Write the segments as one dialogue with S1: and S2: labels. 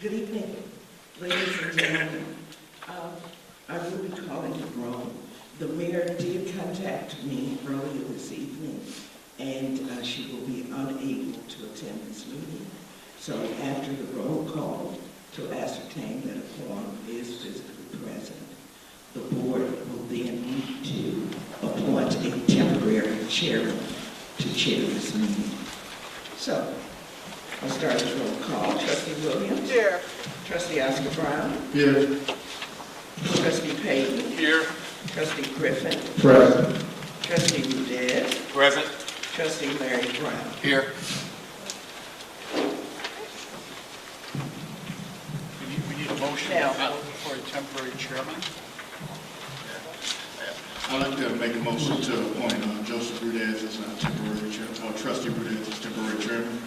S1: Good evening, ladies and gentlemen. I will be calling the roll. The mayor did contact me earlier this evening, and she will be unable to attend this meeting. So after the roll call, to ascertain that a quorum is physically present, the board will then need to appoint a temporary chairman to chair this meeting. So, I'll start with roll call. Trustee Williams?
S2: Here.
S1: Trustee Oscar Brown?
S3: Here.
S1: Trustee Payton?
S2: Here.
S1: Trustee Griffin?
S3: Present.
S1: Trustee Rudez?
S2: Present.
S1: Trustee Larry Brown?
S2: Here. We need a motion
S1: Now.
S2: for a temporary chairman.
S3: I'd like to make a motion to appoint Joseph Rudez as a temporary chairman, Trustee Rudez as temporary chairman.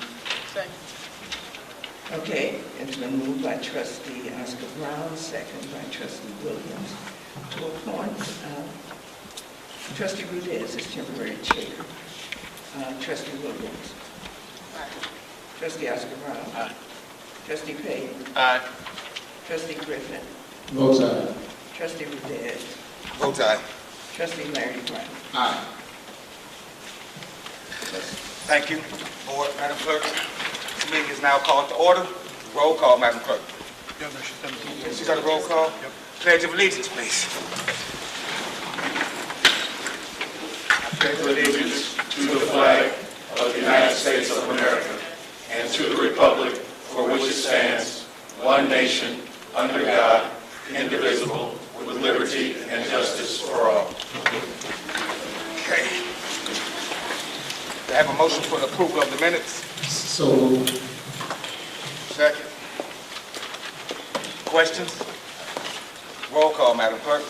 S1: Okay, it's been moved by Trustee Oscar Brown, second by Trustee Williams, to appoint Trustee Rudez as temporary chair. Trustee Williams?
S2: Aye.
S1: Trustee Oscar Brown?
S2: Aye.
S1: Trustee Payton?
S2: Aye.
S1: Trustee Griffin?
S3: Votes aye.
S1: Trustee Rudez?
S2: Votes aye.
S1: Trustee Larry Brown?
S3: Aye.
S4: Thank you, Board, Madam Clerk. This meeting is now called to order. Roll call, Madam Clerk.
S2: Yeah, no, she's done.
S4: She's got a roll call?
S2: Yep.
S4: Pledge of allegiance, please.
S5: Pledge allegiance to the flag of the United States of America and to the republic for which it stands, one nation, under God, indivisible, with liberty and justice for all.
S4: Okay. Do I have a motion for the approval of the minutes?
S3: So moved.
S4: Second. Questions? Roll call, Madam Clerk.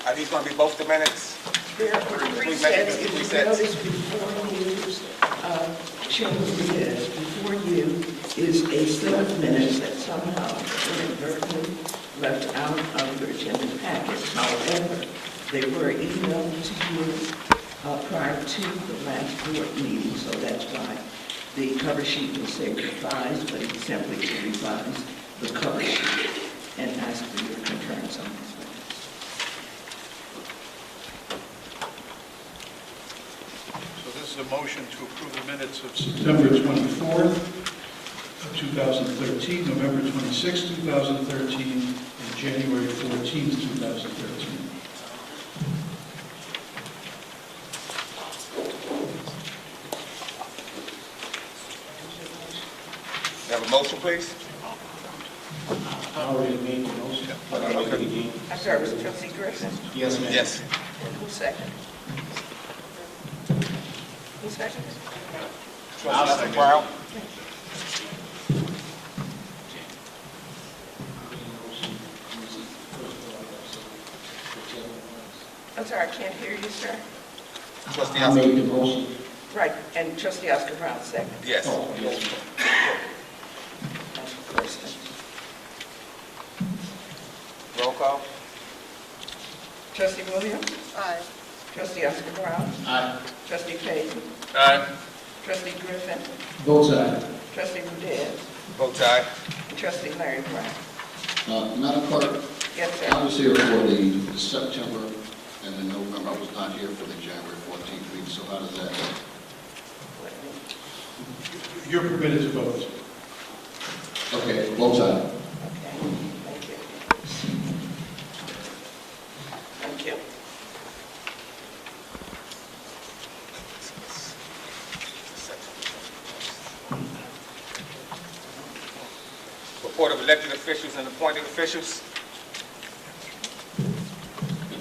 S4: Are these going to be both the minutes?
S1: There are three sets. If you notice before you, Chairman Rudez, before you is a set of minutes that somehow inadvertently left out of your agenda packet. However, they were emailed to you prior to the last board meeting, so that's why the cover sheet will say revised, but it's simply to revise the cover sheet and ask for your concurrence on this one.
S2: So this is a motion to approve the minutes of September 24th, 2013, November 26th, 2013, and January 14th, 2013.
S4: Have a motion, please?
S3: I already made the motion.
S4: Okay.
S1: I'm sorry, was it Trustee Griffin?
S3: Yes, ma'am.
S4: Yes.
S1: Who second? Who second?
S4: Trustee Brown?
S1: I'm sorry, I can't hear you, sir.
S4: Trustee
S3: I
S4: Oscar?
S3: made the motion.
S1: Right, and Trustee Oscar Brown second.
S4: Yes.
S3: Oh, yes.
S1: That's the question.
S4: Roll call?
S1: Trustee Williams?
S2: Aye.
S1: Trustee Oscar Brown?
S3: Aye.
S1: Trustee Payton?
S4: Aye.
S1: Trustee Griffin?
S3: Votes aye.
S1: Trustee Rudez?
S4: Votes aye.
S1: And Trustee Larry Brown?
S6: Madam Clerk,
S1: Yes,
S6: I
S1: sir.
S6: was here for the September and the November. I was not here for the January 14th meeting, so how does that?
S2: You're permitted to vote.
S6: Okay, votes aye.
S1: Okay, thank you. Thank you.
S4: Report of elected officials and appointed officials.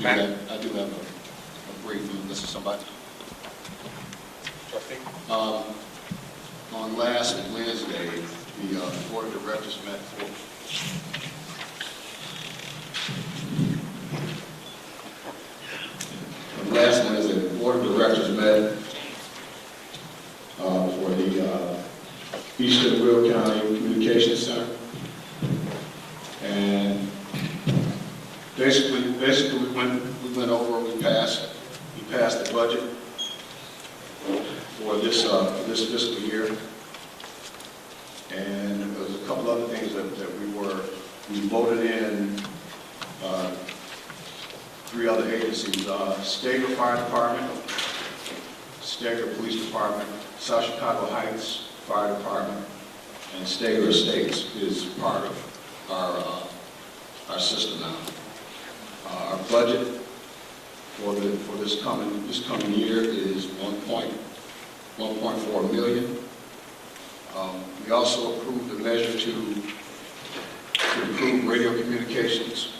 S6: I do have a brief one. This is somebody.
S4: Trustee?
S6: On last Wednesday, the board of directors met for last Wednesday, the board of directors met for the Eastern Will County Communications Center. And basically we went over, we passed the budget for this fiscal year. And it was a couple other things that we voted in 3 other agencies, Stager Fire Department, Stager Police Department, South Chicago Heights Fire Department, and Stager Estates is part of our system now. Our budget for this coming year is 1.4 million. We also approved a measure to improve radio communications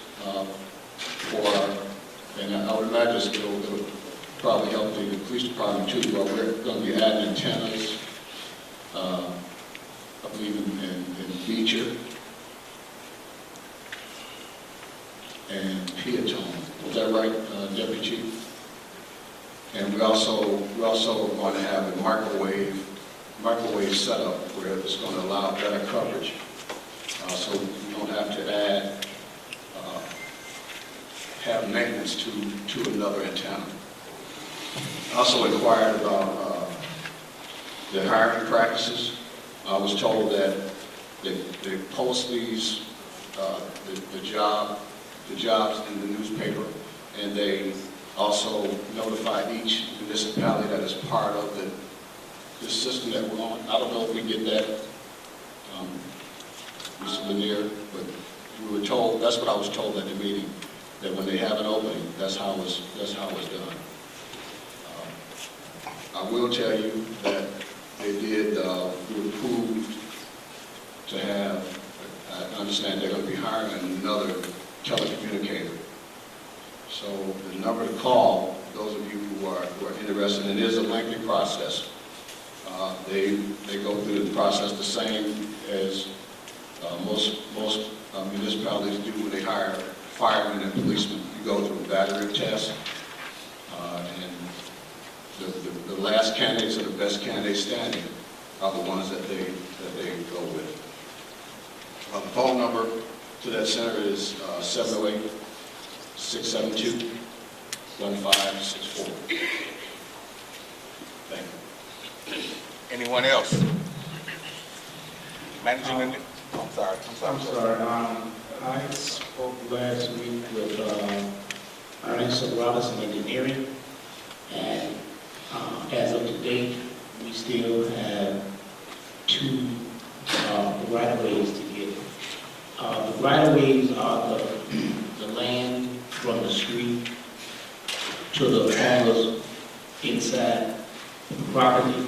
S6: and I would imagine it'll probably help the police department too, but we're going to be adding antennas, I believe in Beecher and Peatone. Is that right, Deputy Chief? And we also want to have a microwave setup where it's going to allow better coverage, so we don't have to have maintenance to another antenna. I also inquired about the hiring practices. I was told that they post these the jobs in the newspaper, and they also notify each municipality that is part of the system that we're on. I don't know if we get that, Mr. Lanier, but we were told, that's what I was told at the meeting, that when they have an opening, that's how it's done. I will tell you that they did, we approved to have, I understand they're going to be hiring another telecommunicator. So the number to call, those of you who are interested, and it is a lengthy process. They go through the process the same as most municipalities do when they hire firemen and policemen. You go through a battery test, and the last candidates and the best candidates standing are the ones that they go with. The phone number to that center is 708-672-1564. Thank you.
S4: Anyone else? Managing the, I'm sorry.
S7: I spoke last week with Ernest Robinson Engineering, and as of today, we still have 2 right-of-ways to get. The right-of-ways are the land from the street to the owners inside the property.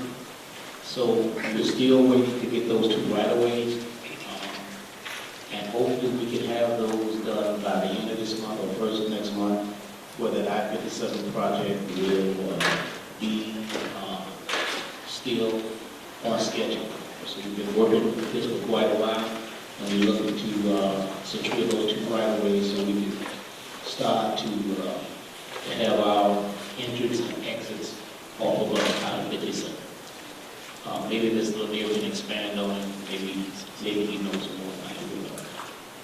S7: So we're still waiting to get those 2 right-of-ways. And hopefully we can have those done by the end of this month or first of next month, where that I-57 project will be still on schedule. So we've been working with this for quite a while, and we're looking to secure those 2 right-of-ways so we can start to have our entries and exits off of I-57. Maybe Mr. Lanier can expand on it, maybe he knows more than I do.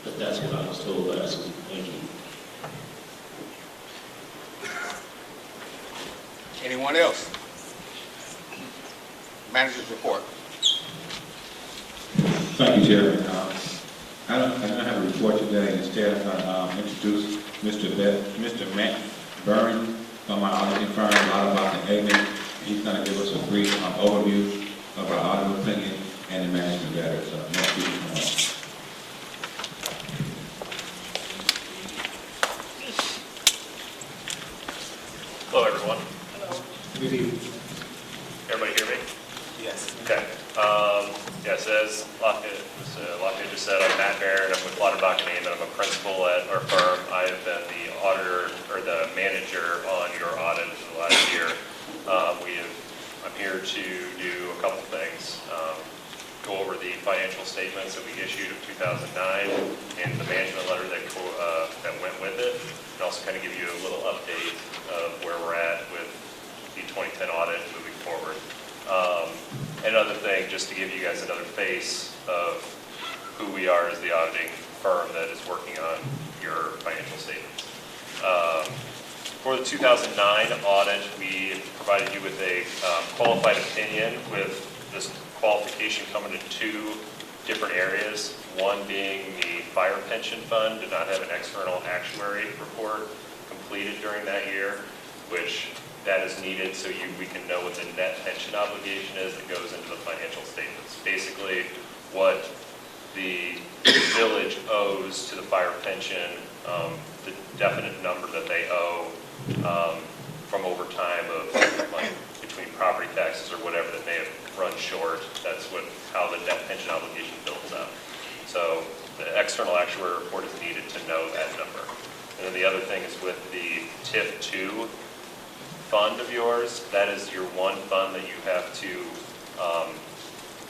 S7: But that's what I was told last week. Thank you.
S4: Anyone else? Manager's report.
S8: Thank you, Chairman. I don't have a report today. Instead, I introduce Mr. Matt Burns from our auditing firm, a lot about the Eggman. He's going to give us a brief overview of our audit opinion and the management matters. Next week.
S9: Hello, everyone.
S7: Good evening.
S9: Everybody hear me?
S4: Yes.
S9: Okay. Yes, as Lafayette just said, I'm Matt Barrett. I'm with Lauterbach & Neiman. I'm a principal at our firm. I have been the auditor or the manager on your audit for the last year. I'm here to do a couple things. Go over the financial statements that we issued of 2009 and the management letter that went with it, and also kind of give you a little update of where we're at with the 2010 audit moving forward. Another thing, just to give you guys another face of who we are as the auditing firm that is working on your financial statements. For the 2009 audit, we provided you with a qualified opinion with this qualification coming in 2 different areas. One being the fire pension fund did not have an external actuary report completed during that year, which that is needed so we can know what the net pension obligation is that goes into the financial statements. Basically, what the village owes to the fire pension, the definite number that they owe from over time of like between property taxes or whatever that may have run short. That's how the net pension obligation builds up. So the external actuary report is needed to know that number. And then the other thing is with the TIF2 fund of yours, that is your one fund that you have to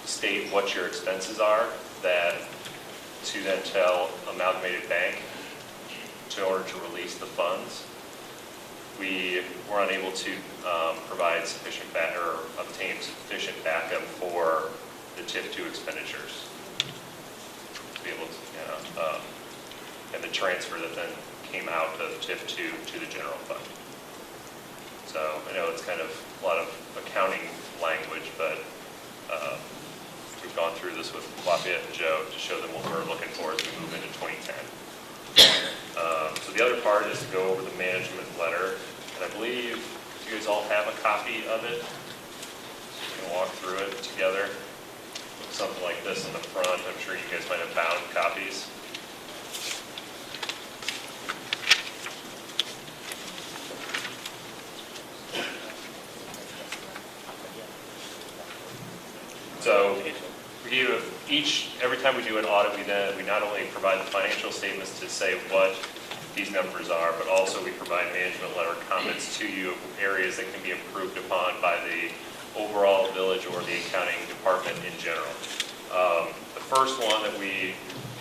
S9: state what your expenses are, that to then tell Amalgamated Bank in order to release the funds. We were unable to provide sufficient or obtain sufficient backup for the TIF2 expenditures to be able to, and the transfer that then came out of TIF2 to the general fund. So I know it's kind of a lot of accounting language, but we've gone through this with Lafayette and Joe to show them what we're looking for as we move into 2010. So the other part is to go over the management letter, and I believe you guys all have a copy of it. We can walk through it together. Looks something like this in the front. I'm sure you guys might have bound copies. So every time we do an audit, we not only provide the financial statements to say what these numbers are, but also we provide management letter comments to you of areas that can be improved upon by the overall village or the accounting department in general. The first one that we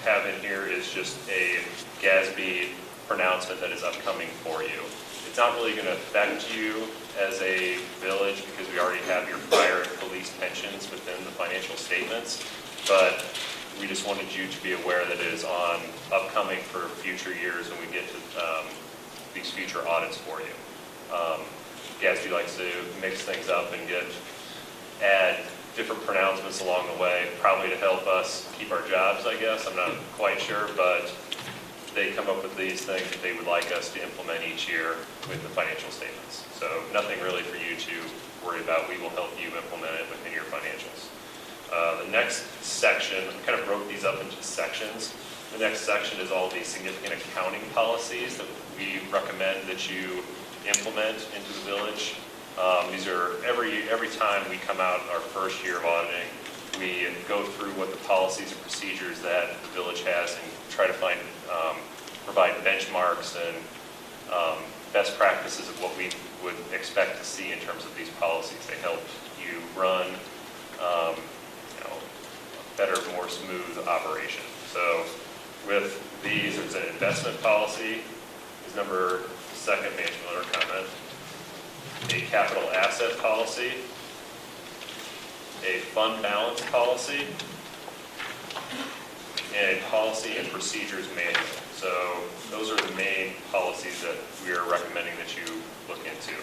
S9: have in here is just a GASB pronouncement that is upcoming for you. It's not really going to affect you as a village because we already have your fire and police pensions within the financial statements, but we just wanted you to be aware that it is on upcoming for future years when we get to these future audits for you. GASB likes to mix things up and add different pronouncements along the way, probably to help us keep our jobs, I guess. I'm not quite sure, but they come up with these things that they would like us to implement each year with the financial statements. So nothing really for you to worry about. We will help you implement it within your financials. The next section, I kind of broke these up into sections. The next section is all the significant accounting policies that we recommend that you implement into the village. These are every time we come out our first year of auditing, we go through what the policies and procedures that the village has and try to provide benchmarks and best practices of what we would expect to see in terms of these policies. They help you run better, more smooth operation. So with these, there's an investment policy, is second management letter comment, a capital asset policy, a fund balance policy, and a policy and procedures manual. So those are the main policies that we are recommending that you look into.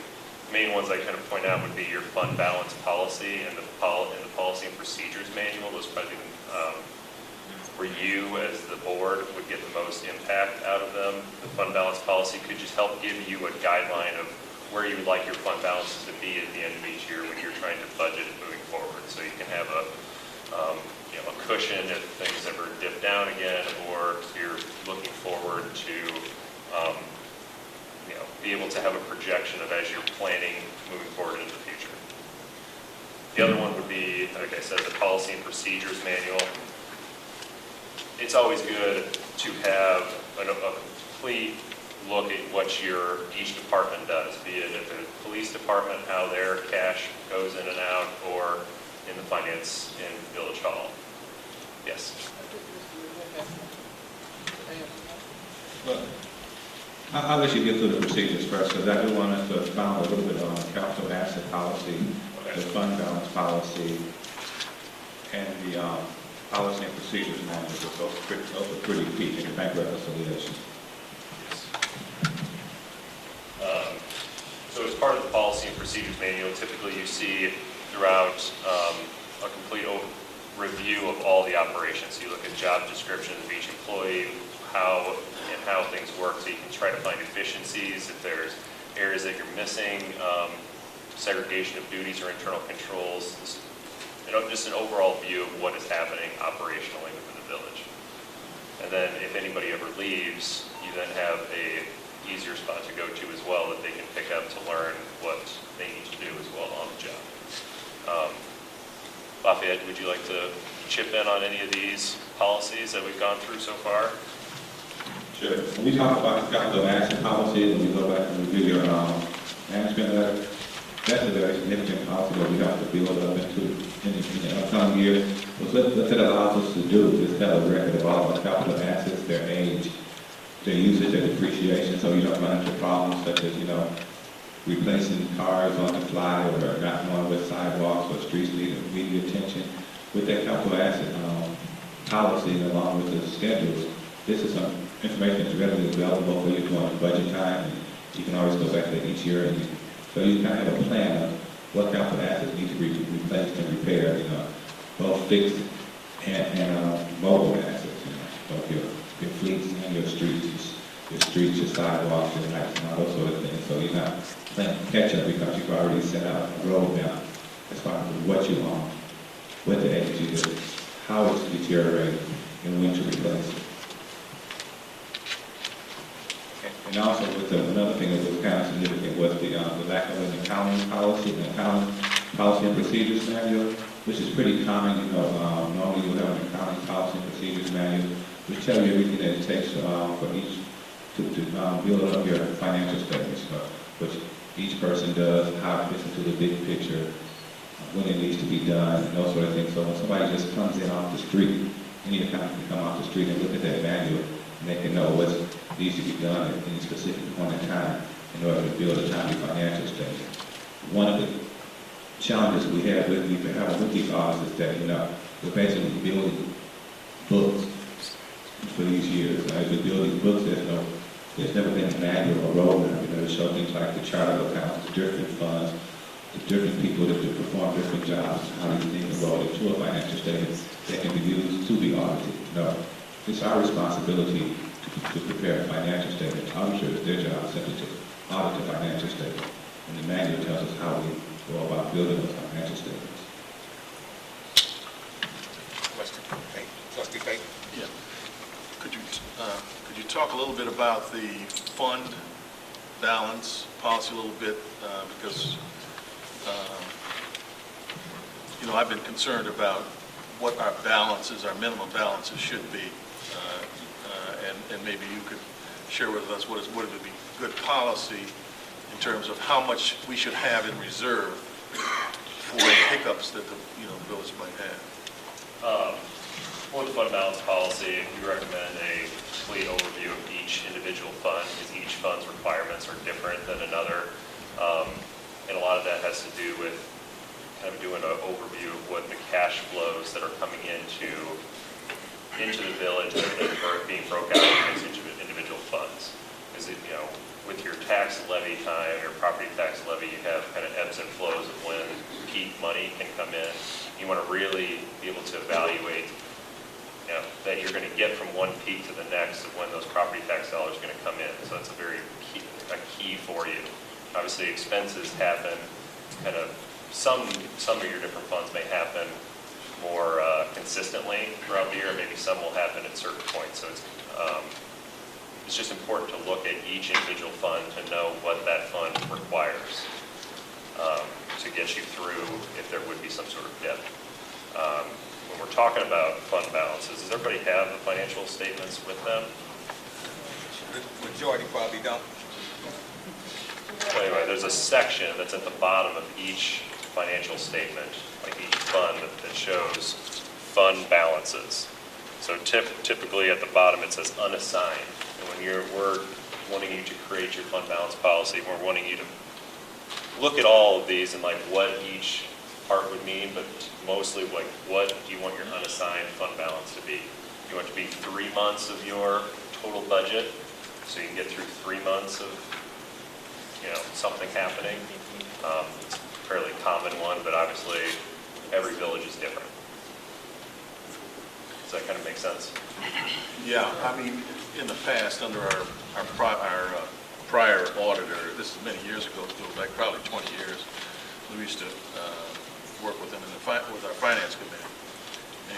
S9: The main ones I kind of point out would be your fund balance policy and the policy and procedures manual. Those probably where you as the board would get the most impact out of them. The fund balance policy could just help give you a guideline of where you would like your fund balances to be at the end of each year when you're trying to budget moving forward. So you can have a cushion if things ever dip down again, or you're looking forward to be able to have a projection of as you're planning moving forward into the future. The other one would be, like I said, the policy and procedures manual. It's always good to have a complete look at what each department does, be it at the police department, how their cash goes in and out, or in the finance in Village Hall. Yes.
S8: Well, I'll let you get through the procedures first, because I do want us to expound a little bit on capital asset policy, the fund balance policy, and the policy and procedures manual. Those are pretty key in the bank reconciliation.
S9: So as part of the policy and procedures manual, typically you see throughout a complete review of all the operations. You look at job descriptions of each employee, how things work, so you can try to find efficiencies if there's areas that you're missing, segregation of duties or internal controls, just an overall view of what is happening operationally within the village. And then if anybody ever leaves, you then have a easier spot to go to as well that they can pick up to learn what they need to do as well on the job. Lafayette, would you like to chip in on any of these policies that we've gone through so far?
S8: Sure. When we talk about the capital action policy, when we go back and review your management letter, that's a very significant policy that we have to build up into in the upcoming year. What it allows us to do is have a record of all our capital assets, their age, their usage, their depreciation, so you don't run into problems such as, replacing cars on the fly or not knowing what sidewalks or streets need immediate attention. With that capital asset policy along with the schedules, this is some information that's readily available for you during budget time, and you can always go back to each year, so you kind of have a plan of what capital assets need to be replaced and repaired, both fixed and mobile assets, both your fleets and your streets, your sidewalks, your lights, and all those sort of things. So you're not playing catch up because you've already set out a roadmap as far as what you own, what the age is, how it's deteriorating, and when to replace it. And also, another thing that was kind of significant was the lack of an accounting policy and procedures manual, which is pretty common. Normally you have an accounting policy and procedures manual, which tell you everything that it takes for each to build up your financial statements, which each person does, how it fits into the big picture, when it needs to be done, and those sort of things. So when somebody just comes in off the street, any accountant can come off the street and look at that manual, and they can know what needs to be done at any specific point in time in order to build a timely financial statement. One of the challenges we have with these audits is that, we're basically building books for these years. As we build these books, there's never been a manual or roadmap, to show things like the chart of accounts, the different funds, the different people that perform different jobs, how these things roll into a financial statement that can be used to be audited. It's our responsibility to prepare a financial statement. Auditors, their job is simply to audit the financial statement. And the manual tells us how we go about building those financial statements.
S4: Question? Trustee Payton?
S5: Yeah. Could you talk a little bit about the fund balance policy a little bit? Because, I've been concerned about what our balances, our minimum balances should be. And maybe you could share with us what would be good policy in terms of how much we should have in reserve for hiccups that the village might have.
S9: For the fund balance policy, we recommend a complete overview of each individual fund, because each fund's requirements are different than another. And a lot of that has to do with kind of doing an overview of what the cash flows that are coming into the village and being broke out into individual funds. Because with your tax levy time, your property tax levy, you have kind of ebbs and flows of when peak money can come in. You want to really be able to evaluate that you're going to get from one peak to the next of when those property tax dollars are going to come in. So that's a very key for you. Obviously, expenses happen kind of, some of your different funds may happen more consistently throughout the year. Maybe some will happen at certain points. So it's just important to look at each individual fund to know what that fund requires to get you through if there would be some sort of dip. When we're talking about fund balances, does everybody have the financial statements with them?
S4: The majority probably don't.
S9: So anyway, there's a section that's at the bottom of each financial statement, like each fund, that shows fund balances. So typically at the bottom it says unassigned. And when we're wanting you to create your fund balance policy, we're wanting you to look at all of these and like what each part would mean, but mostly like what do you want your unassigned fund balance to be? You want it to be 3 months of your total budget, so you can get through 3 months of something happening. It's a fairly common one, but obviously every village is different. Does that kind of make sense?
S5: Yeah, I mean, in the past, under our prior auditor, this is many years ago, it goes back probably 20 years, we used to work with them with our finance committee.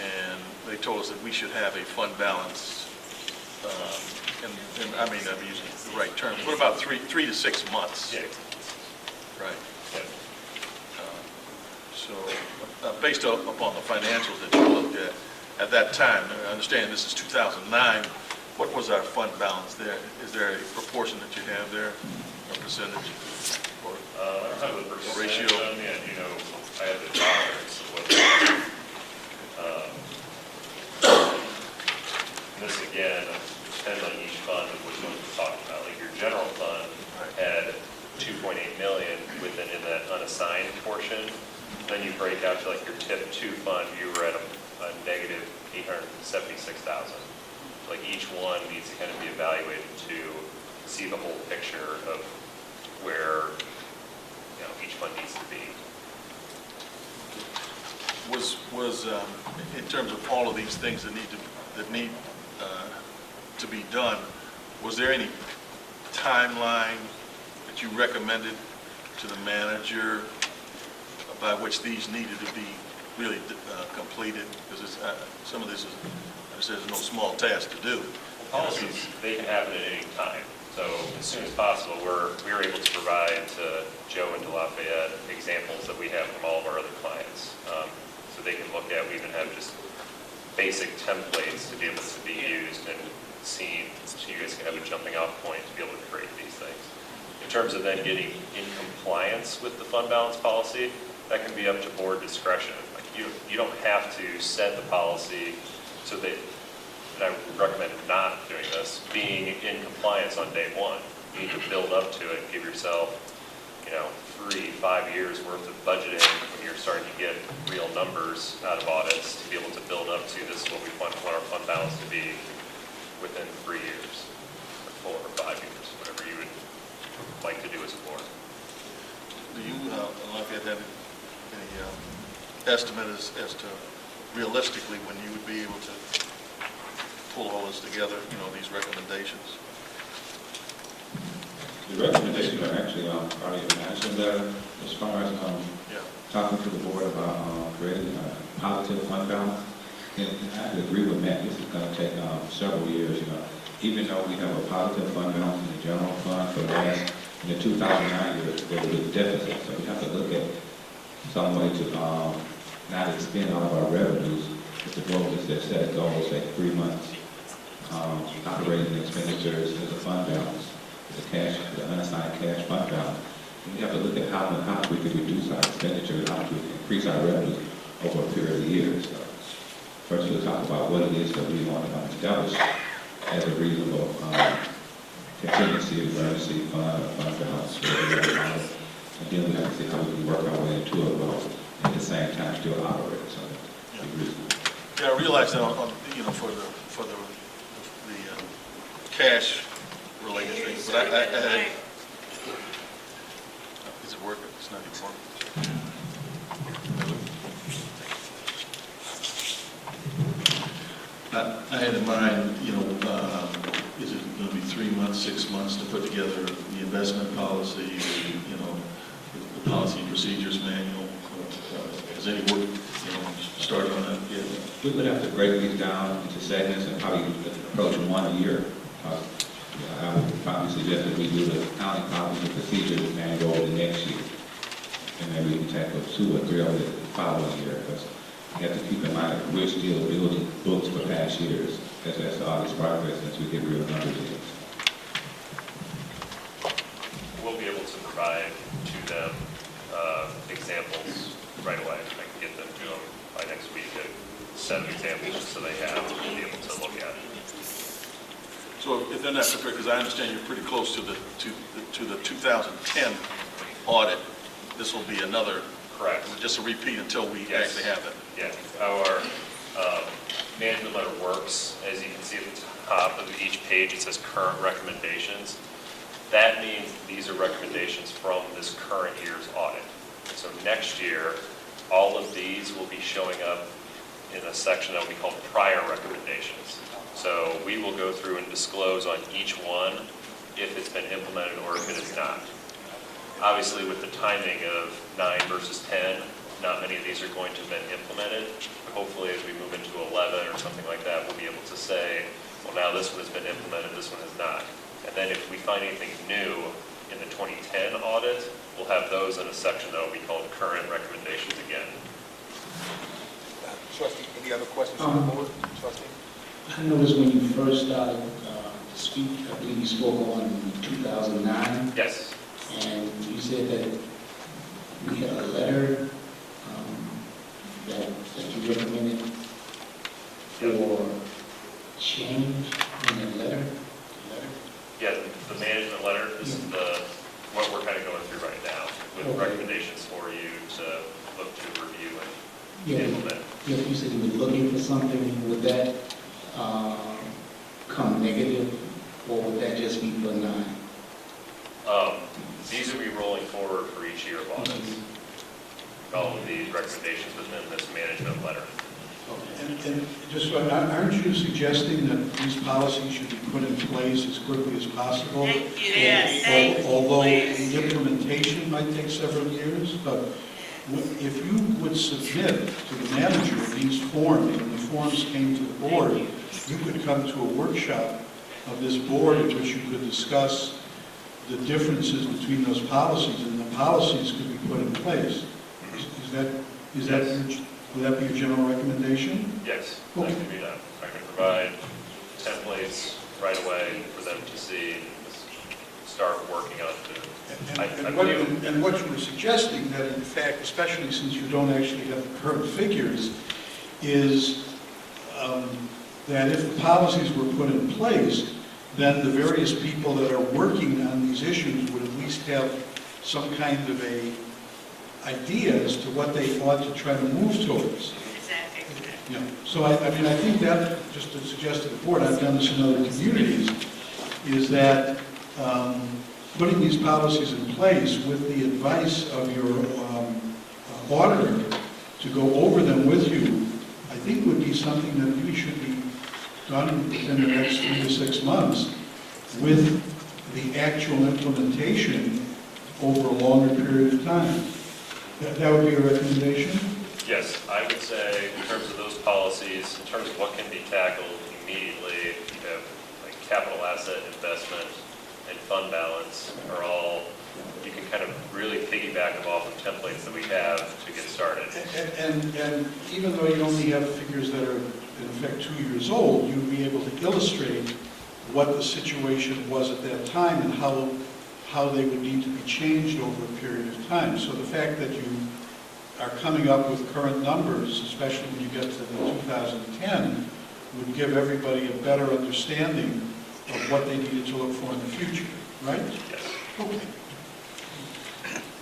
S5: And they told us that we should have a fund balance, and I may not be using the right term, what about 3 to 6 months?
S9: Yeah.
S5: Right.
S9: Yeah.
S5: So, based upon the financials that you looked at that time, I understand this is 2009, what was our fund balance there? Is there a proportion that you have there, a percentage? Or
S9: I don't have the
S5: ratio?
S9: percentage on me, and you know, I have the dollars. This again depends on each fund of which one we're talking about. Like your general fund had 2.8 million within in that unassigned portion. Then you break out to like your tip 2 fund, you were at a negative 876,000. Like each one needs to kind of be evaluated to see the whole picture of where each fund needs to be.
S5: Was in terms of all of these things that need to be done, was there any timeline that you recommended to the manager by which these needed to be really completed? Because some of this is no small task to do.
S9: Policies, they can happen at any time. So as soon as possible, we were able to provide to Joe and to Lafayette examples that we have from all of our other clients. So they can look at, we even have just basic templates to be able to be used and seen, so you guys can have a jumping off point to be able to create these things. In terms of then getting in compliance with the fund balance policy, that can be up to board discretion. Like you don't have to set the policy so that, and I would recommend not doing this, being in compliance on day one. You need to build up to it, give yourself, 3-5 years worth of budgeting when you're starting to get real numbers out of audits to be able to build up to this is what we want our fund balance to be within 3 years, or 4 or 5 years, whatever you would like to do as a board.
S5: Do you, Lafayette, have any estimate as to realistically when you would be able to pull all this together, these recommendations?
S8: The recommendations are actually already mentioned there as far as talking to the board about creating a positive fund balance. And I have to agree with Matt, this is going to take several years. Even though we have a positive fund balance in the general fund for the last, in the 2009 year, there was a deficit. So we have to look at some way to not expend all of our revenues. If the goal is to set a goal, say 3 months, operating expenditures as a fund balance. The unassigned cash fund balance. And we have to look at how we can reduce our expenditures, how we can increase our revenues over a period of years. So first, we'll talk about what it is that we want to establish as a reasonable contingency, emergency fund, or fund balance. And then we have to see how we can work our way into it while at the same time still operate. So
S5: I realize that for the cash related things, but I is it working? It's not even working. I had in mind, is it going to be 3 months, 6 months to put together the investment policy, the policy and procedures manual? Has any work, started on that yet?
S8: we would have to break these down into segments and probably approach 1 a year. I would probably suggest that we do the accounting policy and procedures manual over the next year. And then we can tackle 2 or 3 over the following year. Because you have to keep in mind that we're still building books for past years. That's all this progress since we get real numbers in.
S9: We'll be able to provide to them examples right away. I can get them to them by next week, a set of examples just so they have to be able to look at.
S5: So if they're not prepared, because I understand you're pretty close to the 2010 audit, this will be another.
S9: Correct.
S5: Just a repeat until we actually have it.
S9: Yeah. Our management letter works. As you can see at the top of each page, it says current recommendations. That means these are recommendations from this current year's audit. So next year, all of these will be showing up in a section that will be called prior recommendations. So we will go through and disclose on each one if it's been implemented or if it is not. Obviously, with the timing of 9 versus 10, not many of these are going to have been implemented. Hopefully, as we move into 11 or something like that, we'll be able to say, well, now this one has been implemented, this one has not. And then if we find anything new in the 2010 audit, we'll have those in a section that will be called current recommendations again.
S4: Trustee, any other questions from the board? Trustee?
S7: I noticed when you first started to speak, I believe you spoke on 2009,
S9: Yes.
S7: and you said that we had a letter that you recommended for change in the letter.
S9: Yeah, the management letter, this is what we're kind of going through right now, with
S7: Okay.
S9: recommendations for you to look to review and
S7: Yeah,
S9: implement.
S7: yeah, you said you were looking for something. Would that come negative, or would that just be for 9?
S9: These will be rolling forward for each year of audits. All of these recommendations within this management letter.
S2: And just, so, aren't you suggesting that these policies should be put in place as quickly as possible?
S10: Thank you. Yes, thank you.
S2: Although
S10: Please.
S2: the implementation might take several years, but if you would submit to the manager these forms, and the forms came to the board, you could come to a workshop of this board in which you could discuss the differences between those policies, and the policies could be put in place. Would that be your general recommendation?
S9: Yes,
S2: Okay.
S9: that can be done. I can provide templates right away for them to see, and start working on it.
S2: And what you were suggesting, that in fact, especially since you don't actually have the current figures, is that if the policies were put in place, then the various people that are working on these issues would at least have some kind of a idea as to what they ought to try to move towards.
S10: Exactly.
S2: Yeah. So I mean, I think that, just to suggest to the board, I've done this in other communities, is that putting these policies in place with the advice of your auditor to go over them with you, I think would be something that really should be done within the next 3 to 6 months, with the actual implementation over a longer period of time. That would be a recommendation?
S9: Yes, I would say in terms of those policies, in terms of what can be tackled immediately, you have like capital asset investment and fund balance are all, you can kind of really piggyback them off of templates that we have to get started.
S2: And even though you only have figures that are in effect 2 years old, you'd be able to illustrate what the situation was at that time and how they would need to be changed over a period of time. So the fact that you are coming up with current numbers, especially when you get to the 2010, would give everybody a better understanding of what they needed to look for in the future, right?
S9: Yes.
S2: Okay.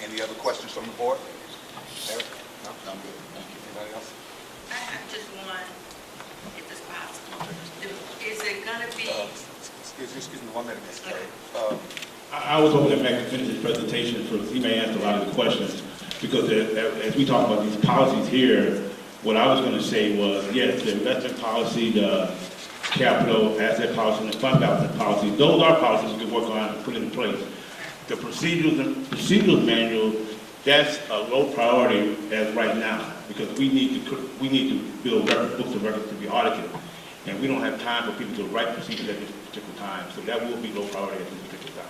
S4: Any other questions from the board? Eric? No?
S6: I'm good, thank you.
S4: Anybody else?
S10: I have just one, if it's possible. Is it gonna be,
S4: Excuse me 1 minute, Ms. Carey.
S8: I was hoping that Mac could finish his presentation so he may answer a lot of the questions, because as we talk about these policies here, what I was going to say was, yes, the investment policy, the capital asset policy, and the fund balance policy, those are policies we can work on and put in place. The procedures manual, that's a low priority as right now, because we need to build books of records to be audited, and we don't have time for people to write procedures at this particular time, so that will be low priority at this particular time.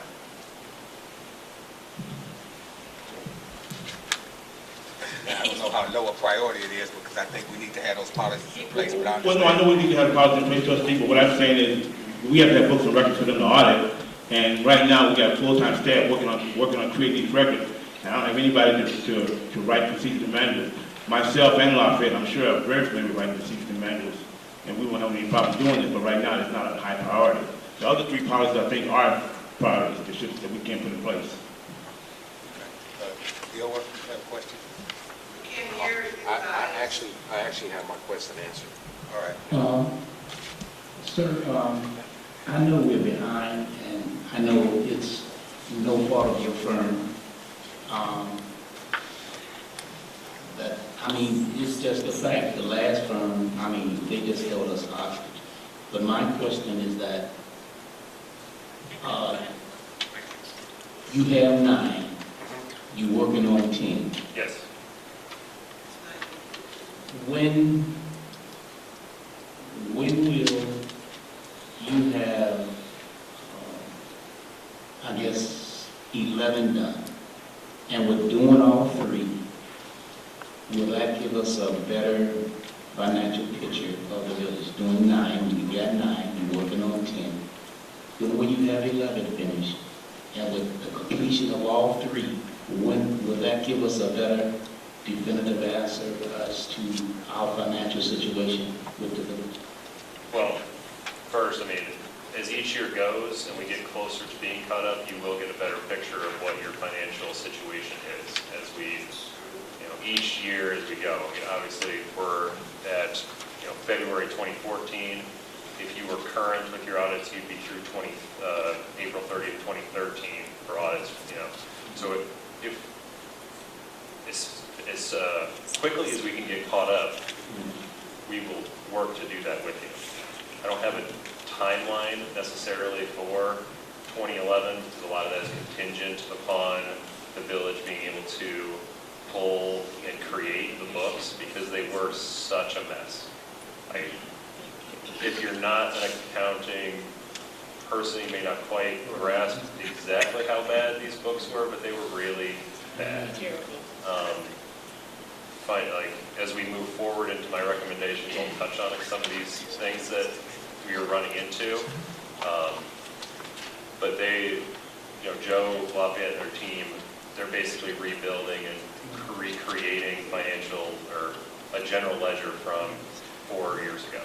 S4: I don't know how low a priority it is, because I think we need to have those policies in place, but I
S8: Well, no, I know we need to have policies in place, trustee, but what I'm saying is, we have to have books and records for them to audit, and right now, we got full-time staff working on creating these records, and I don't have anybody to write procedures and manuals. Myself and Lafayette, I'm sure, are very familiar with writing procedures and manuals, and we won't have any problem doing this, but right now, it's not a high priority. The other 3 policies, I think, are priorities that we can't put in place.
S4: Gilbert, you have a question?
S5: I actually have my question answered.
S4: All right.
S7: Sir, I know we're behind, and I know it's no part of your firm that I mean, it's just a fact. The last firm, I mean, they just held us hostage. But my question is that you have 9, you're working on 10.
S9: Yes.
S7: When will you have, I guess, 11 done? And with doing all 3, will that give us a better financial picture of the village? Doing 9, you got 9, you're working on 10. When will you have 11 finished? And with the completion of all 3, when will that give us a better definitive answer as to our financial situation with the village?
S9: Well, first, I mean, as each year goes and we get closer to being caught up, you will get a better picture of what your financial situation is as we, each year as we go. Obviously, we're at, February 2014. If you were current with your audits, you'd be through April 30th, 2013 for audits, So if as quickly as we can get caught up, we will work to do that with you. I don't have a timeline necessarily for 2011, because a lot of that is contingent upon the village being able to pull and create the books, because they were such a mess. If you're not an accounting person, you may not quite grasp exactly how bad these books were, but they were really bad. As we move forward into my recommendations, I'll touch on some of these things that we are running into. But they, Joe Lafayette and their team, they're basically rebuilding and recreating financial or a general ledger from 4 years ago.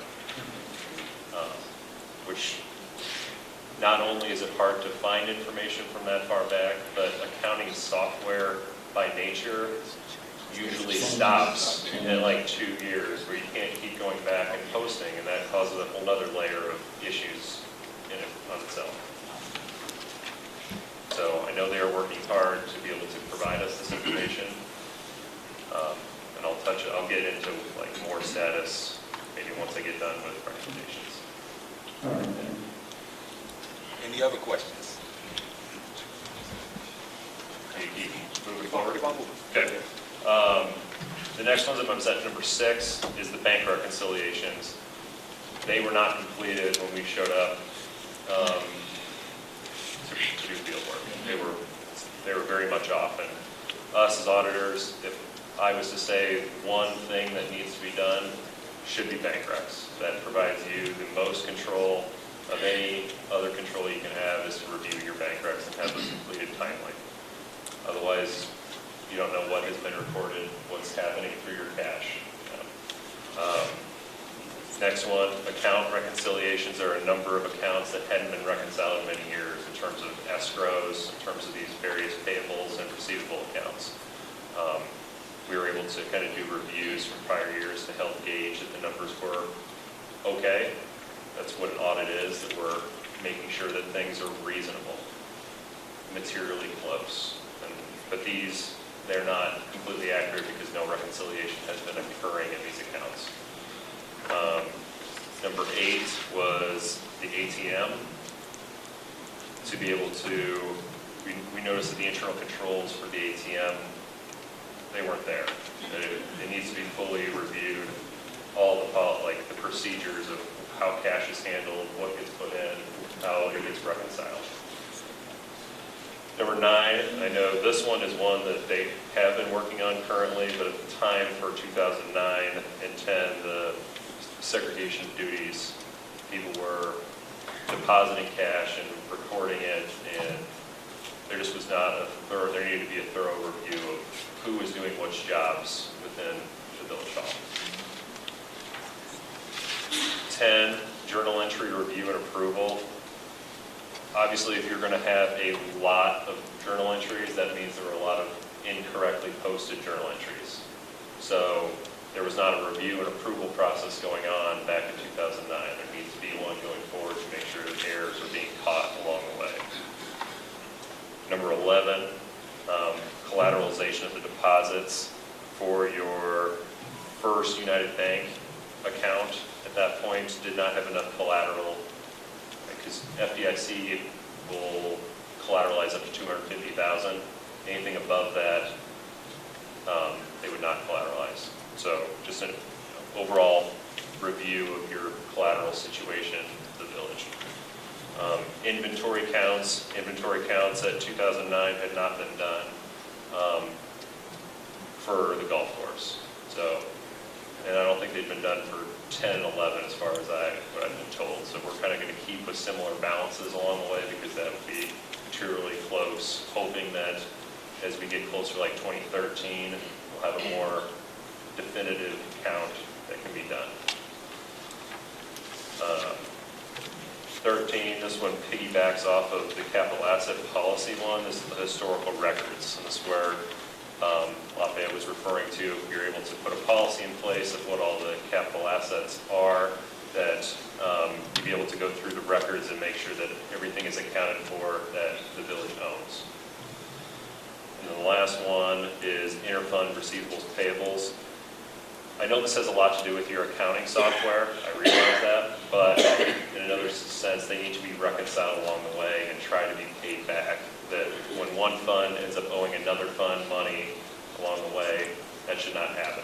S9: Which not only is it hard to find information from that far back, but accounting software by nature usually stops at like 2 years, where you can't keep going back and posting, and that causes a whole other layer of issues in it on itself. So I know they are working hard to be able to provide us this information, and I'll get into like more status maybe once I get done with recommendations.
S7: All right, then.
S4: Any other questions?
S9: Can you keep moving forward? Okay. The next one's I'm set number 6 is the bank reconciliations. They were not completed when we showed up to do field work. They were very much off. And us as auditors, if I was to say one thing that needs to be done, should be bank recs. That provides you the most control of any other control you can have, is to review your bank recs and have those completed timely. Otherwise, you don't know what has been recorded, what's happening through your cash. Next one, account reconciliations. There are a number of accounts that hadn't been reconciled in many years in terms of escrows, in terms of these various payables and receivable accounts. We were able to kind of do reviews from prior years to help gauge that the numbers were okay. That's what an audit is, that we're making sure that things are reasonable, materially close. But they're not completely accurate because no reconciliation has been occurring in these accounts. Number 8 was the ATM. To be able to, we noticed that the internal controls for the ATM, they weren't there. It needs to be fully reviewed, all the procedures of how cash is handled, what gets put in, how it gets reconciled. Number 9, I know this one is one that they have been working on currently, but at the time for 2009 and 10, the segregation of duties, people were depositing cash and recording it, and there just was not there needed to be a thorough review of who was doing which jobs within the village hall. 10, journal entry review and approval. Obviously, if you're going to have a lot of journal entries, that means there were a lot of incorrectly posted journal entries. So there was not a review and approval process going on back in 2009. There needs to be one going forward to make sure that errors are being caught along the way. Number 11, collateralization of the deposits for your First United Bank account at that point did not have enough collateral, because FDIC will collateralize up to $250,000. Anything above that, they would not collateralize. So just an overall review of your collateral situation in the village. Inventory counts at 2009 had not been done for the golf course. So, and I don't think they've been done for 10 and 11 as far as what I've been told. So we're kind of going to keep with similar balances along the way, because that would be materially close, hoping that as we get closer, like 2013, we'll have a more definitive count that can be done. 13, this one piggybacks off of the capital asset policy one. This is the historical records, and this is where Lafayette was referring to. You're able to put a policy in place of what all the capital assets are, that you'll be able to go through the records and make sure that everything is accounted for that the village owns. And then the last one is interfund receivables payables. I know this has a lot to do with your accounting software, I realize that, but in another sense, they need to be reconciled along the way and try to be paid back. That when one fund ends up owing another fund money along the way, that should not happen.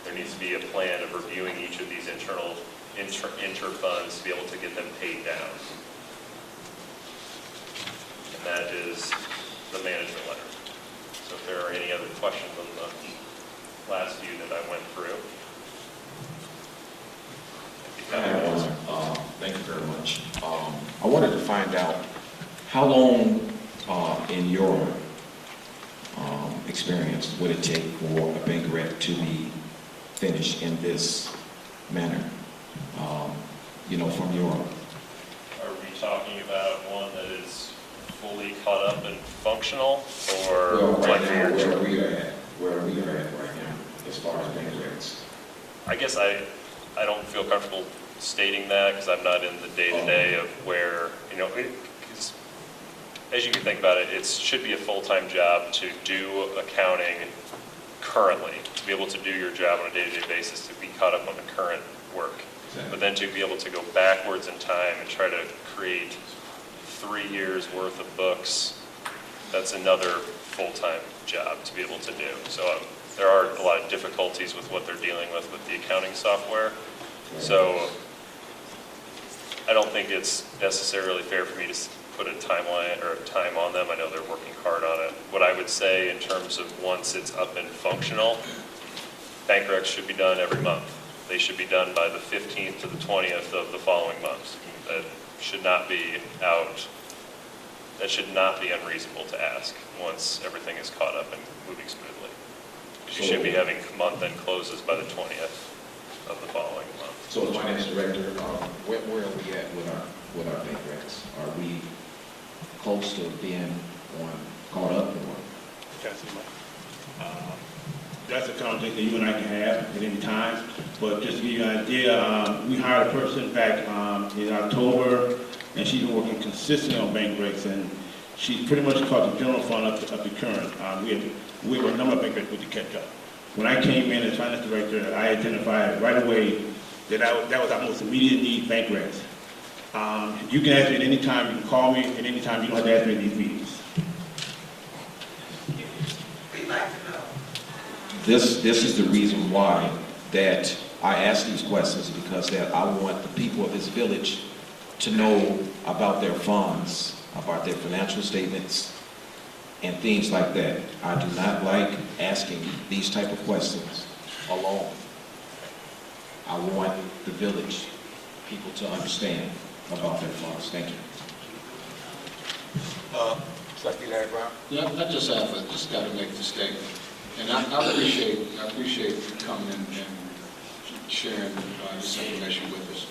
S9: There needs to be a plan of reviewing each of these inter-funds to be able to get them paid down. And that is the management letter. So if there are any other questions on the last few that I went through.
S11: Thank you very much. I wanted to find out how long in your experience would it take for a bank rec to be finished in this manner? From your...
S9: Are we talking about one that is fully caught up and functional, or
S11: well, right now, where we are at right now, as far as bank recs?
S9: I guess I don't feel comfortable stating that, because I'm not in the day-to-day of where, because as you can think about it, it should be a full-time job to do accounting currently, to be able to do your job on a day-to-day basis, to be caught up on the current work. Exactly. But then to be able to go backwards in time and try to create 3 years worth of books, that's another full-time job to be able to do. So there are a lot of difficulties with what they're dealing with the accounting software. So I don't think it's necessarily fair for me to put a timeline or a time on them. I know they're working hard on it. What I would say in terms of once it's up and functional, bank recs should be done every month. They should be done by the 15th to the 20th of the following month. That should not be that should not be unreasonable to ask once everything is caught up and moving smoothly. You should be having month-end closes by the 20th of the following month.
S11: So, as finance director, where are we at with our bank recs? Are we close to being caught up, or?
S7: That's a conversation that you and I can have at any time. But just to give you an idea, we hired a person back in October, and she's been working consistently on bank recs, and she's pretty much caught the general fund up to current. We have a number of bank recs to catch up. When I came in as finance director, I identified right away that that was our most immediate need, bank recs. You can ask me at any time, you can call me at any time, you don't have to ask me in these meetings.
S11: This is the reason why that I ask these questions, because that I want the people of this village to know about their funds, about their financial statements, and things like that. I do not like asking these type of questions alone. I want the village people to understand about their funds. Thank you.
S4: Trustee Larry Brown?
S6: Yeah, I just got to make the statement. And I appreciate you coming in and sharing this information with us.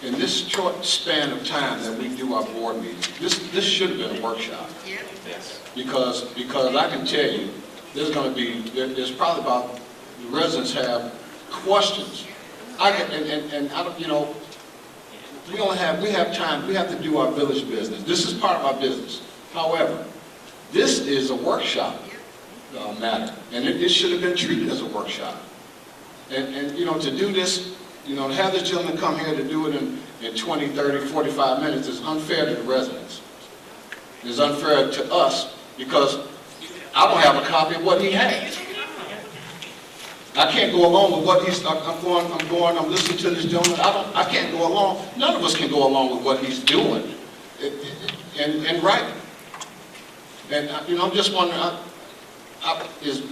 S6: In this short span of time that we do our board meetings, this should have been a workshop.
S10: Yep.
S11: Yes.
S6: Because I can tell you, there's probably about, the residents have questions. We have time, we have to do our village business. This is part of our business. However, this is a workshop. matter. And it should have been treated as a workshop. And you know, to do this, you know, to have this gentleman come here to do it in 20, 30, 45 minutes is unfair to the residents. It's unfair to us because I don't have a copy of what he has. I can't go along with what he's, I'm listening to this gentleman, I can't go along, none of us can go along with what he's doing and writing. And, you know, I'm just wondering,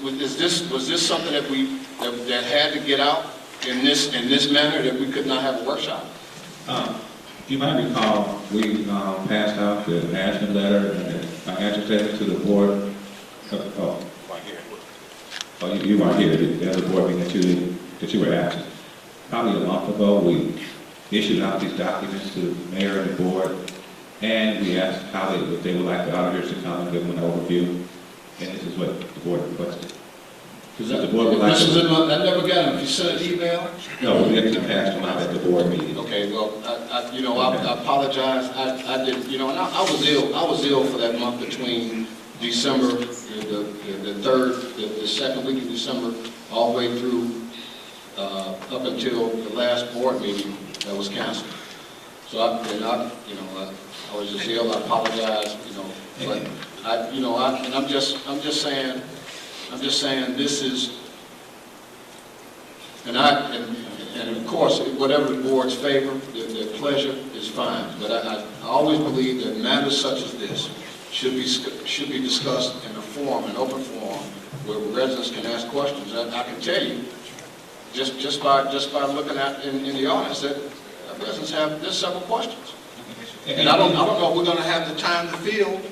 S6: was this something that that had to get out in this manner, that we could not have a workshop?
S8: You might recall, we passed out the management letter and the financial statement to the board. Oh, you weren't here. The other board meeting that you were absent. Probably a month ago, we issued out these documents to the mayor and the board, and we asked how if they would like the auditors to come and give them an overview, and this is what the board requested. The board would like
S6: I never got them. You sent an email?
S8: No, we actually passed them out at the board meeting.
S6: Okay, well, I apologize. I didn't, you know, and I was ill. I was ill for that month between December, the second week of December, all the way through up until the last board meeting that was canceled. So I was just ill. I apologize, you know, but I'm just saying this is, and of course, whatever the board's favor, their pleasure is fine. But I always believe that matters such as this should be discussed in a forum, an open forum, where residents can ask questions. And I can tell you, just by looking at in the audience, that residents there's several questions. And I don't know if we're going to have the time to field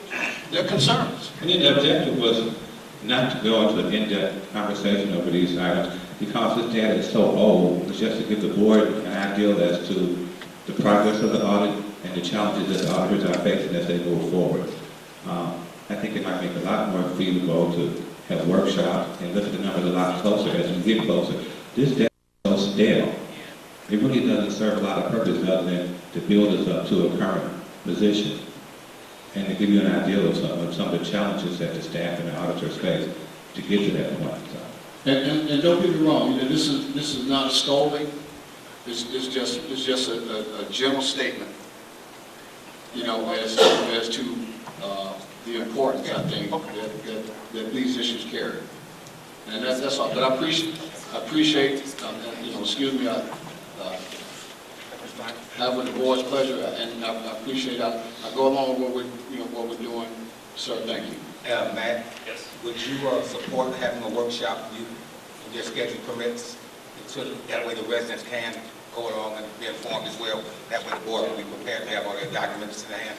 S6: their concerns.
S8: And then the objective was not to go into an in-depth conversation over these items, because this data is so old. It's just to give the board an idea as to the progress of the audit and the challenges that the auditors are facing as they move forward. I think it might make a lot more feasible to have workshops and look at the numbers a lot closer as we get closer. This data is so stale. It really doesn't serve a lot of purpose other than to build us up to a current position and to give you an idea of some of the challenges that the staff and the auditors face to get to that point. So.
S6: And don't get me wrong, you know, this is not a scolding. It's just a general statement, you know, as to the importance, I think, that these issues carry. And that's all. But I appreciate, you know, excuse me, having the board's pleasure, and I appreciate. I go along with what we're doing, sir. Thank you.
S4: Matt,
S9: Yes.
S4: would you support having a workshop if your schedule permits, so that way the residents can go along and be informed as well? That way the board will be prepared to have all their documents in hand.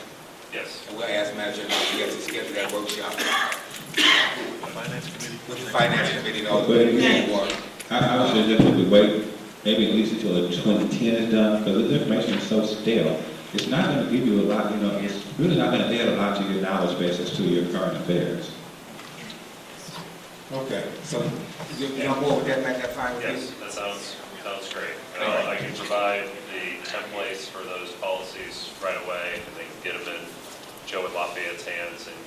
S9: Yes.
S4: And we'll ask manager if he has to schedule that workshop
S9: Finance committee.
S4: with the finance committee and all the board.
S8: I would suggest that we wait maybe at least until the 2010 is done, because the information is so stale. It's not going to give you a lot, you know, it's really not going to add a lot to your knowledge base as to your current affairs.
S4: Okay, so you're on board with that, Matt, that fine with you?
S9: Yes, that sounds great. I can provide the templates for those policies right away, and they can get them in Joe at Lafayette's hands, and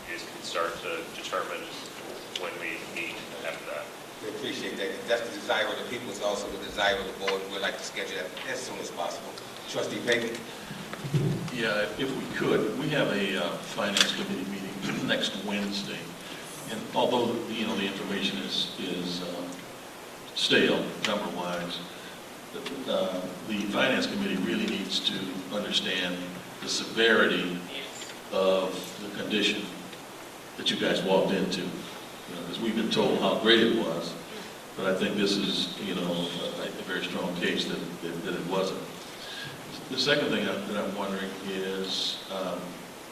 S9: you guys can start to determine when we meet after that.
S4: We appreciate that. If that's the desire of the people, it's also the desire of the board. We'd like to schedule that as soon as possible. Trustee Payton?
S12: Yeah, if we could, we have a finance committee meeting next Wednesday, and although the information is stale number-wise, the finance committee really needs to understand the severity of the condition that you guys walked into, because we've been told how great it was, but I think this is a very strong case that it wasn't. The second thing that I'm wondering is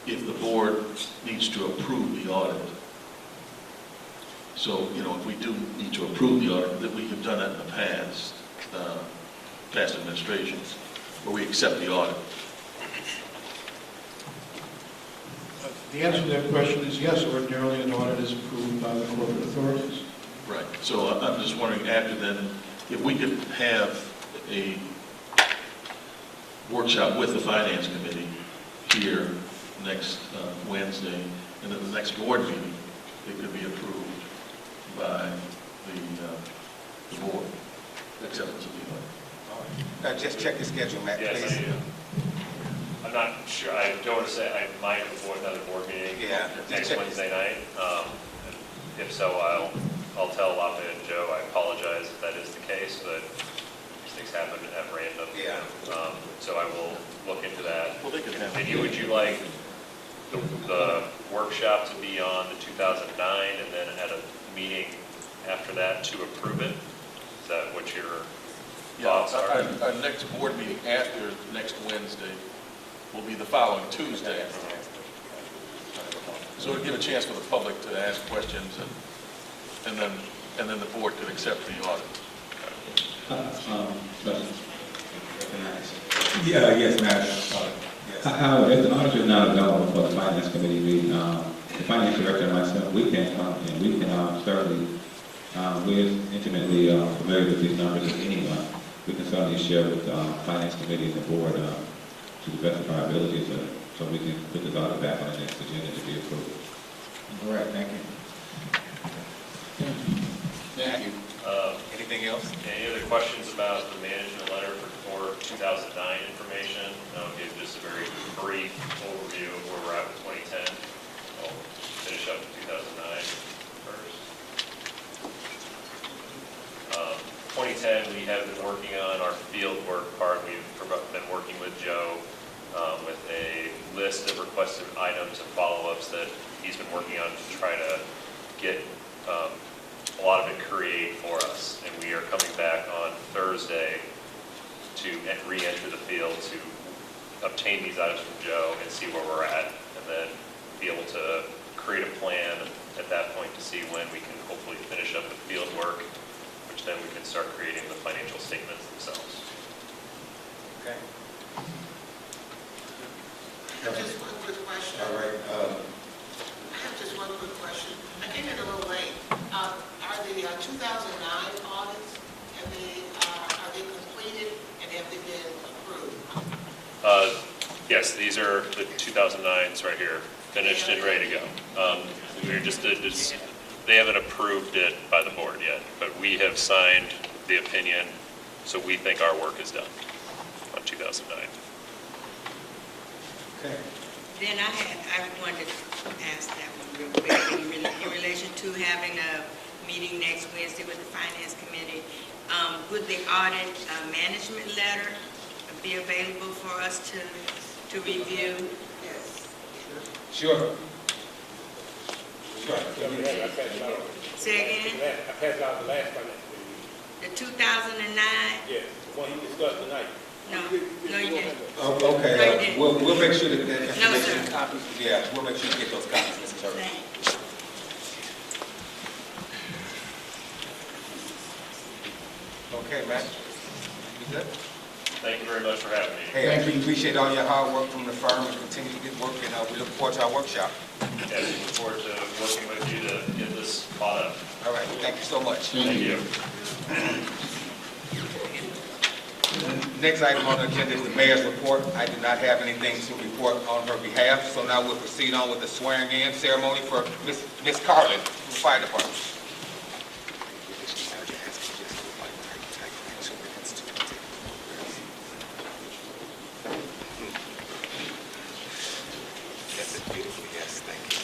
S12: if the board needs to approve the audit. So, if we do need to approve the audit, that we have done that in the past administrations, where we accept the audit.
S2: The answer to that question is yes. Ordinarily, an audit is approved by the corporate authorities.
S12: Right. So I'm just wondering after then, if we could have a workshop with the finance committee here next Wednesday, and then the next board meeting, it could be approved. by the board, acceptance of the audit.
S4: Just check the schedule, Matt,
S9: Yes,
S4: please.
S9: I do. I'm not sure, I don't want to say, I might before another board meeting
S4: Yeah.
S9: next Wednesday night. If so, I'll tell Lafayette and Joe, I apologize if that is the case, but these things happen at random.
S4: Yeah.
S9: So I will look into that.
S12: Well, they could have.
S9: And would you like the workshop to be on the 2009 and then at a meeting after that to approve it? Is that what your thoughts are?
S12: Our next board meeting after next Wednesday will be the following Tuesday. So it'll give a chance for the public to ask questions and then the board could accept the audit.
S8: Yes, Matt. However, if the auditor is not available for the finance committee meeting, the finance director and myself, we can come and we can certainly, we're intimately familiar with these numbers as anyone. We can certainly share with the finance committee and the board to the best of our abilities so we can put this audit back on the next agenda to be approved.
S11: All right, thank you.
S4: Thank you. Anything else?
S9: Any other questions about the management letter for 2009 information? I'll give just a very brief overview of where we're at with 2010. I'll finish up with 2009 first. 2010, we have been working on our field work part. We've been working with Joe with a list of requested items and follow-ups that he's been working on to try to get a lot of it create for us. And we are coming back on Thursday to re-enter the field to obtain these items from Joe and see where we're at, and then be able to create a plan at that point to see when we can hopefully finish up the field work, which then we can start creating the financial statements themselves.
S4: Okay.
S13: Just one quick question.
S4: All right.
S13: I have just one quick question. I came in a little late. Are the 2009 audits, are they completed and have they been approved?
S9: Yes, these are the 2009s right here, finished and ready to go. We're just, they haven't approved it by the board yet, but we have signed the opinion, so we think our work is done on 2009.
S4: Okay.
S10: Then I wanted to ask that one real quick in relation to having a meeting next Wednesday with the Finance Committee. Would the audit management letter be available for us to review?
S13: Yes.
S4: Sure.
S10: Say again?
S14: I passed out the last finance
S10: The
S14: meeting.
S10: 2009?
S14: Yes, the one you discussed tonight.
S10: No, you didn't.
S4: Oh,
S10: No, you
S4: okay.
S10: didn't.
S4: We'll make sure that
S10: No,
S4: information
S10: sir.
S4: copies. Yeah, we'll make sure you get those copies, Mr. Turner.
S10: Thanks.
S4: Okay, Matt? You good?
S9: Thank you very much for having me.
S4: Hey, I appreciate all your hard work from the firm and continue to get work, and we look forward to our workshop.
S9: Yes, we look forward to working with you to get this caught up.
S4: All right, thank you so much.
S9: Thank you.
S4: Next item on the agenda is the mayor's report. I do not have anything to report on her behalf, so now we'll proceed on with the swearing-in ceremony for Miss Carlin, from the fire department. Yes, thank you.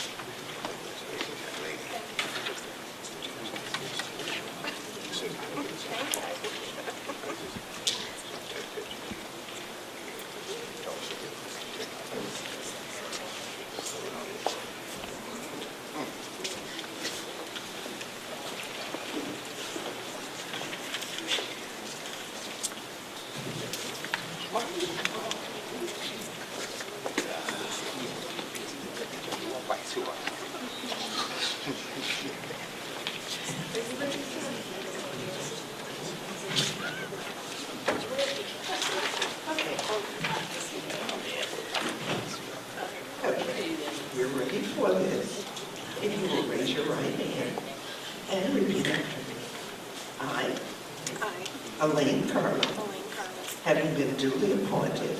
S1: Okay, we're ready for this. If you will raise your right hand and repeat after me. I, Elaine Carlin, having been duly appointed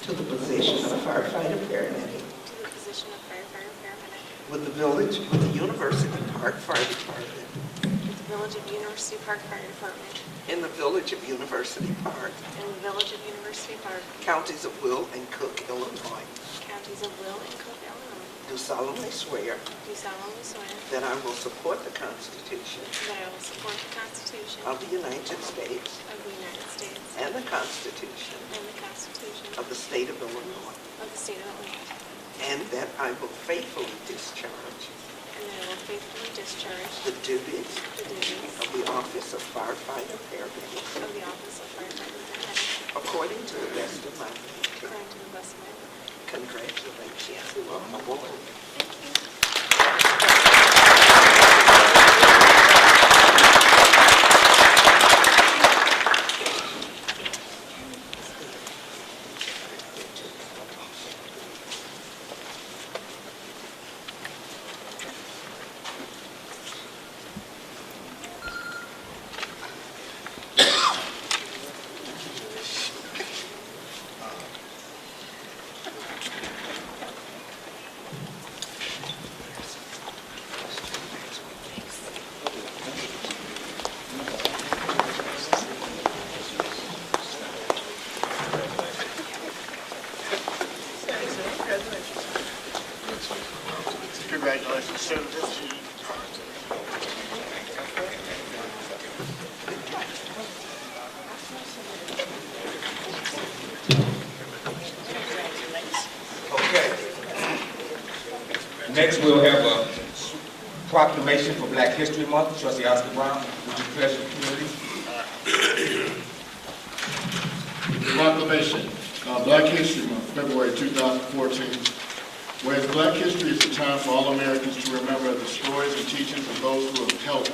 S1: to the position of firefighter paramedic
S15: to the position of firefighter paramedic
S1: with the village, with the University Park Fire Department,
S15: with the Village of University Park Fire Department,
S1: in the village of University Park,
S15: in the Village of University Park,
S1: counties of Will and Cook, Illinois,
S15: counties of Will and Cook, Illinois,
S1: do solemnly swear
S15: do solemnly swear
S1: that I will support the Constitution
S15: that I will support the Constitution
S1: of the United States
S15: of the United States
S1: and the Constitution
S15: and the Constitution
S1: of the State of Illinois,
S15: of the State of Illinois,
S1: and that I will faithfully discharge
S15: and that I will faithfully discharge
S1: the duties
S15: the duties
S1: of the office of firefighter paramedic
S15: of the office of firefighter paramedic
S1: according to the best of my ability.
S15: according to the best of my ability.
S1: Congratulations. Welcome aboard.
S3: Congratulations, sir.
S4: Okay. Next, we'll have a proclamation for Black History Month. Trustee Oscar Brown, would you pledge the community?
S3: Proclamation, Black History Month, February 2014. Whereas Black history is a time for all Americans to remember the stories and teachings of those who have helped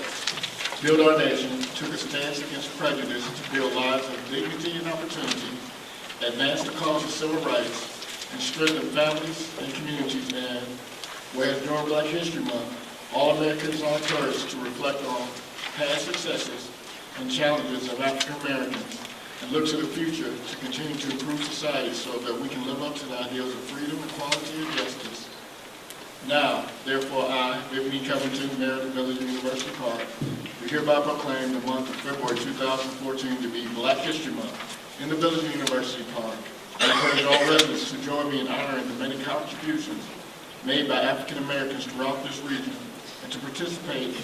S3: build our nation, took a stance against prejudice to build lives of dignity and opportunity, advance the cause of civil rights, and strengthen families and communities. And whereas during Black History Month, all Americans are encouraged to reflect on past successes and challenges of African Americans and look to the future to continue to improve society so that we can live up to the ideals of freedom, equality, and justice. Now, therefore, I, Vivian Covington, Mayor of the Village of University Park, do hereby proclaim the month of February 2014 to be Black History Month in the Village of University Park. I encourage all residents to join me in honoring the many contributions made by African Americans throughout this region and to participate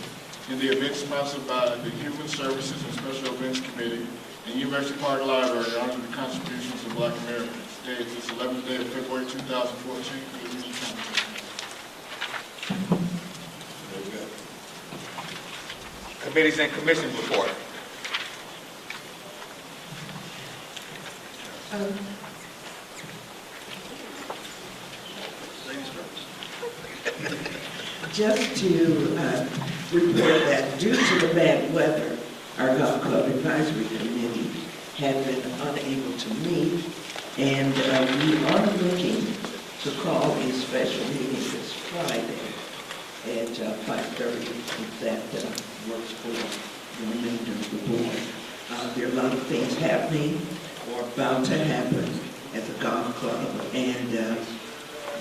S3: in the events sponsored by the Human Services and Special Events Committee and University Park Library honoring the contributions of Black Americans. Today is this 11th day of February 2014.
S4: Committees and commissions report.
S1: Just to report that due to the bad weather, our Golf Club Advisory Committee had been unable to meet, and we are looking to call a special meeting this Friday at 5:30, if that works for the remainder of the board. There are a lot of things happening or about to happen at the golf club, and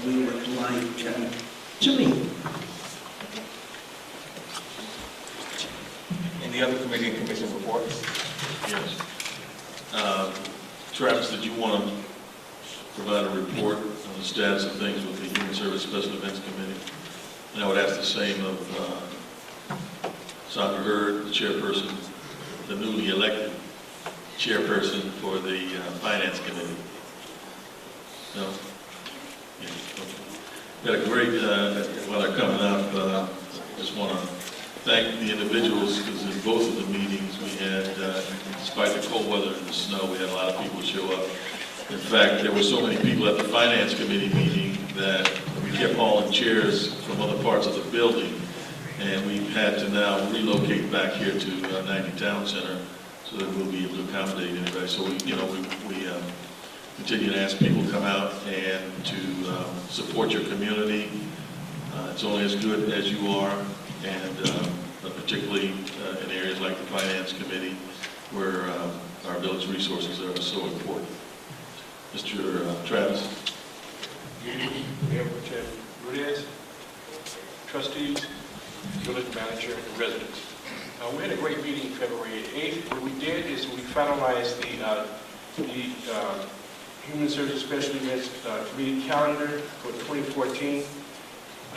S1: we would like to meet.
S4: Any other committee and commission reports?
S12: Yes. Travis, did you want to provide a report on the status of things with the Human Service Special Events Committee? And I would ask the same of Sandra Hurd, the chairperson, the newly elected chairperson for the Finance Committee. No? Yeah, okay. Got a great, while they're coming up, I just want to thank the individuals, because in both of the meetings we had, despite the cold weather and the snow, we had a lot of people show up. In fact, there were so many people at the Finance Committee meeting that we kept hauling chairs from other parts of the building, and we've had to now relocate back here to 90 Town Center so that we'll be able to accommodate anybody. So we continue to ask people to come out and to support your community. It's only as good as you are, and particularly in areas like the Finance Committee, where our village resources are so important. Mr. Travis.
S4: Mayor Chair Rudez.
S14: trustees, village manager, and residents. We had a great meeting February 8th. What we did is we finalized the Human Services Special Events Committee calendar for 2014.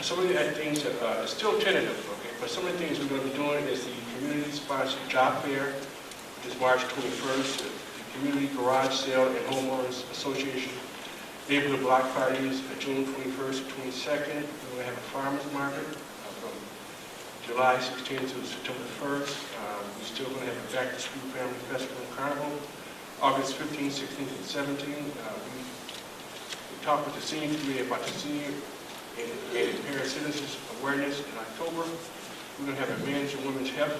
S14: Some of the things are still tentative, okay, but some of the things we're going to be doing is the community-sponsored job fair, which is March 21st, the community garage sale and homeowners association neighborhood block parties, June 21st to 22nd. We're going to have a farmers market from July 16th to September 1st. We're still going to have a back-to-school family festival and carnival, August 15th, 16th, and 17th. We talked with the senior committee about the senior and parent citizens awareness in October. We're going to have a men's and women's health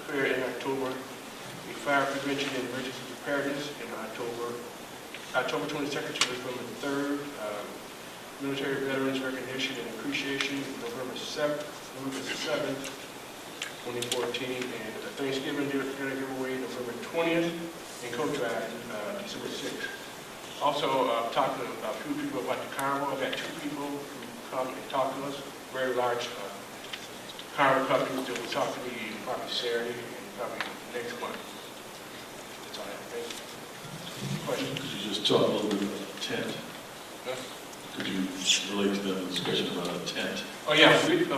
S14: fair in October, a fire prevention and emergency preparedness in October 22nd to November 3rd, military veterans recognition and appreciation, November 7th, 2014, and Thanksgiving dinner giveaway, November 20th, and coat drive, December 6th. Also, talked to a few people about the carnival. I've got 2 people who come and talk to us, very large carnival companies that will talk to me probably Saturday and probably next month. That's all I have. Thank you. Questions?
S12: Could you just talk a little bit about the tent?
S14: Huh?
S12: Could you relate to the discussion about a tent?
S14: Oh, yeah. The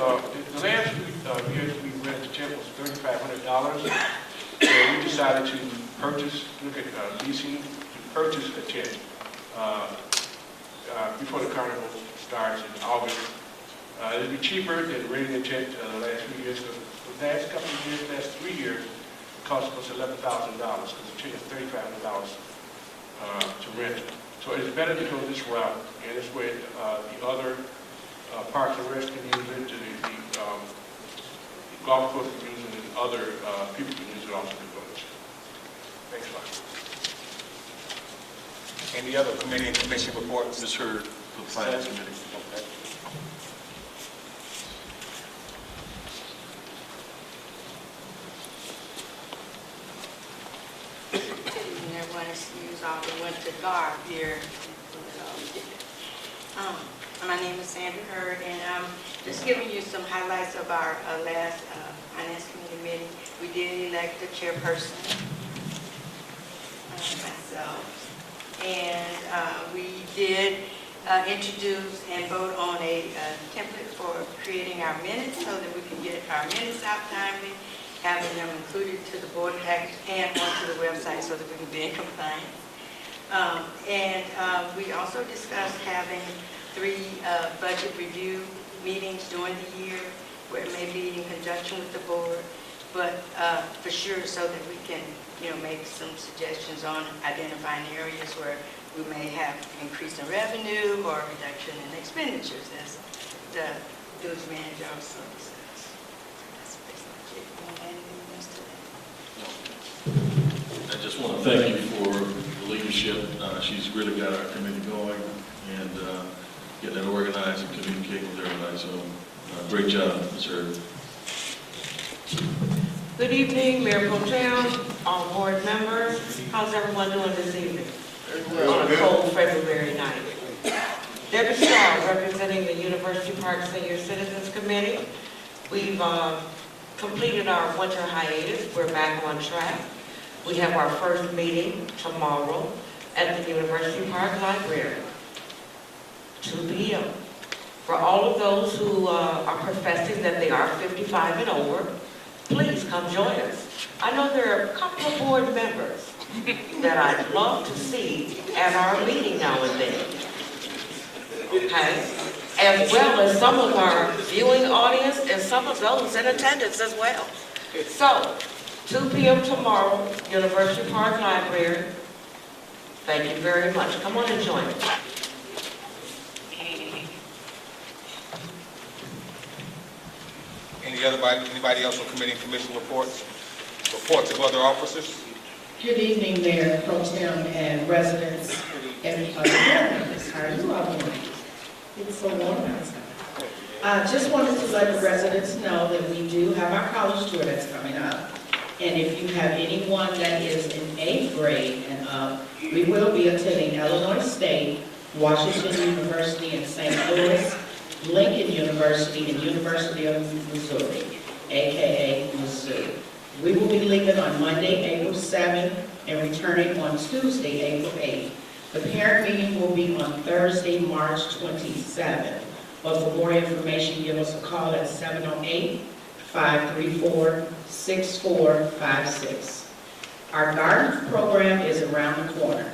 S14: last year we rented the tent was $3,500. So we decided to look at leasing, to purchase a tent before the carnival starts in August. It'll be cheaper than renting a tent the last few years. Because the last couple of years, last 3 years, it cost us $11,000 because the tent is $3,500 to rent. So it's better to go this route, and this way the other parks and recs can use it, the golf course can use it, and other people can use it also in the village. Thanks a lot.
S4: Any other committee and commission reports?
S12: Just heard the finance committee.
S4: Okay.
S10: Everyone excuse all the winter garb here. My name is Sandra Hurd, and I'm just giving you some highlights of our last finance committee meeting. We did elect a chairperson, myself, and we did introduce and vote on a template for creating our minutes so that we can get our minutes out timely, having them included to the board package and onto the website so that we can be in compliance. We also discussed having 3 budget review meetings during the year where it may be in conjunction with the board, but for sure so that we can, make some suggestions on identifying areas where we may have increase in revenue or reduction in expenditures as the village manager also says. That's basically it. You want to add anything else to that?
S12: I just want to thank you for the leadership. She's really got our committee going and getting it organized and communicating with everybody. So great job, Ms. Hurd.
S16: Good evening, Mayor Pro Tem, all board members. How's everyone doing this evening? On a cold February night. Debbie Shaw, representing the University Park Senior Citizens Committee. We've completed our winter hiatus. We're back on track. We have our first meeting tomorrow at the University Park Library, 2 p.m. For all of those who are professing that they are 55 and over, please come join us. I know there are a couple of board members that I'd love to see at our meeting now and then. Okay? As well as some of our viewing audience and some of those in attendance as well. So, 2 p.m. tomorrow, University Park Library. Thank you very much. Come on and join us.
S4: Anybody else on committee and commission reports? Reports of other officers?
S17: Good evening, Mayor Pro Tem and residents and other board members. How are you all doing? It's so warm outside. I just wanted to let the residents know that we do have our college tour that's coming up. And if you have anyone that is in 8th grade and up, we will be attending Illinois State, Washington University in St. Louis, Lincoln University and University of Missouri, aka Mizzou. We will be leaving on Monday, April 7th, and returning on Tuesday, April 8th. The parent meeting will be on Thursday, March 27th. But for more information, give us a call at 708-534-6456. Our garden program is around the corner.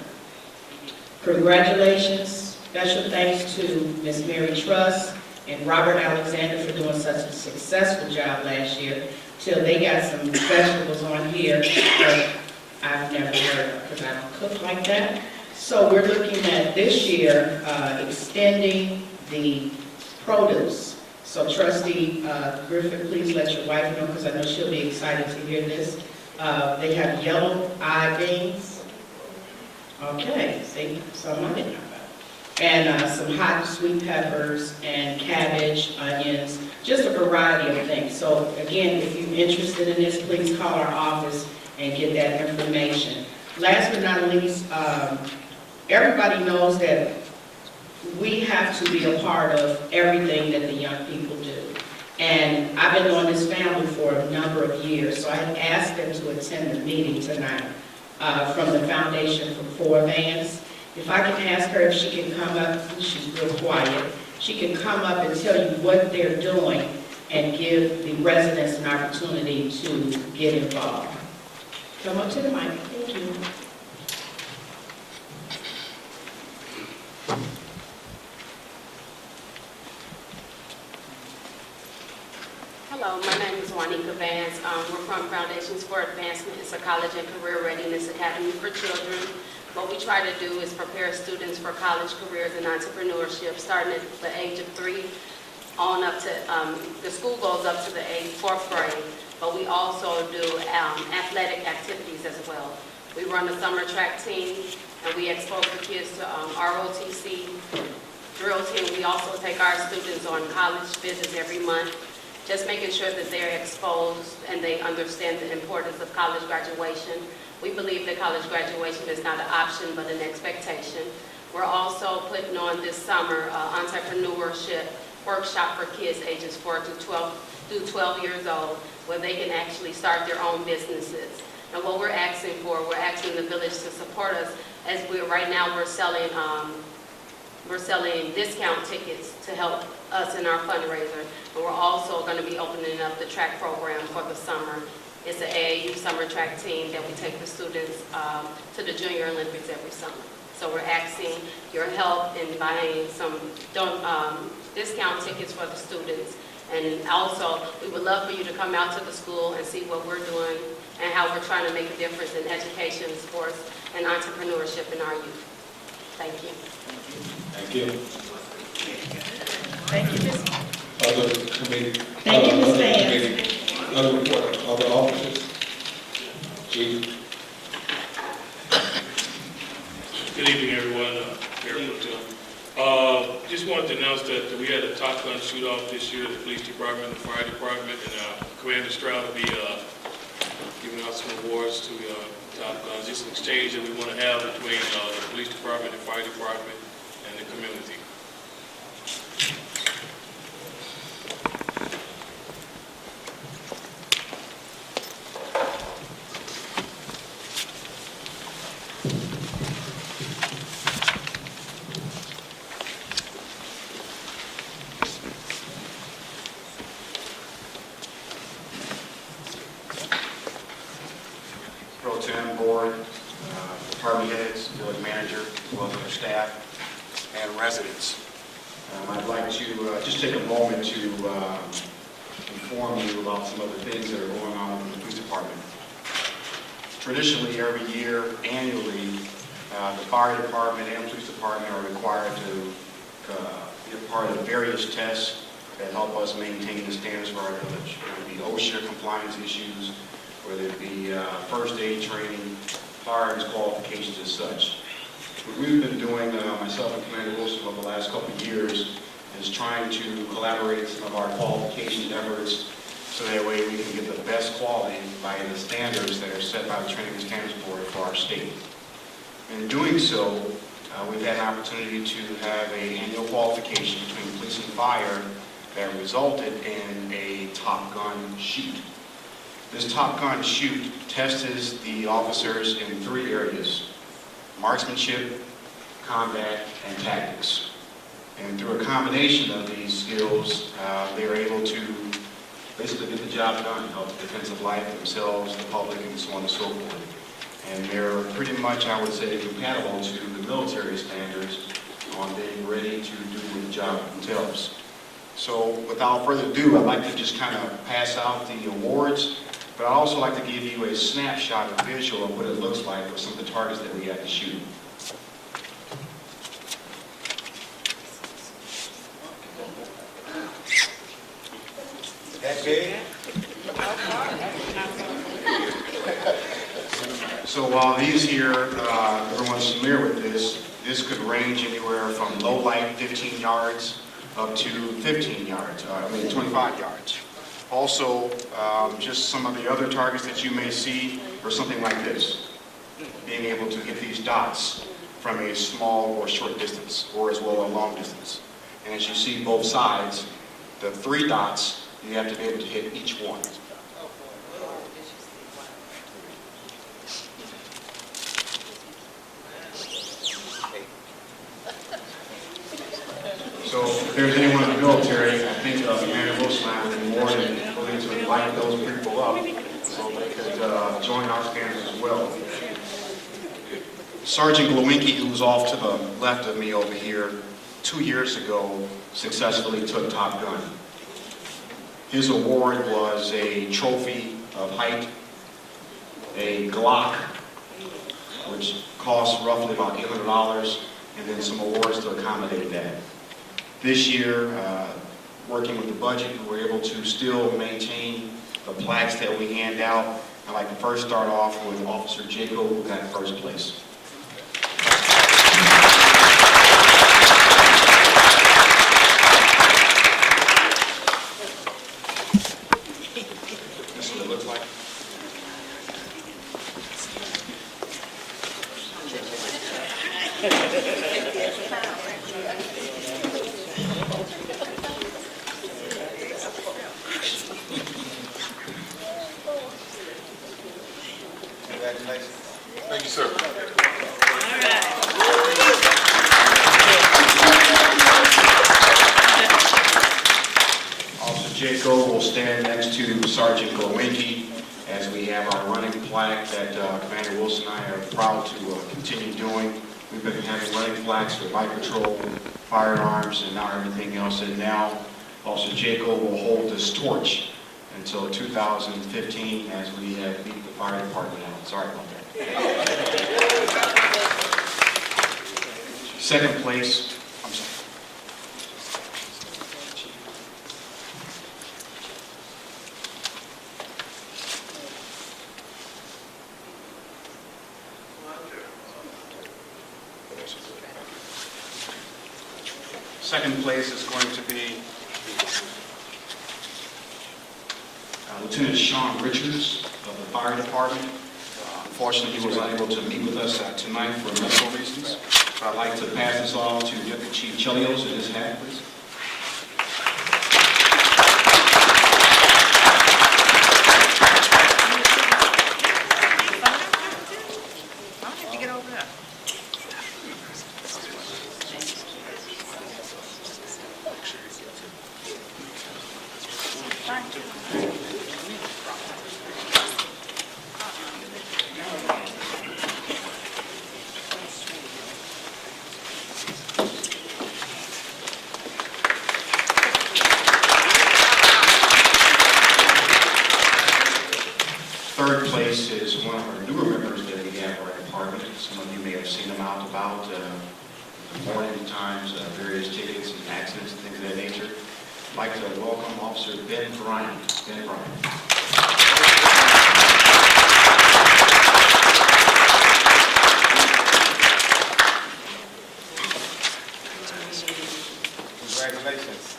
S17: Congratulations, special thanks to Ms. Mary Truss and Robert Alexander for doing such a successful job last year, till they got some vegetables on here that I've never heard of, because I don't cook like that. So we're looking at this year extending the produce. So Trustee Griffin, please let your wife know, because I know she'll be excited to hear this. They have yellow eye beans. Okay, see, some I didn't know about. And some hot sweet peppers and cabbage, onions, just a variety of things. So again, if you're interested in this, please call our office and get that information. Last but not least, everybody knows that we have to be a part of everything that the young people do. And I've been on this family for a number of years, so I asked them to attend the meeting tonight from the Foundation for Four Vans. If I can ask her if she can come up, she's real quiet, she can come up and tell you what they're doing and give the residents an opportunity to get involved. Come up to the mic. Thank you.
S15: Hello, my name is Juanita Vance. We're from Foundations for Advancement. It's a college and career readiness academy for children. What we try to do is prepare students for college careers and entrepreneurship, starting at the age of 3 on up to, the school goes up to the age 4th grade, but we also do athletic activities as well. We run a summer track team, and we expose the kids to ROTC drill team. We also take our students on college visits every month, just making sure that they're exposed and they understand the importance of college graduation. We believe that college graduation is not an option, but an expectation. We're also putting on this summer entrepreneurship workshop for kids ages 4 to 12 years old, where they can actually start their own businesses. And what we're asking the village to support us, as right now we're selling discount tickets to help us in our fundraiser. And we're also going to be opening up the track program for the summer. It's an AAU summer track team that we take the students to the Junior Olympics every summer. So we're asking your help in buying some discount tickets for the students. And also, we would love for you to come out to the school and see what we're doing and how we're trying to make a difference in education, sports, and entrepreneurship in our youth. Thank you.
S8: Thank you.
S17: Thank you, Ms.
S8: Other committee.
S17: Thank you, Ms. Vance.
S8: Other report, other officers. Chief.
S14: Good evening, everyone. Mayor Pro Tem. Just wanted to announce that we had a Top Gun shoot-off this year at the police department, the fire department, and Commander Stroud will be giving out some awards to Top Guns. Just an exchange that we want to have between the police department, the fire department, and the community.
S18: Pro Tem, board, department heads, village manager, as well as our staff and residents. I'd like to just take a moment to inform you about some of the things that are going on in the police department. Traditionally, every year, annually, the fire department and police department are required to be a part of various tests that help us maintain the standards for our village. Whether it be OSHA compliance issues, whether it be first aid training, firearms qualifications as such. What we've been doing, myself and Commander Wilson, over the last couple of years, is trying to collaborate some of our qualification efforts so that way we can get the best quality by the standards that are set by the Training and Standards Board for our state. In doing so, we've had an opportunity to have an annual qualification between police and fire that resulted in a Top Gun shoot. This Top Gun shoot tests the officers in 3 areas: marksmanship, combat, and tactics. And through a combination of these skills, they are able to basically get the job done, help the defensive life, themselves, the public, and so on and so forth. And they're pretty much, I would say, compatible to the military standards on being ready to do the job themselves. So without further ado, I'd like to just kind of pass out the awards, but I'd also like to give you a snapshot, a visual of what it looks like for some of the targets that we had to shoot.
S4: That big?
S18: So while these here, everyone's familiar with this, this could range anywhere from low light 15 yards up to 15 yards, 25 yards. Also, just some of the other targets that you may see are something like this, being able to hit these dots from a small or short distance, or as well a long distance. And as you see both sides, the 3 dots, you have to be able to hit each one. So if there's anyone in the military, I think Commander Wilson and I would be more than willing to invite those people up so they could join our standards as well. Sergeant Glowinky, who's off to the left of me over here, 2 years ago successfully took Top Gun. His award was a trophy of height, a Glock, which cost roughly about $800, and then some awards to accommodate that. This year, working with the budget, we were able to still maintain the plaques that we hand out. I'd like to first start off with Officer Jacob, who got first place. This is what it looks like.
S4: Congratulations.
S5: Thank you, sir.
S18: Officer Jacob will stand next to Sergeant Glowinky as we have our running plaque that Commander Wilson and I are proud to continue doing. We've been having running plaques for bike patrol, firearms, and now everything else. And now Officer Jacob will hold this torch until 2015 as we have beat the fire department out. Sorry about that. Second place, I'm sorry. Second place is going to be Lieutenant Sean Richards of the fire department. Unfortunately, he was unable to meet with us tonight for medical reasons. But I'd like to pass this off to Deputy Chief Chelios in his hat, please. Third place is one of our newer members that we have in our department. Some of you may have seen him out about morning times, various tickets and accidents and things of that nature. I'd like to welcome Officer Ben Bryan. Ben Bryan.
S4: Congratulations.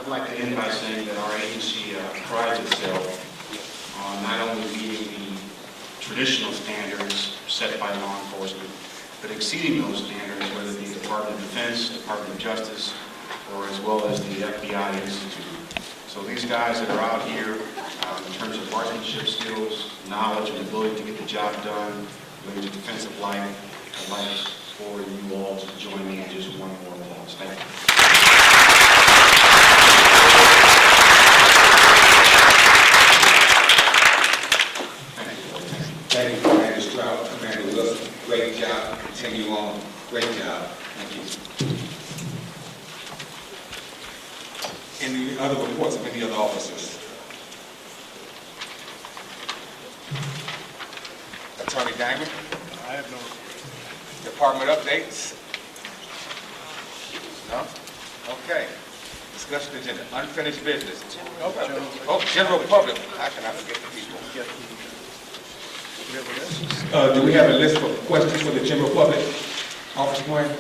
S18: I'd like to end by saying that our agency prides itself on not only meeting the traditional standards set by law enforcement, but exceeding those standards, whether it be the Department of Defense, Department of Justice, or as well as the FBI Institute. So these guys that are out here, in terms of marksmanship skills, knowledge, and ability to get the job done, related to defensive life, I'd like for you all to join me in just one more applause. Thank you.
S4: Thank you, Commander Stroud, Commander Wilson. Great job. Continue on. Great job. Thank you. Any other reports of any other officers? Attorney Diamond?
S3: I have no.
S4: Department updates? No? Okay. Discussion agenda. Unfinished business. Oh, general public. How can I forget the people? Do we have a list of questions for the general public? Officer Gwen?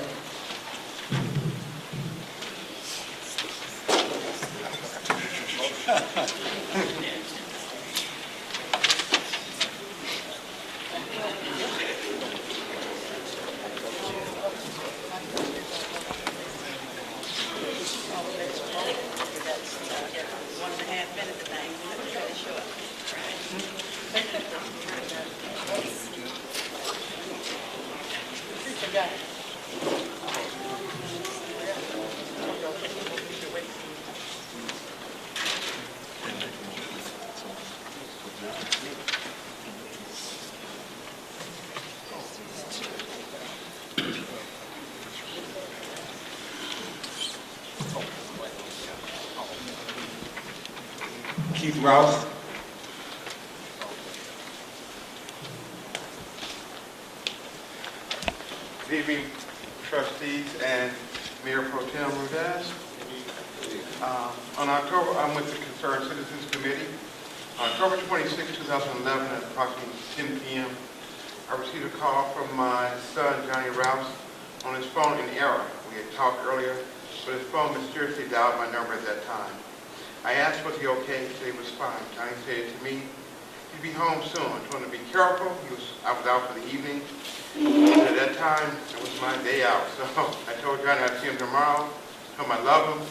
S4: Keith Rouse.
S14: Good evening, trustees and Mayor Pro Tem Rudaz. I'm with the Concerned Citizens Committee. On October 26, 2011, at approximately 10 p.m., I received a call from my son, Johnny Rouse, on his phone in error. We had talked earlier, but his phone mysteriously dialed my number at that time. I asked, was he okay? He said he was fine. Johnny said to me, he'd be home soon. I told him to be careful. I was out for the evening. At that time, it was my day out. So I told Johnny I'd see him tomorrow. I told him I love him.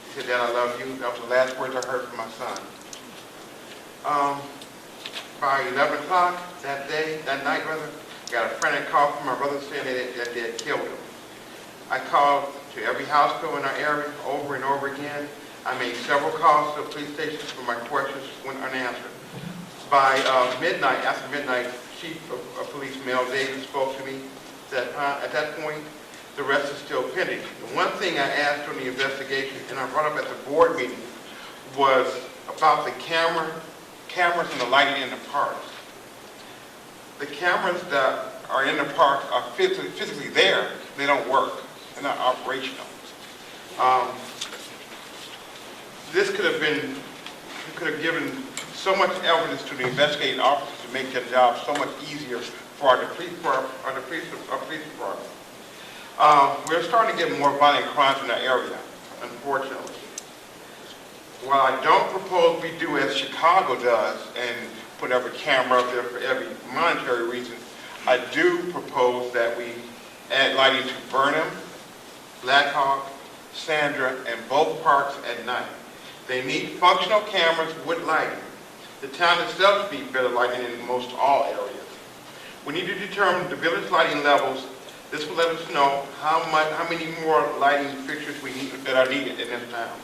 S14: He said, Dad, I love you. That was the last words I heard from my son. By 11 o'clock that night, I got a frantic call from my brother saying that they had killed him. I called to every hospital in our area over and over again. I made several calls to the police stations, but my questions went unanswered. By midnight, after midnight, Chief of Police Mel Davis spoke to me. At that point, the rest is still pending. The one thing I asked during the investigation, and I brought up at the board meeting, was about the cameras and the lighting in the parks. The cameras that are in the parks are physically there. They don't work. They're not operational. This could have given so much evidence to the investigating officers to make their job so much easier for our police department. We're starting to get more violent crimes in our area, unfortunately. While I don't propose we do as Chicago does and put every camera up there for every monetary reason, I do propose that we add lighting to Burnham, Black Hawk, Sandra, and both parks at night. They need functional cameras with lighting. The town itself needs better lighting in most all areas. We need to determine the village lighting levels. This will let us know how many more lighting fixtures we need that are needed in this town.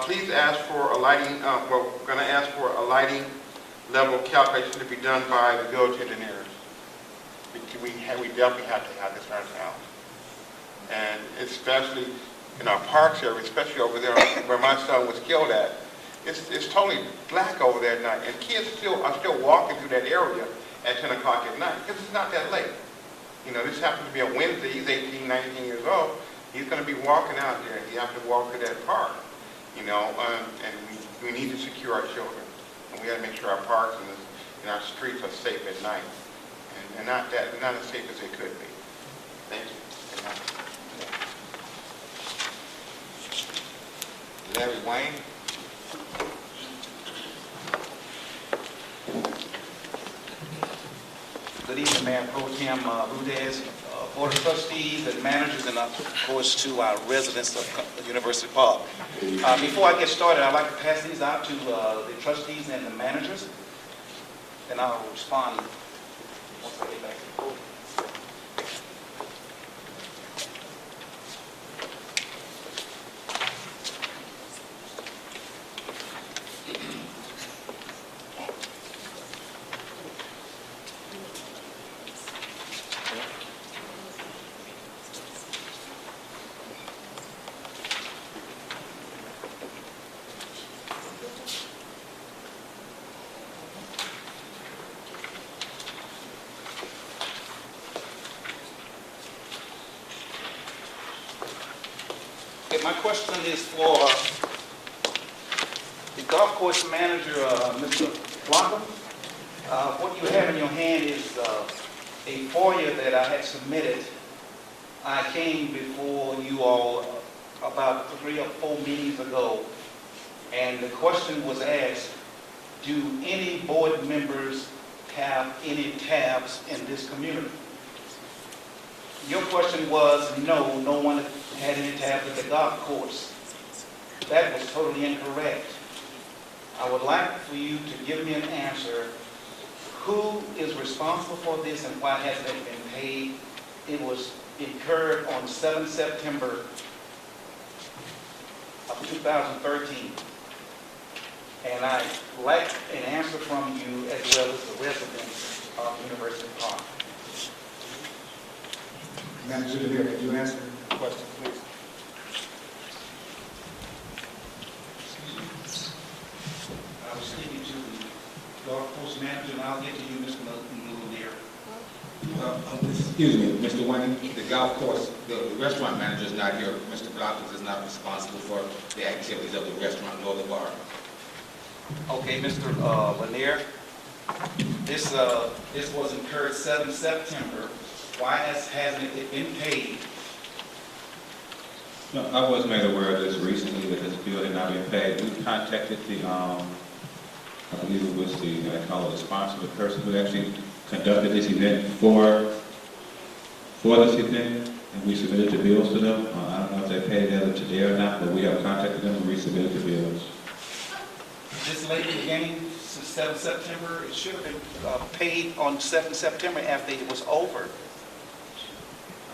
S14: Please ask for a lighting. We're going to ask for a lighting level calculation to be done by the village engineers. We definitely have to have this in our town, and especially in our parks area, especially over there where my son was killed at. It's totally black over there at night, and kids are still walking through that area at 10 o'clock at night because it's not that late. You know, this happens to be a Wednesday. He's 18, 19 years old. He's going to be walking out there. He has to walk through that park. You know, and we need to secure our children, and we got to make sure our parks and our streets are safe at night, and not as safe as they could be. Thank you.
S4: Larry Wayne.
S18: Good evening, Mayor Pro Tem Rudez, Board of Trustees and managers, and of course to our residents of University Park. Before I get started, I'd like to pass these out to the trustees and the managers, and I'll respond once I get back to the podium. My question is for the golf course manager, Mr. Blanca. What you have in your hand is a FOIA that I had submitted. I came before you all about 3 or 4 meetings ago, and the question was asked, do any board members have any tabs in this community? Your question was, no, no one had any tabs at the golf course. That was totally incorrect. I would like for you to give me an answer. Who is responsible for this and why hasn't it been paid? It was incurred on 7 September of 2013. And I'd like an answer from you as well as the residents of University Park.
S4: Manager DeVere, could you answer the question, please?
S18: I was speaking to the golf course manager, and I'll get to you, Mr. Lanier.
S6: Excuse me, Mr. Wayne, the golf course, the restaurant manager is not here. Mr. Blockers is not responsible for the activities of the restaurant nor the bar.
S18: Okay, Mr. Lanier, this was incurred 7 September. Why hasn't it been paid?
S8: No, I was made aware of this recently that this bill had not been paid. We contacted the, I believe it was the, I call it the sponsor, the person who actually conducted this event for this event, and we submitted the bills to them. I don't know if they paid it as of today or not, but we have contacted them and resubmitted the bills.
S18: This lady game, 7 September, it should have been paid on 7 September after it was over.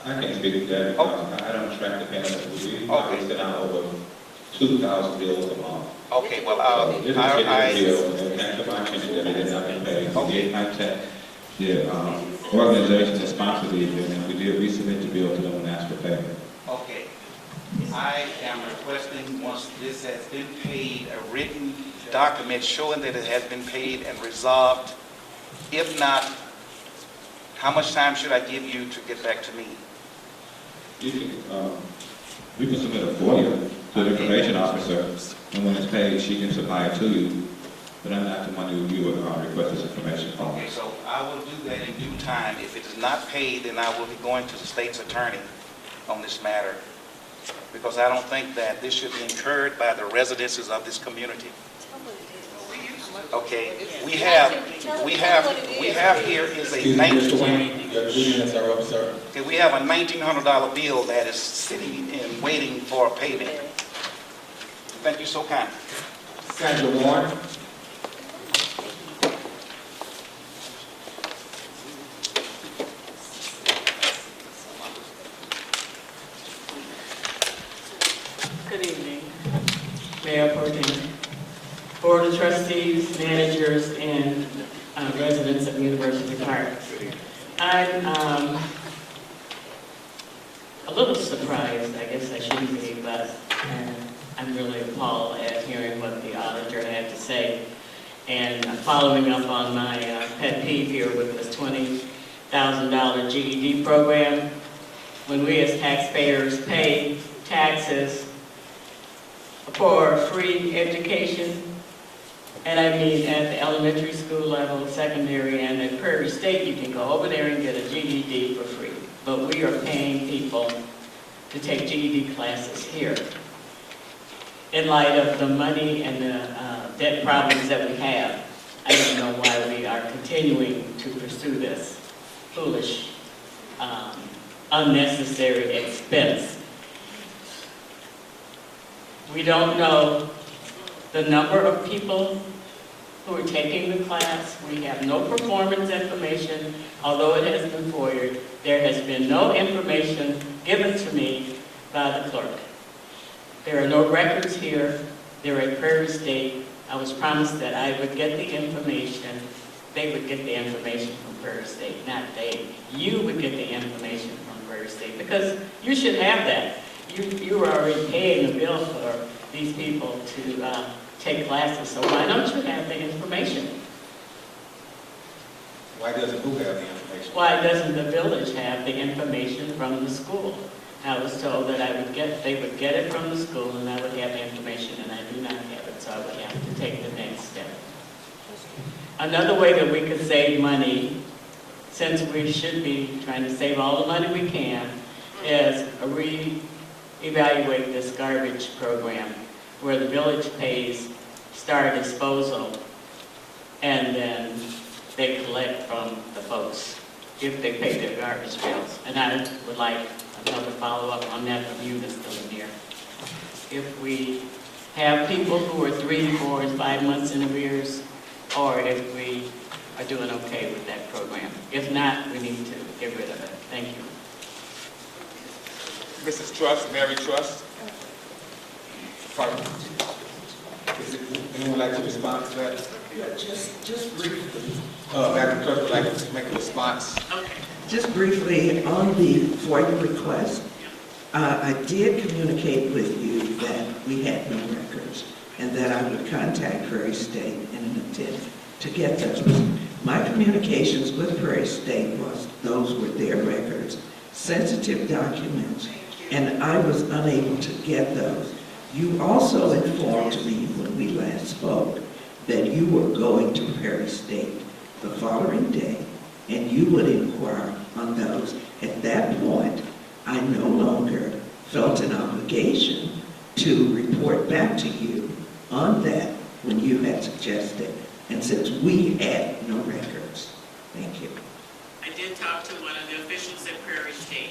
S8: I can't speak to that because I don't track the payments. We send out over 2,000 bills a month.
S18: Okay, well,
S8: this is a bill, and it came to my attention that it had not been paid. We did contact the organization that sponsored the event, and we did resubmit the bill to them and ask for payment.
S18: Okay. I am requesting, once this has been paid, a written document showing that it has been paid and resolved. If not, how much time should I give you to get back to me?
S8: You can submit a FOIA to the information officer, and when it's paid, she can supply it to you. But I'm not the one who you would request this information from.
S18: Okay, so I will do that in due time. If it is not paid, then I will be going to the state's attorney on this matter, because I don't think that this should be incurred by the residences of this community. Okay, we have here is a okay, we have a $1,900 bill that is sitting and waiting for payment. Thank you so kind.
S6: Senator Warren.
S16: Good evening, Mayor Pro Tem, Board of Trustees, managers, and residents of University Park. I'm a little surprised, I guess I shouldn't be, but I'm really appalled at hearing what the auditor had to say. And following up on my pet peeve here with this $20,000 GED program, when we as taxpayers pay taxes for free education, and I mean at the elementary school level, secondary, and at Prairie State, you can go over there and get a GED for free. But we are paying people to take GED classes here. in light of the money and the debt problems that we have, I don't know why we are continuing to pursue this foolish, unnecessary expense. We don't know the number of people who are taking the class. We have no performance information, although it has been forwarded. There has been no information given to me by the clerk. There are no records here. They're at Prairie State. I was promised that I would get the information. They would get the information from Prairie State, not they. You would get the information from Prairie State, because you should have that. You are already paying a bill for these people to take classes, so why don't you have the information?
S4: Why doesn't who have the information?
S16: Why doesn't the village have the information from the school? I was told that they would get it from the school and I would have the information, and I do not have it, so I would have to take the next step. Another way that we could save money, since we should be trying to save all the money we can, is re-evaluate this garbage program where the village pays Star Disposal and then they collect from the folks if they pay their garbage bills. And I would like another follow-up on that from you, Mr. Lanier. If we have people who are 3, 4, and 5 months in arrears, or if we are doing okay with that program. If not, we need to get rid of it. Thank you.
S4: Mrs. Trust, Mary Trust. Pardon? Anyone like to respond to that?
S1: Yeah, just briefly.
S4: Madam Clerk would like to make a response.
S1: Okay. Just briefly, on the FOIA request, I did communicate with you that we had no records and that I would contact Prairie State in an attempt to get those. My communications with Prairie State was those were their records, sensitive documents, and I was unable to get those. You also informed me when we last spoke that you were going to Prairie State the following day and you would inquire on those. At that point, I no longer felt an obligation to report back to you on that when you had suggested, and since we had no records. Thank you.
S16: I did talk to one of the officials at Prairie State,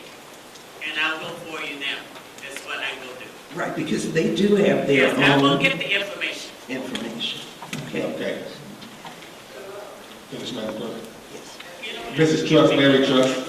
S16: and I'll go for you now. That's what I will do.
S1: Right, because they do have their
S16: Yes, I will
S1: own
S16: get the information.
S1: Okay.
S18: Okay. Yes, Madam Clerk.
S1: Yes.
S18: Mrs. Trust, Mary Trust.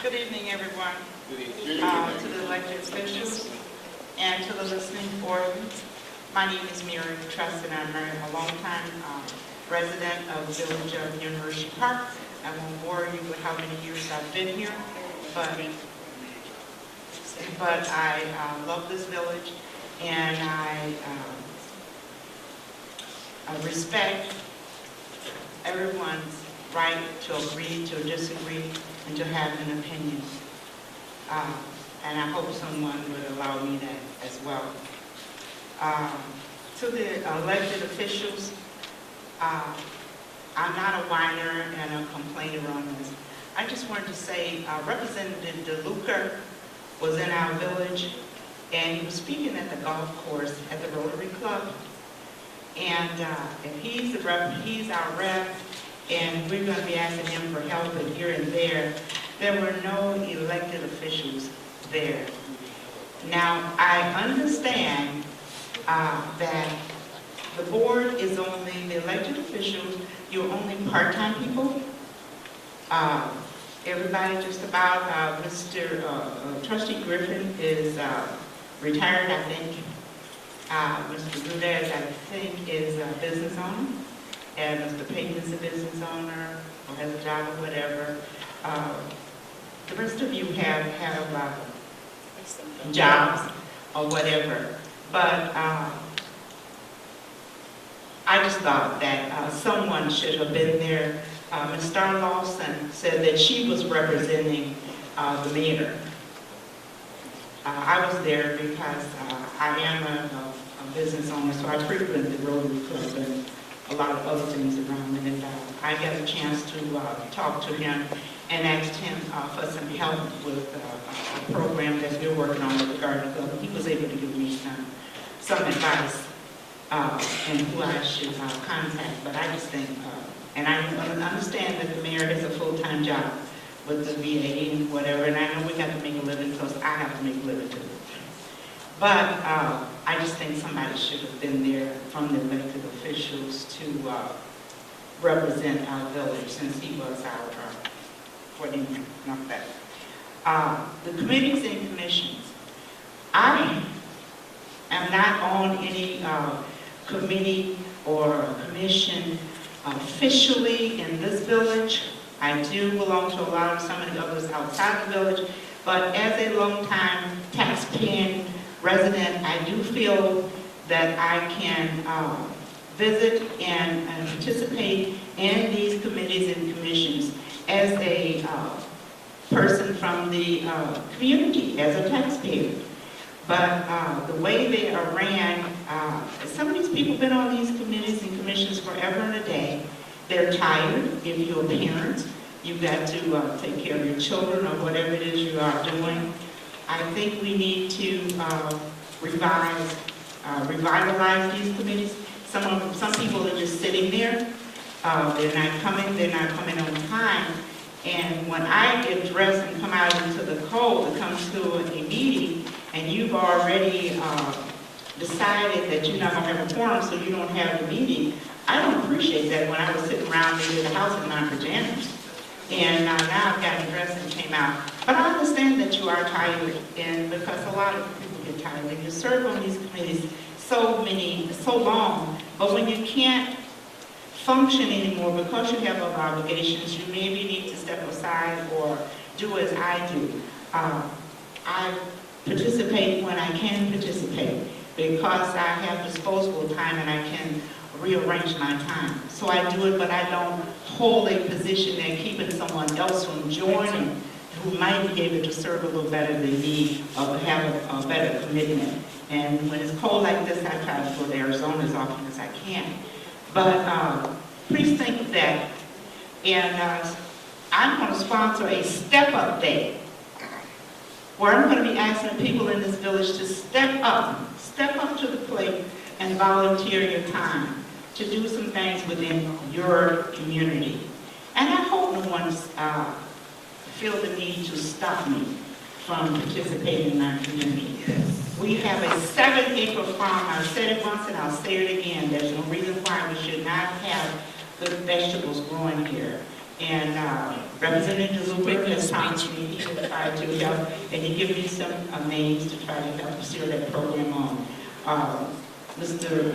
S19: Good evening, everyone. To the elected officials and to the listening audience. My name is Mary Trust, and I'm a longtime resident of the village of University Park. I won't bore you with how many years I've been here, but I love this village, and I respect everyone's right to agree, to disagree, and to have an opinion. And I hope someone would allow me that as well. To the elected officials, I'm not a whiner and a complainer on this. I just wanted to say Representative DeLuca was in our village, and he was speaking at the golf course at the Rotary Club. And if he's our rep, and we're going to be asking him for help and here and there were no elected officials there. Now, I understand that the board is only the elected officials, you're only part-time people. Everybody just about, Trustee Griffin is retired, I think. Mr. Gudez, I think, is a business owner, and Mr. Payton is a business owner, or has a job or whatever. The rest of you have jobs or whatever, but I just thought that someone should have been there. Ms. Star Lawson said that she was representing the mayor. I was there because I am a business owner, so I frequent the Rotary Club and a lot of other things around it. And I got a chance to talk to him and asked him for some help with a program that we're working on with the Garden Club. He was able to give me some advice and who I should contact. But I just think, and I understand that the mayor has a full-time job with the VA and whatever, and I know we got to make a living because I have to make a living too. But I just think somebody should have been there from the elected officials to represent our village, since he was our, the committees and commissions. I am not on any committee or commission officially in this village. I do belong to some of the others outside the village, but as a long-time tax-paying resident, I do feel that I can visit and participate in these committees and commissions as a person from the community, as a taxpayer. But the way they are ran, some of these people have been on these committees and commissions forever and a day. They're tired. If you're a parent, you've got to take care of your children or whatever it is you are doing. I think we need to revitalize these committees. Some people are just sitting there. They're not coming on time. And when I get dressed and come out into the cold to come to a meeting, and you've already decided that you're not going to have a quorum, so you don't have the meeting, I don't appreciate that when I was sitting around in the house in my pajamas. And now I've gotten dressed and came out. But I understand that you are tired, and because a lot of people get tired, and you serve on these committees so long, but when you can't function anymore because you have other obligations, you maybe need to step aside or do as I do. I participate when I can participate because I have disposable time and I can rearrange my time. So I do it, but I don't hold a position and keeping someone else from joining who might be able to serve a little better than me or have a better commitment. And when it's cold like this, I try to go to Arizona as often as I can. But please think of that. And I'm going to sponsor a step-up day where I'm going to be asking people in this village to step up to the plate and volunteer your time to do some things within your community. And I hope no one's feel the need to stop me from participating in our community. We have a 7-acre farm. I've said it once and I'll say it again. There's no reason why we should not have good vegetables growing here. And Representative DeLuca has promised me he will try to help, and he gave me some names to try to help steer that program on. Mr.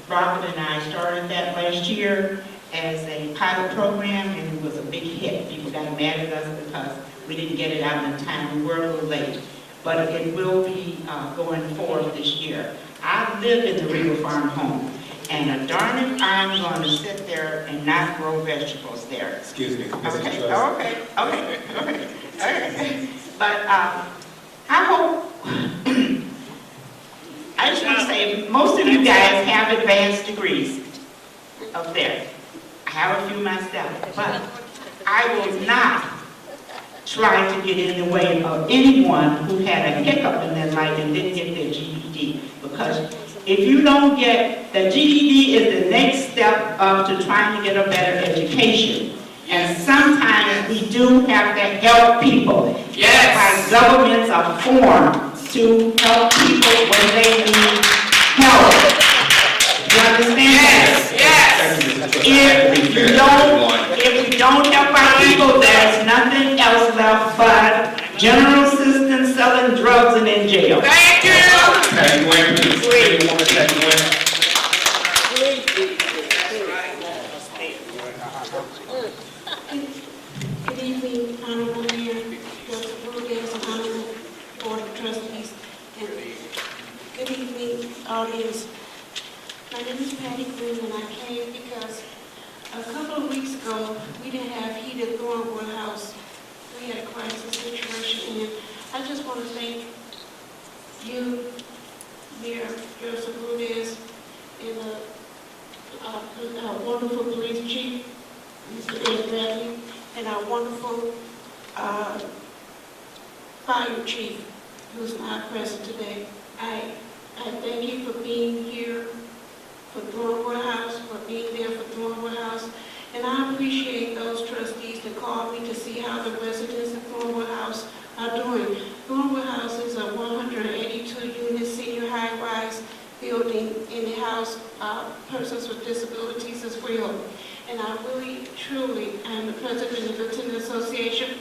S19: Robert and I started that last year as a pilot program, and it was a big hit. People got mad at us because we didn't get it out in time. We were a little late. But it will be going forward this year. I live in the Regal Farm home, and darn it, I'm going to sit there and not grow vegetables there.
S4: Excuse me,
S19: Okay. But I hope, I just want to say, most of you guys have advanced degrees up there. I have a few myself, but I will not try to get in the way of anyone who had a hiccup in their life and didn't get their GED. Because if you don't get, the GED is the next step up to trying to get a better education. And sometimes we do have to help people. Yes. Our governments are formed to help people when they need help. You understand? Yes. If we don't help our people, there's nothing else left but general assistance, selling drugs, and in jail. Thank you.
S5: Thank you, Wayne. Please. Thank you, Wayne.
S20: Good evening, Honorable Mayor, Honorable Board of Trustees, and good evening, audience. My name is Patty Green, and I came because a couple of weeks ago, we didn't have heat at Thornwood House. We had a crisis situation, and I just want to thank you, Mayor Joseph Rudez, and our wonderful police chief, Mr. Ed Bradley, and our wonderful fire chief, who's not present today. I thank you for being here for Thornwood House, for being there for Thornwood House, and I appreciate those trustees that called me to see how the residents of Thornwood House are doing. Thornwood House is a 182-unit senior high-rise building, and it houses persons with disabilities as well. And I really, truly, I'm the president of the Lieutenant Association,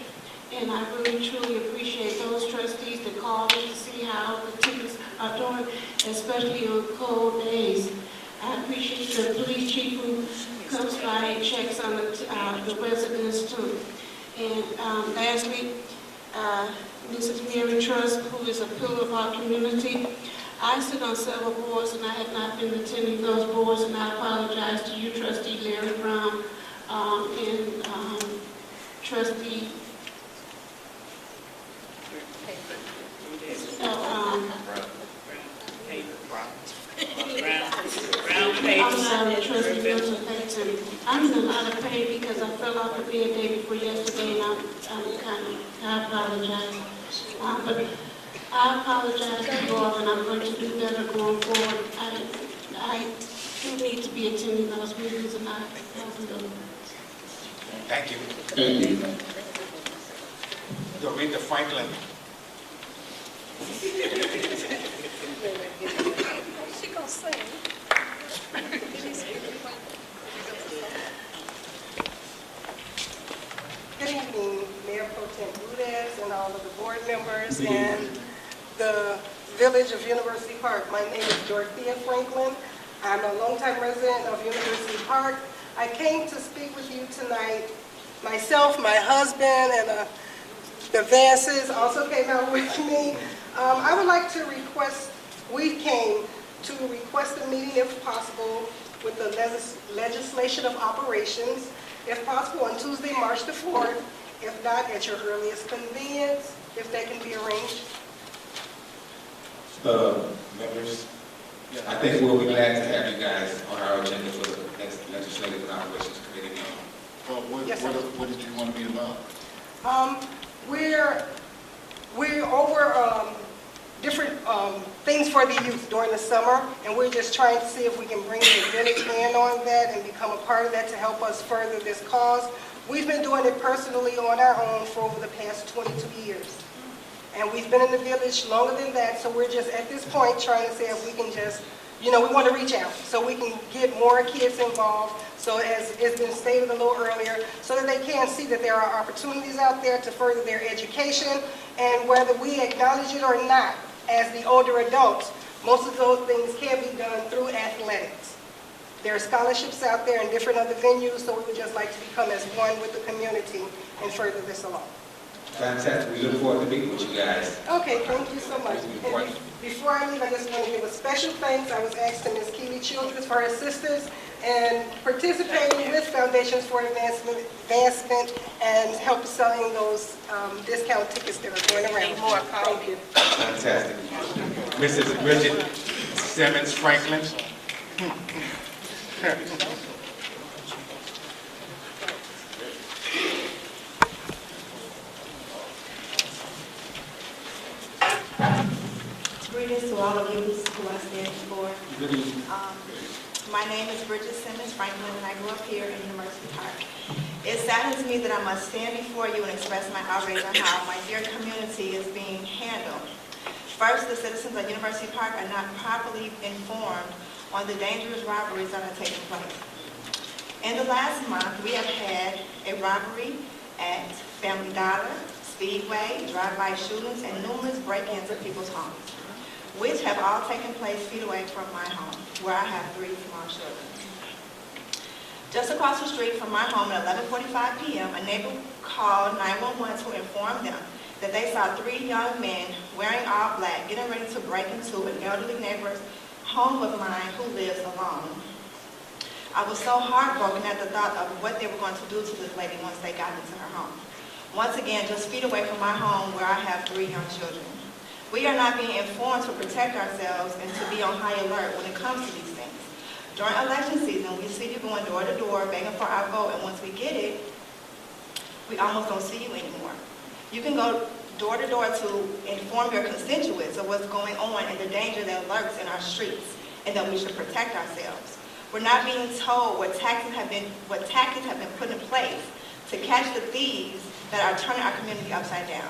S20: and I really, truly appreciate those trustees that call me to see how the tickets are doing, especially on cold days. I appreciate the police chief who comes by and checks on the residents too. And lastly, Mrs. Mary Trust, who is a pillar of our community. I sit on several boards and I have not been attending those boards, and I apologize to you, Trustee Larry Brown, and Trustee I'm sorry, Trustee Milton Payton. I'm in a lot of pain because I fell off the bed day before yesterday, and I apologize. But I apologize to you all, and I'm going to do better going forward. I do need to be attending those meetings, and I will.
S4: Thank you.
S6: Thank you.
S4: Dorita Franklin.
S21: What's she gonna say?
S22: Good evening, Mayor Pro Tem Rudez and all of the board members and the village of University Park. My name is Dorothea Franklin. I'm a longtime resident of University Park. I came to speak with you tonight. Myself, my husband, and the Vances also came out with me. I would like to request, we came to request a meeting if possible with the legislation of operations, if possible on Tuesday, March the 4th, if not at your earliest convenience, if that can be arranged.
S4: Members, I think we'll be glad to have you guys on our agenda for the next legislative and operations committee meeting.
S3: What did you want to be about?
S22: We're over different things for the youth during the summer, and we're just trying to see if we can bring the village in on that and become a part of that to help us further this cause. We've been doing it personally on our own for over the past 22 years. And we've been in the village longer than that, so we're just at this point trying to see if we can just, we want to reach out so we can get more kids involved, so as it's been stated a little earlier, so that they can see that there are opportunities out there to further their education, and whether we acknowledge it or not, as the older adults, most of those things can be done through athletics. There are scholarships out there in different other venues, so we would just like to become as one with the community and further this along.
S4: Fantastic. We look forward to meeting with you guys.
S22: Okay, thank you so much. And before I leave, I just want to give a special thanks. I was asked to Ms. Keely Childress for her assistance and participating with Foundations for Advancement and help selling those discount tickets that are going around. Thank you.
S4: Fantastic. Mrs. Bridget Simmons Franklin.
S23: Greetings to all of you who I stand for.
S4: Good evening.
S23: My name is Bridget Simmons Franklin, and I grew up here in University Park. It saddens me that I must stand before you and express my outrage on how my dear community is being handled. First, the citizens of University Park are not properly informed on the dangerous robberies that are taking place. In the last month, we have had a robbery at Family Dollar, Speedway, drive-by shootings, and numerous break-ins at people's homes, which have all taken place feet away from my home, where I have 3 small children. Just across the street from my home at 11:45 p.m., a neighbor called 911 to inform them that they saw 3 young men wearing all black getting ready to break into an elderly neighbor's home of mine who lives alone. I was so heartbroken at the thought of what they were going to do to this lady once they got into her home. Once again, just feet away from my home where I have 3 young children. We are not being informed to protect ourselves and to be on high alert when it comes to these things. During election season, we see you going door to door, begging for our vote, and once we get it, we almost don't see you anymore. You can go door to door to inform your constituents of what's going on and the danger that lurks in our streets, and that we should protect ourselves. We're not being told what tactics have been put in place to catch the thieves that are turning our community upside down.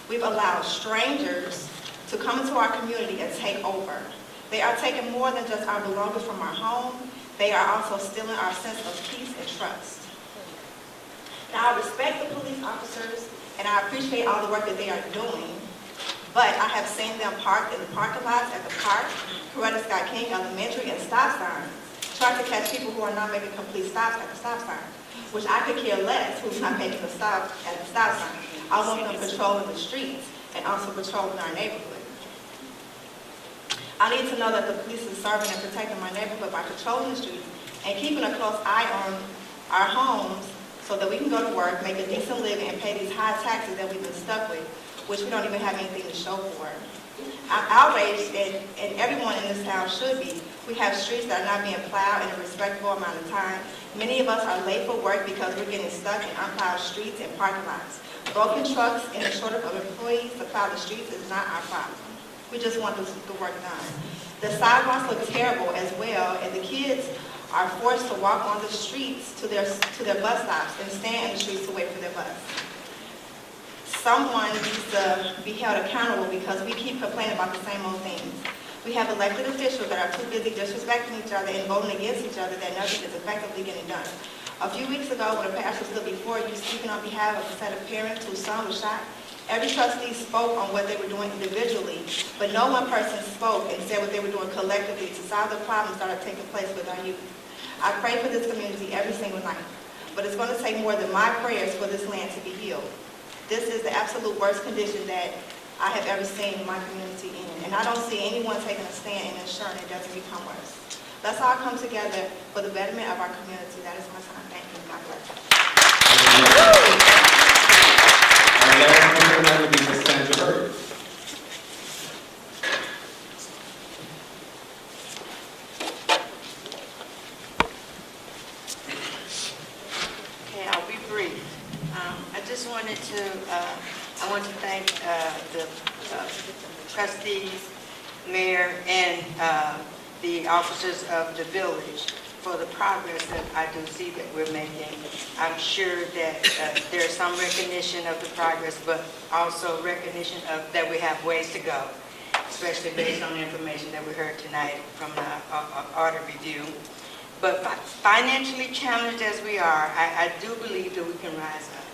S23: We've allowed strangers to come into our community and take over. They are taking more than just our belongings from our home. They are also stealing our sense of peace and trust. Now, I respect the police officers, and I appreciate all the work that they are doing, but I have seen them parked in the parking lots at the park, Coretta Scott King Elementary, and stop signs, trying to catch people who are not making complete stops at the stop sign, which I could care less who's not making the stop at the stop sign. I want them patrolling the streets and also patrolling our neighborhood. I need to know that the police is serving and protecting my neighborhood by patrolling the streets and keeping a close eye on our homes so that we can go to work, make a decent living, and pay these high taxes that we've been stuck with, which we don't even have anything to show for. I'm outraged, and everyone in this town should be. We have streets that are not being plowed in a respectable amount of time. Many of us are late for work because we're getting stuck in unplowed streets and parking lots. Broken trucks and a shortage of employees to plow the streets is not our problem. We just want the work done. The sidewalks look terrible as well, and the kids are forced to walk on the streets to their bus stops and stand in the streets to wait for their bus. Someone needs to be held accountable because we keep complaining about the same old things. We have elected officials that are too busy disrespecting each other and voting against each other that nothing is effectively getting done. A few weeks ago, when a pastor stood before you speaking on behalf of a set of parents whose son was shot, every trustee spoke on what they were doing individually, but no one person spoke and said what they were doing collectively to solve the problems that are taking place with our youth. I pray for this community every single night, but it's going to take more than my prayers for this land to be healed. This is the absolute worst condition that I have ever seen my community in, and I don't see anyone taking a stand and ensuring it doesn't become worse. Let's all come together for the betterment of our community. That is my time. Thank you. God bless.
S2: Our last speaker will be Ms. Sandra Hurd.
S10: Okay, I'll be brief. I just wanted to, I want to thank the trustees, mayor, and the officers of the village for the progress that I do see that we're making. I'm sure that there's some recognition of the progress, but also recognition of that we have ways to go, especially based on the information that we heard tonight from the audit review. But financially challenged as we are, I do believe that we can rise up.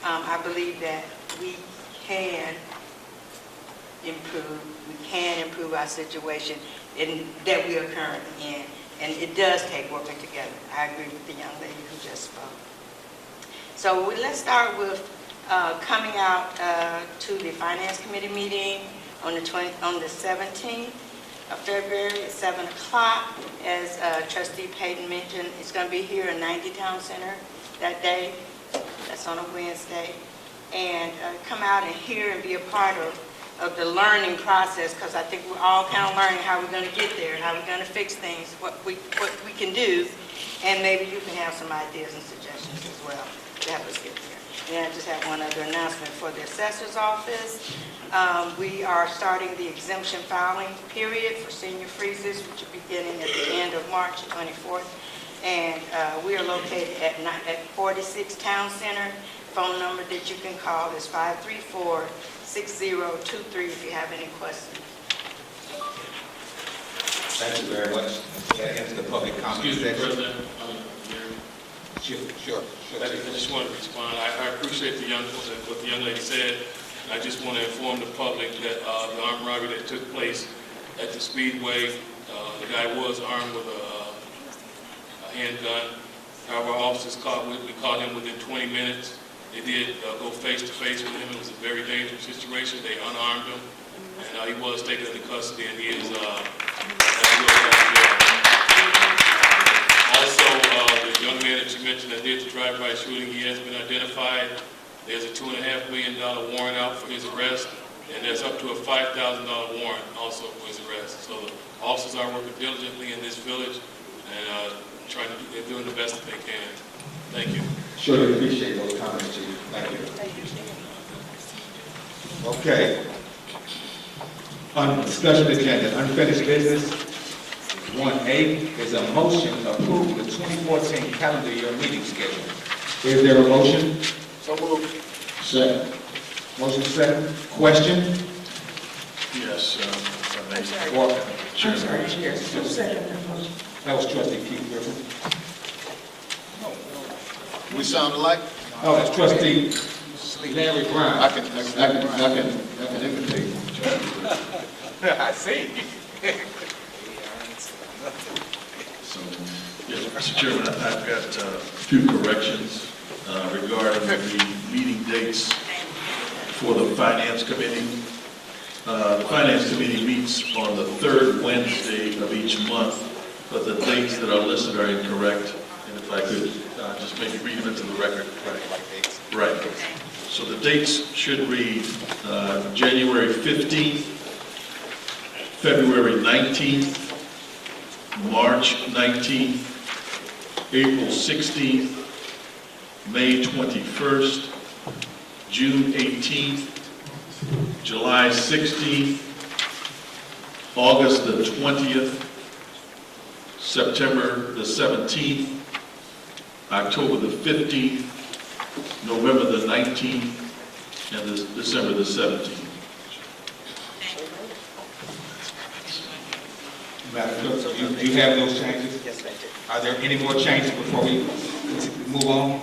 S10: I believe that we can improve our situation that we are currently in. And it does take working together. I agree with the young lady who just spoke. So let's start with coming out to the Finance Committee meeting on the 17th of February at 7 o'clock. As Trustee Payton mentioned, it's going to be here in 90 Town Center that day. That's on a Wednesday. And come out and hear and be a part of the learning process, because I think we're all kind of learning how we're going to get there, how we're going to fix things, what we can do, and maybe you can have some ideas and suggestions as well to help us get there. And I just have one other announcement for the assessor's office. We are starting the exemption filing period for senior freezers, which are beginning at the end of March 24th. And we are located at 46 Town Center. Phone number that you can call is 534-6023 if you have any questions.
S4: Thank you very much. That ends the public comment
S12: Excuse me,
S4: section.
S12: President.
S4: Sure.
S12: I just want to respond. I appreciate what the young lady said. I just want to inform the public that the armed robbery that took place at the Speedway, the guy was armed with a handgun. However, our officers we caught him within 20 minutes. They did go face-to-face with him. It was a very dangerous situation. They unarmed him, and he was taken into custody, and he is also, the young man that you mentioned that did the drive-by shooting, he has been identified. There's a $2.5 million warrant out for his arrest.
S7: and there's up to a $5,000 warrant also for his arrest. So the officers are working diligently in this village and they're doing the best that they can. Thank you.
S2: Surely appreciate those comments, Chief. Thank you. Okay. On discussion agenda, unfinished business. 1A is a motion approving the 2014 calendar year meeting schedule. Is there a motion?
S14: So moved.
S2: Second. Motion second. Question?
S12: Yes, if I may.
S1: I'm sorry.
S2: Or-
S1: I'm sorry, Chair. Who seconded the motion?
S2: That was Trustee Keith Griffin.
S3: We sound alike?
S2: Oh, that's Trustee Larry Brown.
S3: I can imitate.
S4: I see.
S12: So, yes, Mr. Chairman, I've got a few corrections regarding the meeting dates for the Finance Committee. The Finance Committee meets on the third Wednesday of each month, but the dates that are listed are incorrect. And if I could just maybe read them into the record. Right. So the dates should read January 15th, February 19th, March 19th, April 16th, May 21st, June 18th, July 16th, August the 20th, September the 17th, October the 15th, November the 19th, and December the 17th.
S2: Madam Clerk, do you have those changes?
S4: Yes, I did.
S2: Are there any more changes before we move on?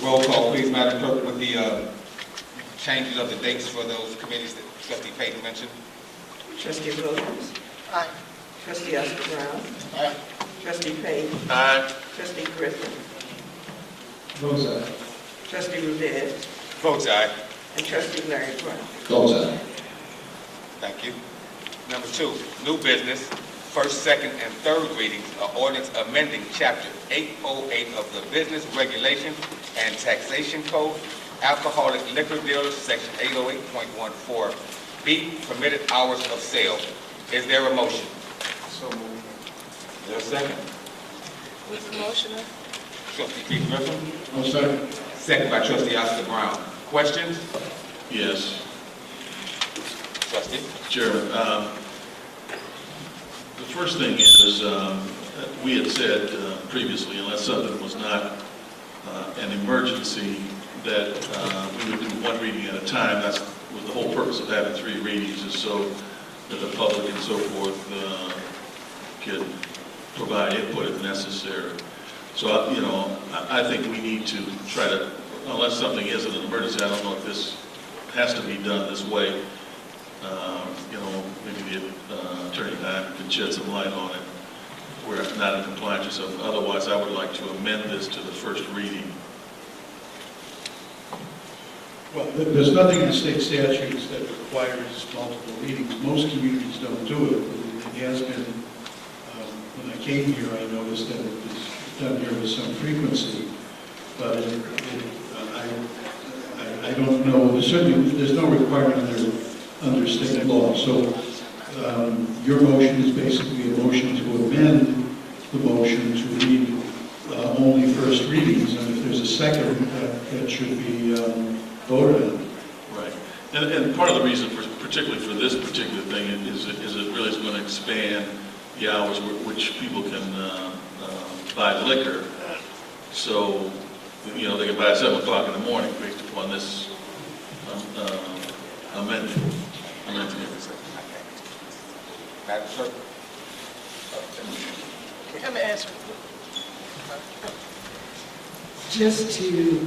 S2: Roll call, please, Madam Clerk, with the
S4: Changes of the dates for those committees that Trustee Payton mentioned.
S1: Trustee Williams.
S4: Aye.
S1: Trustee Oscar Brown.
S3: Aye.
S1: Trustee Payton.
S12: Aye.
S1: Trustee Griffin.
S6: Votes aye.
S1: Trustee Rudez.
S4: Votes aye.
S1: And Trustee Larry Brown.
S6: Votes aye.
S4: Thank you. Number 2, new business, first, second, and third readings of ordinance amending Chapter 808 of the Business Regulation and Taxation Code, alcoholic liquor dealers, Section 808.14B, permitted hours of sale. Is there a motion?
S3: So moved.
S2: Is there a second?
S20: Who's the motioner?
S4: Trustee Keith Griffin,
S3: Oh, second.
S2: Second by Trustee Oscar Brown.
S4: questions?
S12: Yes,
S4: Trustee?
S12: Chairman. The first thing is, we had said previously, unless something was not an emergency, that we would do one reading at a time. That was the whole purpose of having 3 readings, is so that the public and so forth can provide input if necessary. So, I think we need to try to, unless something is an emergency, I don't know if this has to be done this way. Maybe the attorney and I can shed some light on it. We're not in compliance or something. Otherwise, I would like to amend this to the first reading.
S11: Well, there's nothing in the state statutes that requires multiple readings. Most communities don't do it. It has been, when I came here, I noticed that it was done here with some frequency, but I don't know, certainly there's no requirement under state law. So your motion is basically a motion to amend the motion to read only first readings, and if there's a second, that should be voted on.
S12: Right. And part of the reason, particularly for this particular thing, is it really is going to expand the hours which people can buy liquor. So, they can buy at 7 o'clock in the morning based upon this amendment.
S4: Madam Clerk?
S20: Let me answer.
S1: Just to,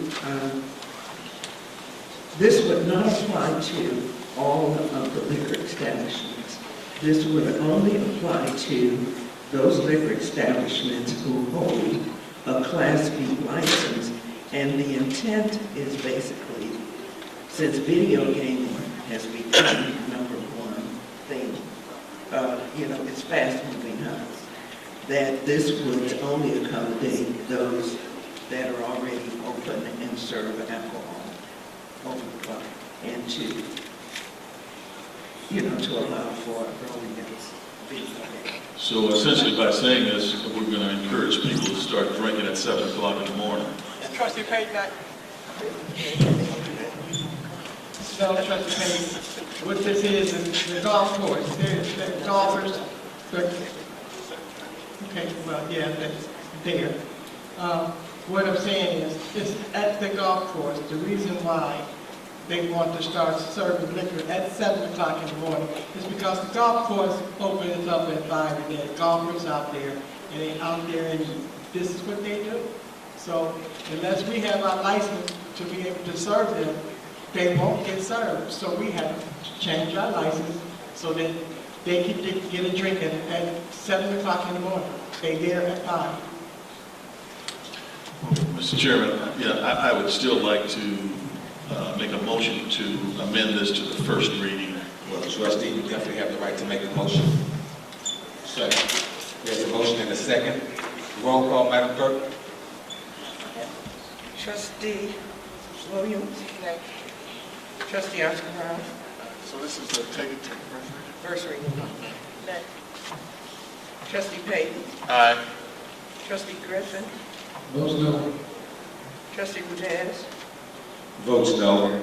S1: this would not apply to all of the liquor establishments. This would only apply to those liquor establishments who hold a Class B license. And the intent is basically, since video gaming has become number one thing, it's fast-moving house, that this would only accommodate those that are already open and serve alcohol over the clock, and to to allow for growing its business.
S12: So essentially by saying this, we're going to encourage people to start drinking at 7 o'clock in the morning.
S22: Trustee Payton,
S9: No, Trustee Payne, what this is the golf course. The golfers, okay, well, yeah, that's there. What I'm saying is, it's at the golf course. The reason why they want to start serving liquor at 7 o'clock in the morning is because the golf course opens up at 5 and there are golfers out there, and they're out there and this is what they do. So unless we have our license to be able to serve them, they won't get served. So we have to change our license so that they can get a drink at 7 o'clock in the morning. They there at 5.
S12: Mr. Chairman, yeah, I would still like to make a motion to amend this to the first reading.
S2: Well, trustee, you definitely have the right to make a motion. Second. There's a motion and a second. Roll call, Madam Clerk.
S1: Trustee Williams. Trustee Oscar Brown.
S3: So this is a take it to
S1: First reading. Trustee Payton.
S7: Aye.
S1: Trustee Griffin.
S11: Votes no.
S1: Trustee Rudez.
S2: Votes no.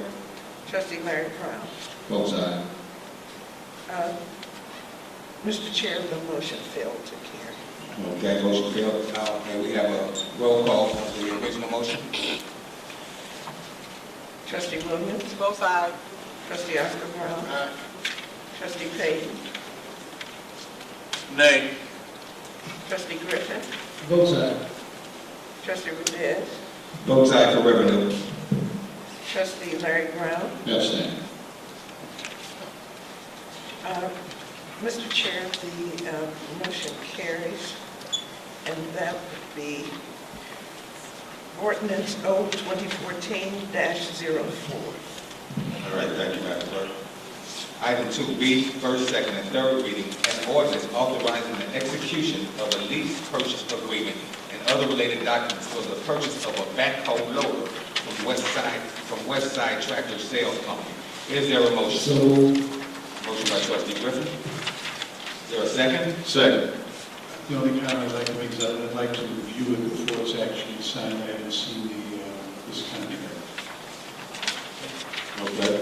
S1: Trustee Larry Brown.
S6: Votes aye.
S1: Mr. Chair, the motion failed to carry.
S2: Okay, motion failed. And we have a roll call of the original motion.
S1: Trustee Williams.
S22: both sides.
S1: Trustee Oscar Brown. Trustee Payton.
S7: Nay.
S1: Trustee Griffin.
S11: Votes aye.
S1: Trustee Rudez.
S2: Votes aye for revenue.
S1: Trustee Larry Brown.
S6: Abstain.
S1: Mr. Chair, the motion carries, and that would be ordinance O 2014-04.
S2: All right, thank you, Madam Clerk. Item 2B, first, second, and third reading, an ordinance authorizing the execution of a lease purchase agreement and other related documents for the purchase of a backhoe loader from West Side Tractor Sales Company. Is there a motion?
S11: So
S2: Motion by Trustee Griffin. Is there a second?
S12: Second.
S11: the only comment I'd like to make is I'd like to review it before it's actually signed. I haven't seen this contract.
S2: Okay.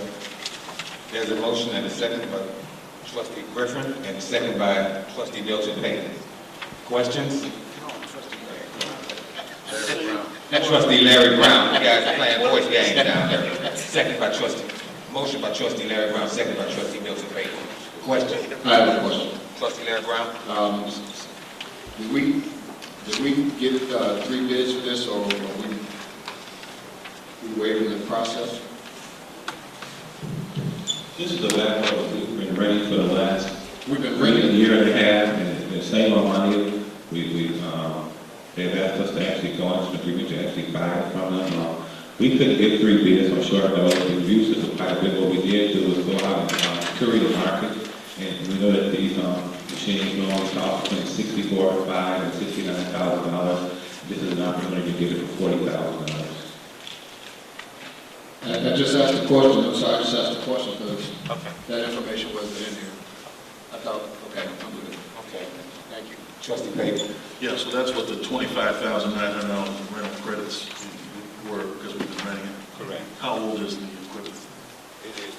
S2: There's a motion and a second by Trustee Griffin and a second by Trustee Milton Payton. Questions? Trustee Larry Brown. You guys are playing voice games down there. Second by Trustee. Motion by Trustee Larry Brown, second by Trustee Milton Payton. Question?
S6: I have a question.
S2: Trustee Larry Brown?
S6: Did we get 3 bids for this, or are we waiving the process?
S8: This is the backhoe we've been ready for the last
S6: We've been
S8: a
S6: ready.
S8: year and a half, and the same amount of money. They've asked us to actually go into an agreement to actually buy it from them. We couldn't get 3 bids on short notice. We used it quite a bit. What we did do was go out and curry the market, and we know that these machines normally cost between $64,500 and $69,000. This is an opportunity to get it for $40,000.
S6: I just asked the question, I'm sorry, I just asked the question because that information wasn't in here. I thought, okay, I'm good.
S2: Okay, thank you. Trustee Payton?
S12: Yeah, so that's what the $25,900 in rental credits were, because we've been renting it.
S2: Correct.
S12: How old is the equipment?
S2: It is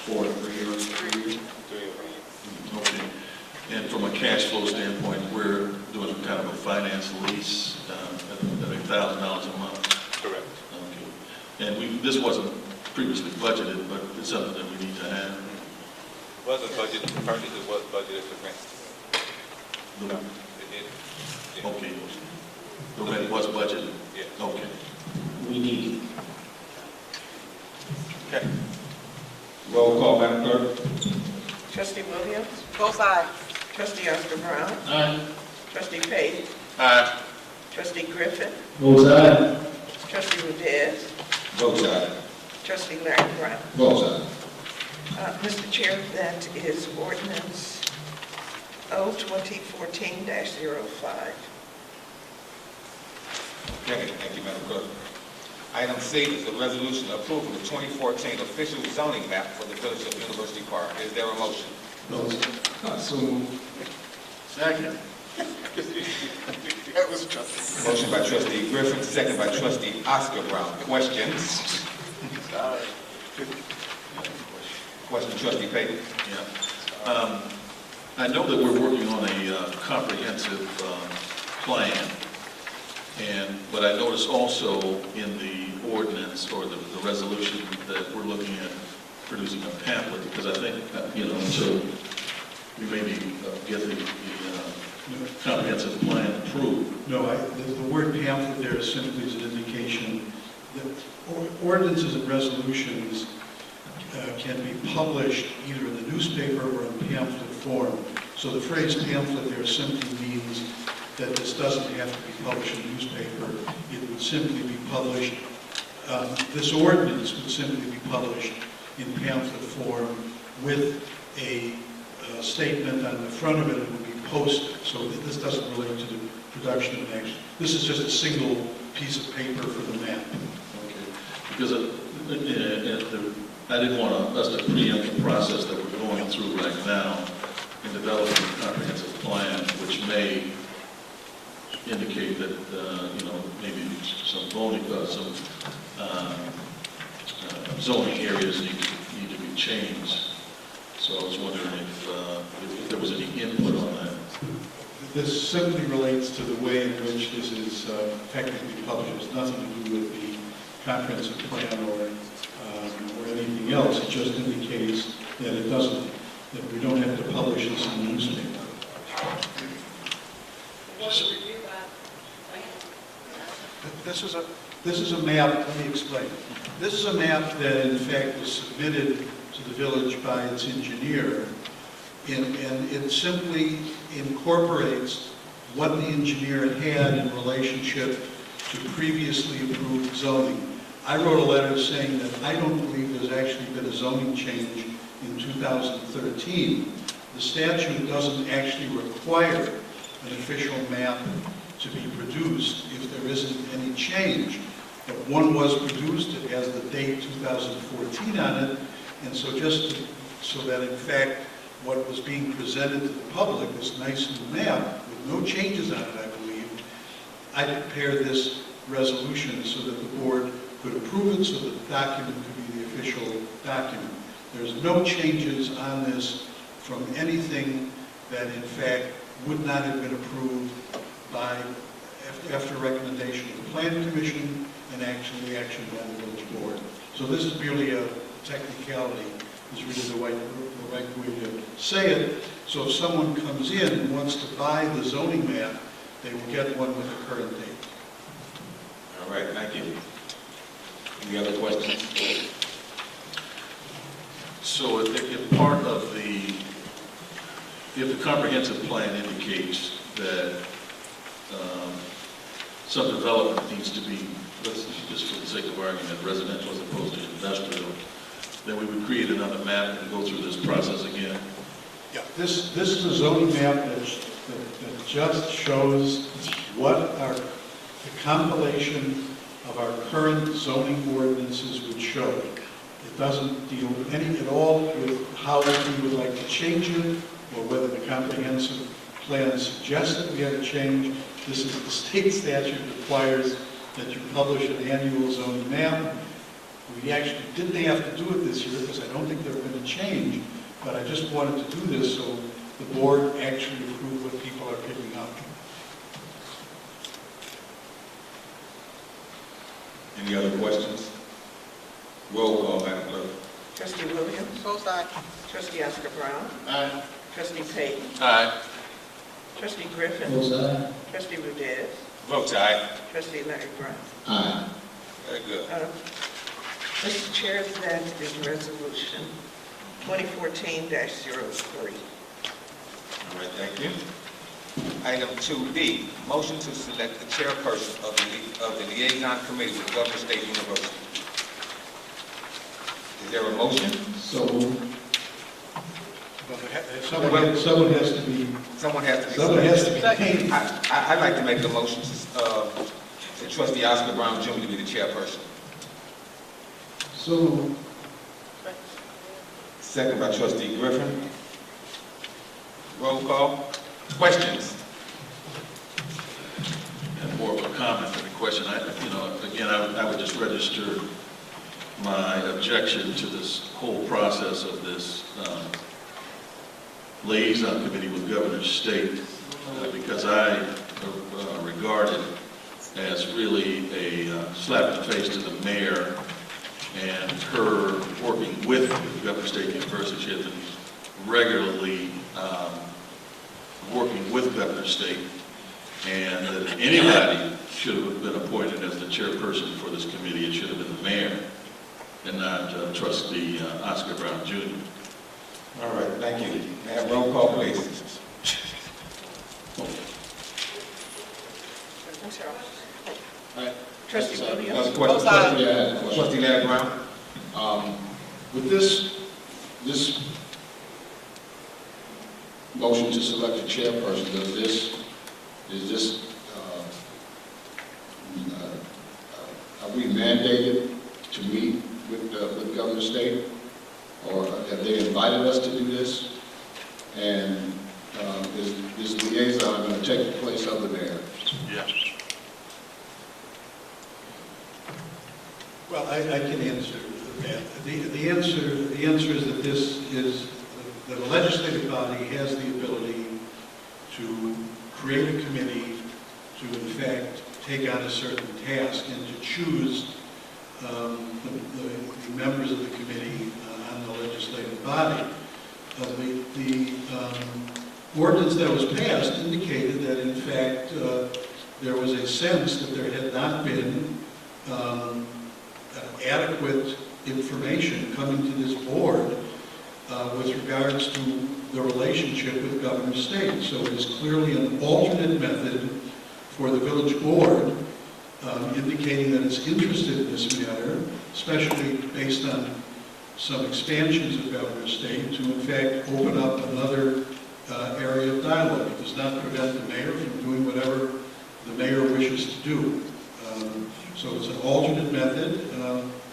S6: 4 to 3 years.
S2: 3 years.
S12: Okay. And from a cash flow standpoint, we're doing kind of a finance lease at $1,000 a month.
S4: Correct.
S12: Okay. And this wasn't previously budgeted, but it's something that we need to have.
S4: Wasn't budgeted to purchase, it was budgeted to rent.
S12: The-
S4: It did. Yeah.
S12: Okay. The rent was budgeted?
S4: Yeah.
S12: Okay.
S11: We need
S4: Okay.
S2: Roll call, Madam Clerk.
S1: Trustee Williams.
S22: Both sides.
S1: Trustee Oscar Brown.
S11: Aye.
S1: Trustee Payton.
S7: Aye.
S1: Trustee Griffin.
S11: Votes aye.
S1: Trustee Rudez.
S2: Votes aye.
S1: Trustee Larry Brown.
S6: Votes aye.
S1: Mr. Chair, that is ordinance O 2014-05.
S2: Okay, thank you, Madam Clerk.
S4: Item C is a resolution approving the 2014 official zoning map for the Village of University Park. Is there a motion?
S11: So moved.
S3: Second. That was trustee.
S4: Motion by trustee Griffin, second by trustee Oscar Brown. Questions? Question, trustee Payton?
S12: Yeah. I know that we're working on a comprehensive plan, but I noticed also in the ordinance or the resolution that we're looking at producing a pamphlet, because I think, until we maybe get the comprehensive plan approved.
S11: No, the word pamphlet there simply is an indication that ordinances and resolutions can be published either in the newspaper or in pamphlet form. So the phrase pamphlet there simply means that this doesn't have to be published in the newspaper. It would simply be published, this ordinance would simply be published in pamphlet form with a statement on the front of it. It would be posted. So this doesn't relate to the production of an action. This is just a single piece of paper for the map.
S12: Okay. Because I didn't want us to preempt the process that we're going through right now in developing a comprehensive plan, which may indicate that, maybe some zoning areas need to be changed. So I was wondering if there was any input on that.
S11: This simply relates to the way in which this is technically published. It has nothing to do with the comprehensive plan or anything else. It just indicates that that we don't have to publish this in the newspaper. This is a map, let me explain. This is a map that in fact was submitted to the village by its engineer, and it simply incorporates what the engineer had in relationship to previously approved zoning. I wrote a letter saying that I don't believe there's actually been a zoning change in 2013. The statute doesn't actually require an official map to be produced if there isn't any change. But one was produced, it has the date 2014 on it, and so so that in fact what was being presented to the public, this nice new map with no changes on it, I believe, I prepared this resolution so that the board could approve it, so that the document could be the official document. There's no changes on this from anything that in fact would not have been approved after recommendation of the Planning Commission and actually action by the village board. So this is merely a technicality, is really the right way to say it. So if someone comes in and wants to buy the zoning map, they will get one with the current date.
S4: All right, thank you. Any other questions?
S12: So if part of if the comprehensive plan indicates that some development needs to be, just for the sake of argument, residential as opposed to industrial, then we would create another map and go through this process again.
S11: Yeah. This is a zoning map that just shows what the compilation of our current zoning ordinances would show. It doesn't deal at all with how we would like to change it or whether the comprehensive plan suggests that we have a change. This is the state statute requires that you publish an annual zoning map. We actually didn't have to do it this year because I don't think there would have been a change, but I just wanted to do this so the board actually approved what people are picking up.
S4: Any other questions? Roll call, Madam Clerk.
S19: Trustee Williams. Both aye. Trustee Oscar Brown.
S3: Aye.
S19: Trustee Payton.
S12: Aye.
S19: Trustee Griffin.
S6: Votes aye.
S19: Trustee Rudez.
S4: Votes aye.
S19: Trustee Larry Brown.
S6: Aye.
S4: Very good.
S19: Mr. Chair, that is resolution 2014-03.
S4: All right, thank you. Item 2B, motion to select the chairperson of the liaison committee with Governor State University. Is there a motion?
S6: So moved.
S11: Someone has to be.
S4: Someone has to be.
S11: Someone has to be named.
S4: I'd like to make a motion to trustee Oscar Brown Jr. to be the chairperson.
S11: So moved.
S2: Second by trustee Griffin. Roll call. Questions?
S12: And more of a comment than a question. I would just register my objection to this whole process of this liaison committee with Governor State, because I regard it as really a slap in the face to the mayor and her working with Governor State University. She has been regularly working with Governor State, and that if anybody should have been appointed as the chairperson for this committee, it should have been the mayor and not trustee Oscar Brown Jr.
S2: All right, thank you. May I have roll call, please?
S22: I'm sorry.
S6: Trustee
S2: Another question, trustee Larry Brown.
S6: With this motion to select a chairperson, are we mandated to meet with Governor State? Or have they invited us to do this? And is liaison going to take the place of the mayor?
S12: Yeah.
S11: Well, I can answer that. The answer is that that the legislative body has the ability to create a committee to, in fact, take on a certain task and to choose the members of the committee on the legislative body. The ordinance that was passed indicated that, in fact, there was a sense that there had not been adequate information coming to this board with regards to the relationship with Governor State. So it is clearly an alternate method for the village board, indicating that it's interested in this matter, especially based on some expansions of Governor State, to in fact open up another area of dialogue. It does not prevent the mayor from doing whatever the mayor wishes to do. So it's an alternate method,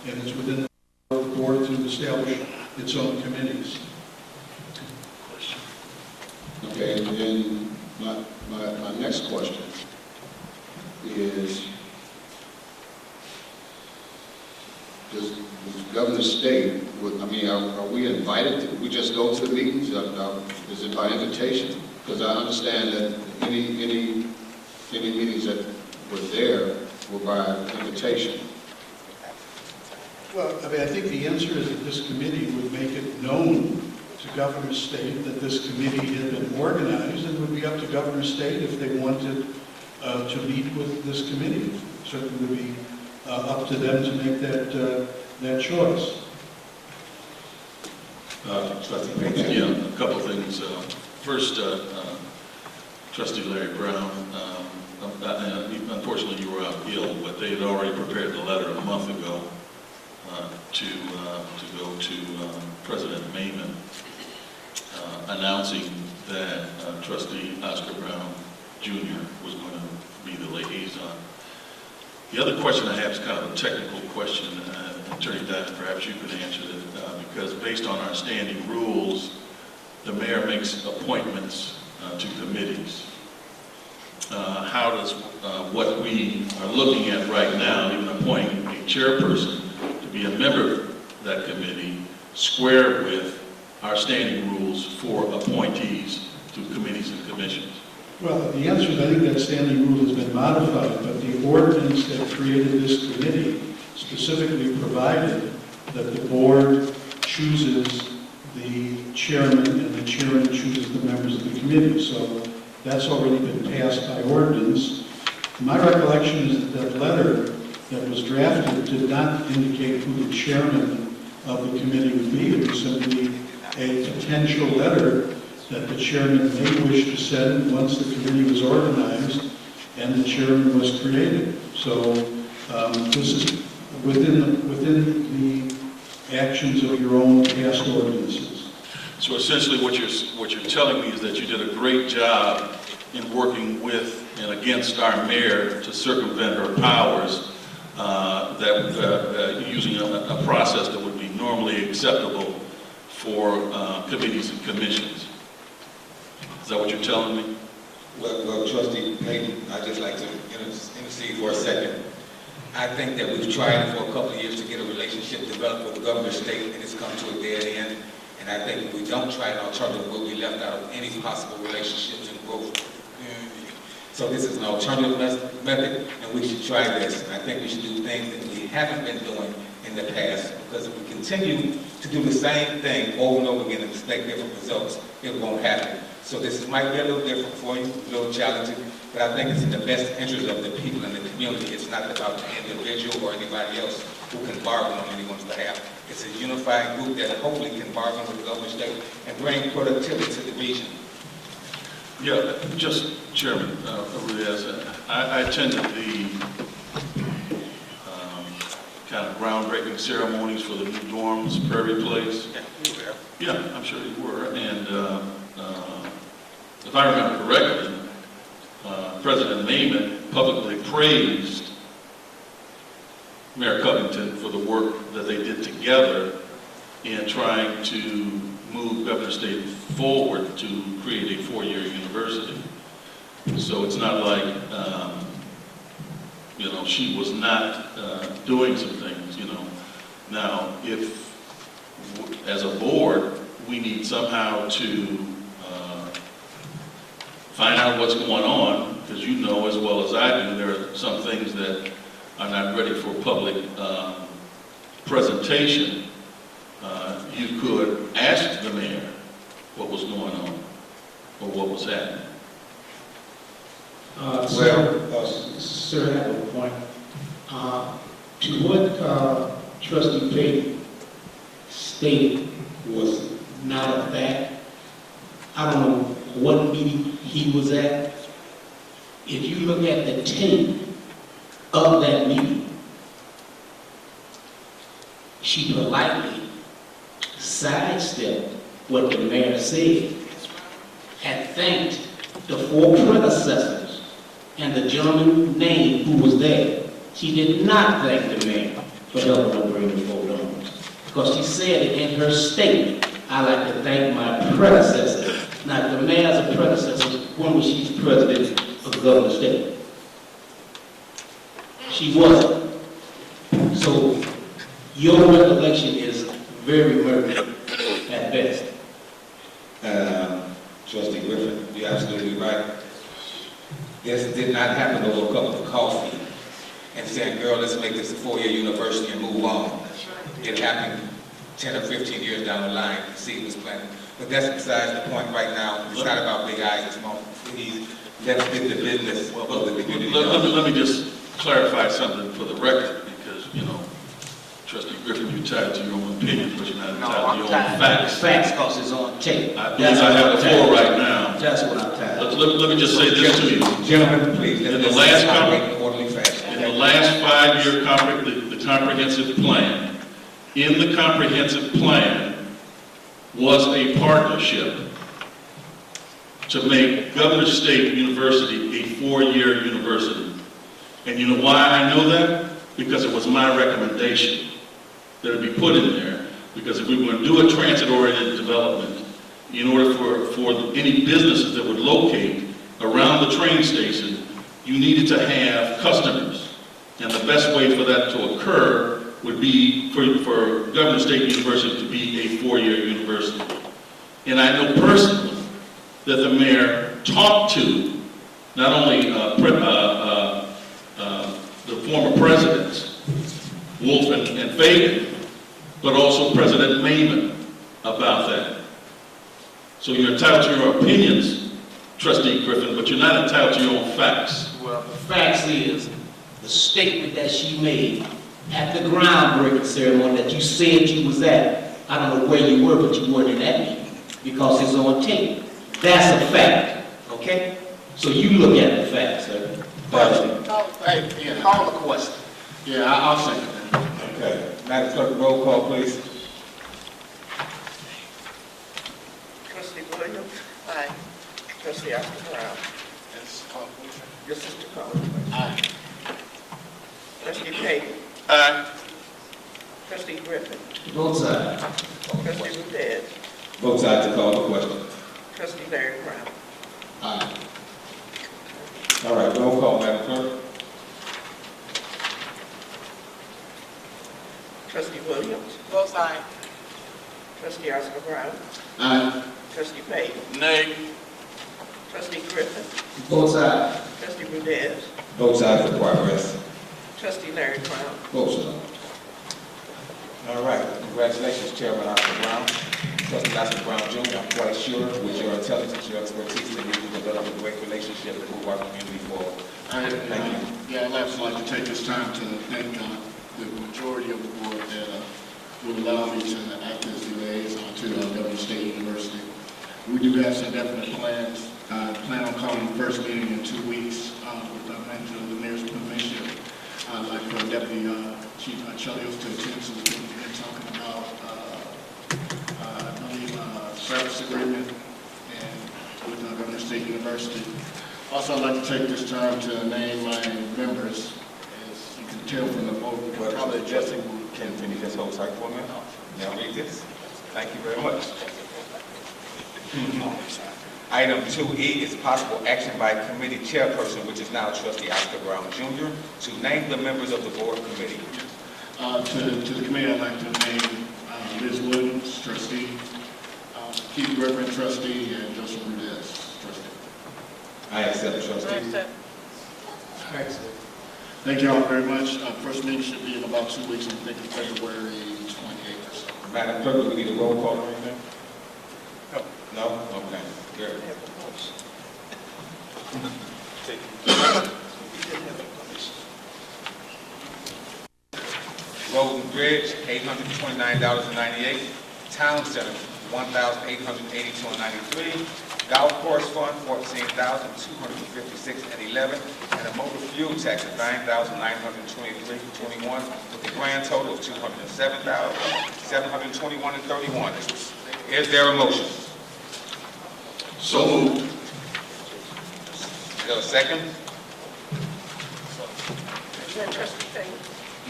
S11: and it's within the board to establish its own committees.
S6: Okay, and then my next question is, does Governor State, are we invited? We just go to the meetings? Is it by invitation? Because I understand that any meetings that were there were by invitation.
S11: Well, I think the answer is that this committee would make it known to Governor State that this committee had been organized, and it would be up to Governor State if they wanted to meet with this committee. It certainly would be up to them to make that choice.
S12: Yeah, a couple of things. First, Trustee Larry Brown, unfortunately you were out ill, but they had already prepared the letter a month ago to go to President Mayman, announcing that Trustee Oscar Brown Jr. was going to be the liaison. The other question I have is kind of a technical question. Attorney Diamond, perhaps you could answer it, because based on our standing rules, the mayor makes appointments to committees. How does what we are looking at right now, even appointing a chairperson to be a member of that committee, square with our standing rules for appointees to committees and commissions?
S11: Well, the answer is I think that standing rule has been modified, but the ordinance that created this committee specifically provided that the board chooses the chairman and the chairman chooses the members of the committee. So that's already been passed by ordinance. My recollection is that that letter that was drafted did not indicate who the chairman of the committee would be. It was simply a potential letter that the chairman may wish to send once the committee was organized and the chairman was created. So this is within the actions of your own past ordinances.
S12: So essentially what you're telling me is that you did a great job in working with and against our mayor to circumvent her powers using a process that would be normally acceptable for committees and commissions. Is that what you're telling me?
S2: Well, Trustee Payton, I'd just like to intercede for a second. I think that we've tried for a couple of years to get a relationship developed with the governor of state, and it's come to a dead end. And I think if we don't try an alternative, we'll be left out of any possible relationships and growth. So this is an alternative method, and we should try this. And I think we should do things that we haven't been doing in the past, because if we continue to do the same thing over and over again and expect different results, it won't happen. So this might be a little different for you, a little challenging, but I think it's in the best interest of the people in the community. It's not about the individual or anybody else who can bargain on anyone's behalf. It's a unified group that hopefully can bargain with the government state and bring productivity to the region.
S12: Yeah, just, Chairman Ruiz, I attended the kind of groundbreaking ceremonies for the new dorms, Prairie Place.
S4: Yeah, you were there.
S12: Yeah, I'm sure you were. And if I remember correctly, President Naaman publicly praised Mayor Covington for the work that they did together in trying to move Governor State forward to create a four-year university. So it's not like, she was not doing some things, Now, if, as a board, we need somehow to find out what's going on, because you know as well as I do, there are some things that are not ready for public presentation. You could ask the mayor what was going on or what was happening.
S13: Sir, I have a point. To what Trustee Payton stated was not a fact. I don't know what meeting he was at. If you look at the tape of that meeting, she politely sidestepped what the mayor said and thanked the four predecessors and the gentleman named who was there. She did not thank the mayor for helping her bring the vote on. Because she said it in her statement, "I like to thank my predecessor." Now, the mayor's a predecessor when she's president of the governor state. She wasn't. So your recollection is very murky at best.
S2: Trustee Griffin, you're absolutely right. This did not happen over a cup of coffee and saying, girl, let's make this a four-year university and move on. It happened 10 or 15 years down the line, the seed was planted. But that's besides the point right now. It's not about big eyes and small T's. Let's get the business of the community.
S12: Let me just clarify something for the record, because, Trustee Griffin, you're tied to your own opinions, but you're not tied to your own facts.
S13: Facts, because it's on tape.
S12: I believe I have the floor right now.
S13: That's what I'm tied to.
S12: Let me just say this to you.
S2: Gentlemen, please.
S12: In the last 5-year comprehensive plan, in the comprehensive plan was a partnership to make Governor State University a 4-year university. And you know why I know that? Because it was my recommendation that it be put in there. Because if we were going to do a transit-oriented development, in order for any businesses that would locate around the train station, you needed to have customers. And the best way for that to occur would be for Governor State University to be a 4-year university. And I know personally that the mayor talked to not only the former presidents, Wolf and Fagan, but also President Naaman about that. So you're entitled to your opinions, Trustee Griffin, but you're not entitled to your own facts.
S13: Well, the facts is the statement that she made at the groundbreaking ceremony that you said you was at. I don't know where you were, but you weren't in that meeting because it's on tape. That's a fact, okay? So you look at the facts, sir.
S3: Hey, Ian, call the question. Yeah, I'll second that.
S2: Okay. Madam Clerk, roll call, please.
S1: Trustee Williams? Aye. Trustee Oscar Brown?
S3: Yes, call the question.
S1: Your sister Collins?
S3: Aye.
S22: Trustee Payton.
S5: Aye.
S22: Trustee Griffin.
S13: Both sides.
S22: Trustee Rudez.
S2: Both sides to call the question.
S22: Trustee Larry Brown.
S6: Aye.
S2: All right, roll call, Madam Clerk.
S22: Trustee Williams.
S19: Both sides.
S22: Trustee Oscar Brown.
S6: Aye.
S22: Trustee Payton.
S5: Nay.
S22: Trustee Griffin.
S13: Both sides.
S22: Trustee Rudez.
S2: Both sides for progress.
S22: Trustee Larry Brown.
S6: Both sides.
S2: All right, congratulations, Chairman Oscar Brown. Trustee Oscar Brown Jr., I'm quite sure with your intelligence, your expertise, that you will develop a great relationship and move our community forward. Thank you.
S3: Yeah, I'd also like to take this time to thank the majority of the board that will allow me to act as the liaison to W State University. We do have some definite plans. I plan on calling the first meeting in 2 weeks with the manager of the mayor's convention. I'd like for Deputy Chief Chelios to attend so we can begin talking about, I believe, service agreement and with Governor State University. Also, I'd like to take this time to name my members. As you can tell from the vote, we're probably addressing.
S2: Can you just hold tight for a minute? Now read this. Thank you very much. Item 2E is possible action by committee chairperson, which is now Trustee Oscar Brown Jr., to name the members of the board committee.
S3: To the committee, I'd like to name Liz Williams, trustee, Keith Griffin, trustee, and Joseph Rudez, trustee.
S2: I accept, trustee.
S13: I accept.
S3: Thank you all very much. First meeting should be in about 2 weeks, I think it's February 28th or so.
S2: Madam Clerk, do we need a roll call or anything? No? Okay. Good. Road and Bridge, $829.98. Town Center, $1,882.93. Golf Course Fund, $14,256.11. And a motor fuel tax of $9,923.21, with a grand total of $207,721.31. Is there a motion?
S5: So moved.
S2: Is there a second?
S22: Is that Trustee Payton?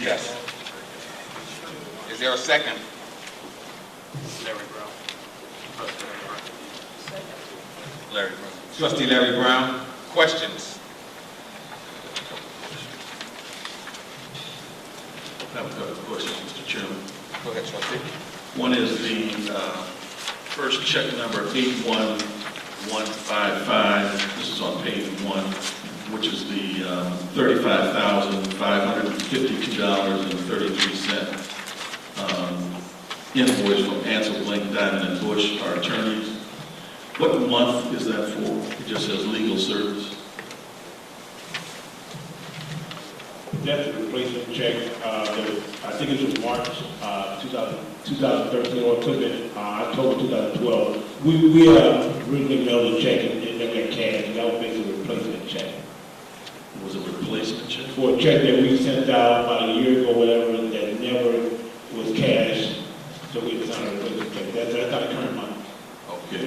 S2: Yes. Is there a second?
S14: Larry Brown.
S2: Larry Brown. Trustee Larry Brown, questions?
S12: I have a couple of questions, Mr. Chairman.
S2: Go ahead, trustee.
S12: One is the first check number 81155. This is on page 1, which is the $35,552.33 invoice from Ansel Blank, Diamond and Bush, our attorneys. What month is that for? It just says legal service.
S15: That's a replacement check. I think it was March 2013, or it could have been October 2012. We originally mailed a check and never got cash. That was basically a replacement check.
S12: Was it a replacement check?
S15: For a check that we sent out about a year ago, whatever, that never was cashed. So we decided to replace the check. That's not a current month.
S12: Okay.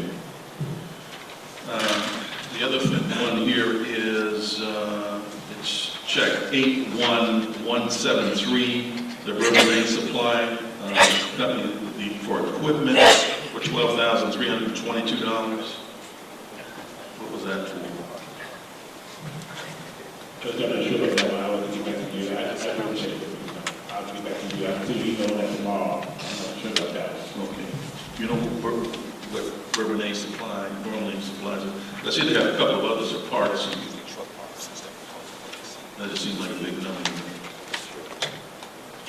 S12: The other one here is it's check 81173, the Riverbank Supply Company for equipment for $12,322. What was that for?
S15: Just I'm not sure about that one. I will get back to you. I will check it. I'll get back to you. I'll see you know that tomorrow. I'm not sure about that one.
S12: Okay. You know what Bourbonnais Supply, Norling Supplies? I see they have a couple of others or parts. That just seems like a big number.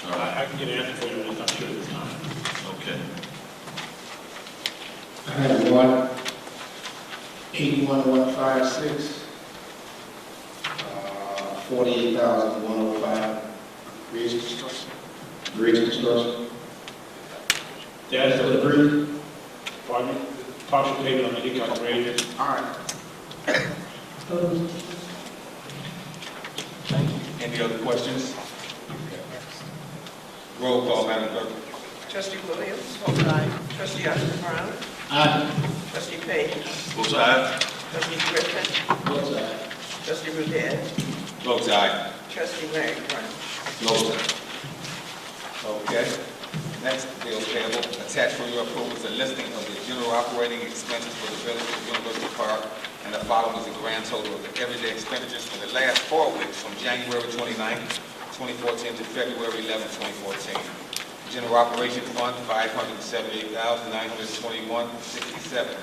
S15: I can get an answer for you, I'm not sure at this time.
S12: Okay.
S13: I have one, 81156, 48,105. Bridge construction. Bridge construction.
S15: That's the bridge. Pardon me? Partial payment on the Hickok Bridge.
S13: All right.
S2: Any other questions? Roll call, Madam Clerk.
S22: Trustee Williams. Both sides. Trustee Oscar Brown.
S13: Aye.
S22: Trustee Payton.
S12: Both sides.
S22: Trustee Griffin.
S13: Both sides.
S22: Trustee Rudez.
S2: Votes aye.
S22: Trustee Larry Brown.
S2: Close. Okay. Next, bill payable. Attached for your approval is a listing of the general operating expenses for the village of University Park, and the following is a grand total of the everyday expenditures for the last 4 weeks from January 29th, 2014 to February 11th, 2014. General Operation Fund, $578,921.67.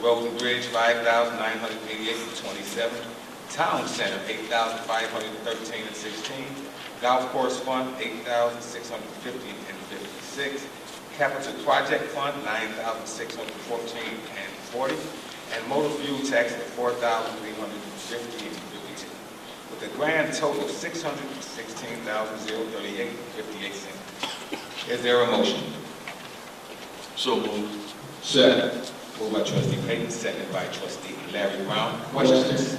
S2: Road and Bridge, $5,988.27. Town Center, $8,513.16. Golf Course Fund, $8,650.56. Capital Project Fund, $9,614.40. And motor fuel tax at $4,350.52. With a grand total of $616,038.58. Is there a motion?
S12: So moved.
S2: Second. Moved by trustee Payton, seconded by trustee Larry Brown. Questions?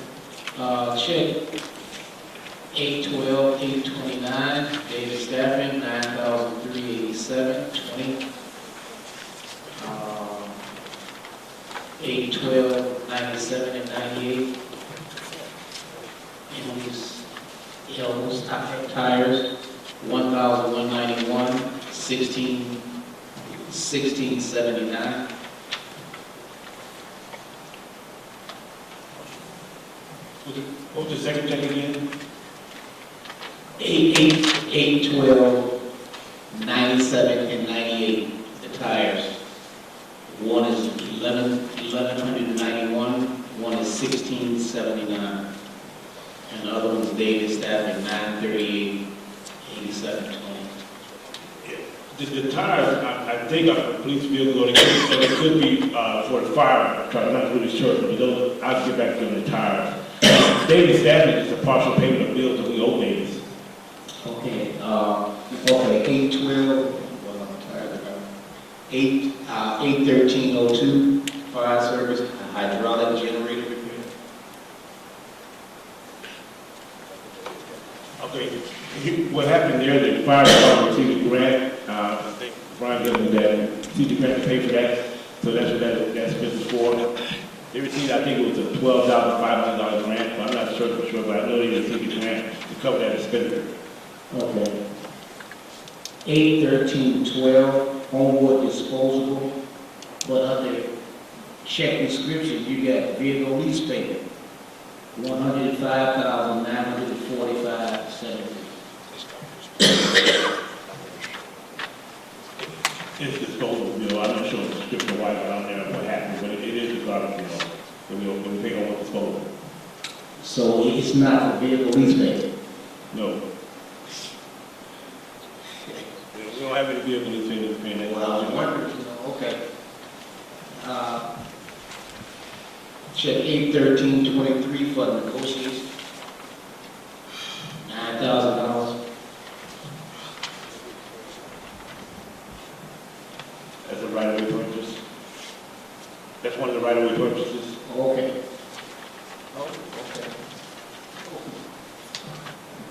S13: Check 812, 829, David Stafford, 9,387.20. 812, 97 and 98. Elms tires, 1,191, 1679.
S15: What was the second check again?
S13: 812, 97 and 98, the tires. One is 1,191, one is 1679. And the other one's David Stafford, 938, 8720.
S15: The tires, I think a police vehicle, and it could be for the fire truck, I'm not really sure, but those, I'll get back to the tires. David Stafford is a partial payment of bills that we owe Davis.
S13: Okay, 812, 81302, fire service, hydraulic generator repair.
S15: Okay, what happened there, the fire department received a grant, I think Brian gave them that, received a grant to pay for that, so that's what that's business for. They received, I think it was a $12,500 grant, but I'm not sure for sure, but I know they received a grant to cover that expenditure.
S13: Okay. 81312, Homewood disposable, but under check description, you got vehicle lease payment, $105,945.70.
S15: It's disposable bill, I'm not sure the description why it's on there, what happened, but it is the garbage bill, that we pay on disposable.
S13: So it's not for vehicle lease payment?
S15: No. We don't have any vehicle lease payment.
S13: Well, I was wondering, okay. Check 81323 for negotiation, $9,000.
S15: That's a right-of-way purchase. That's one of the right-of-way purchases.
S13: Okay. Oh, okay.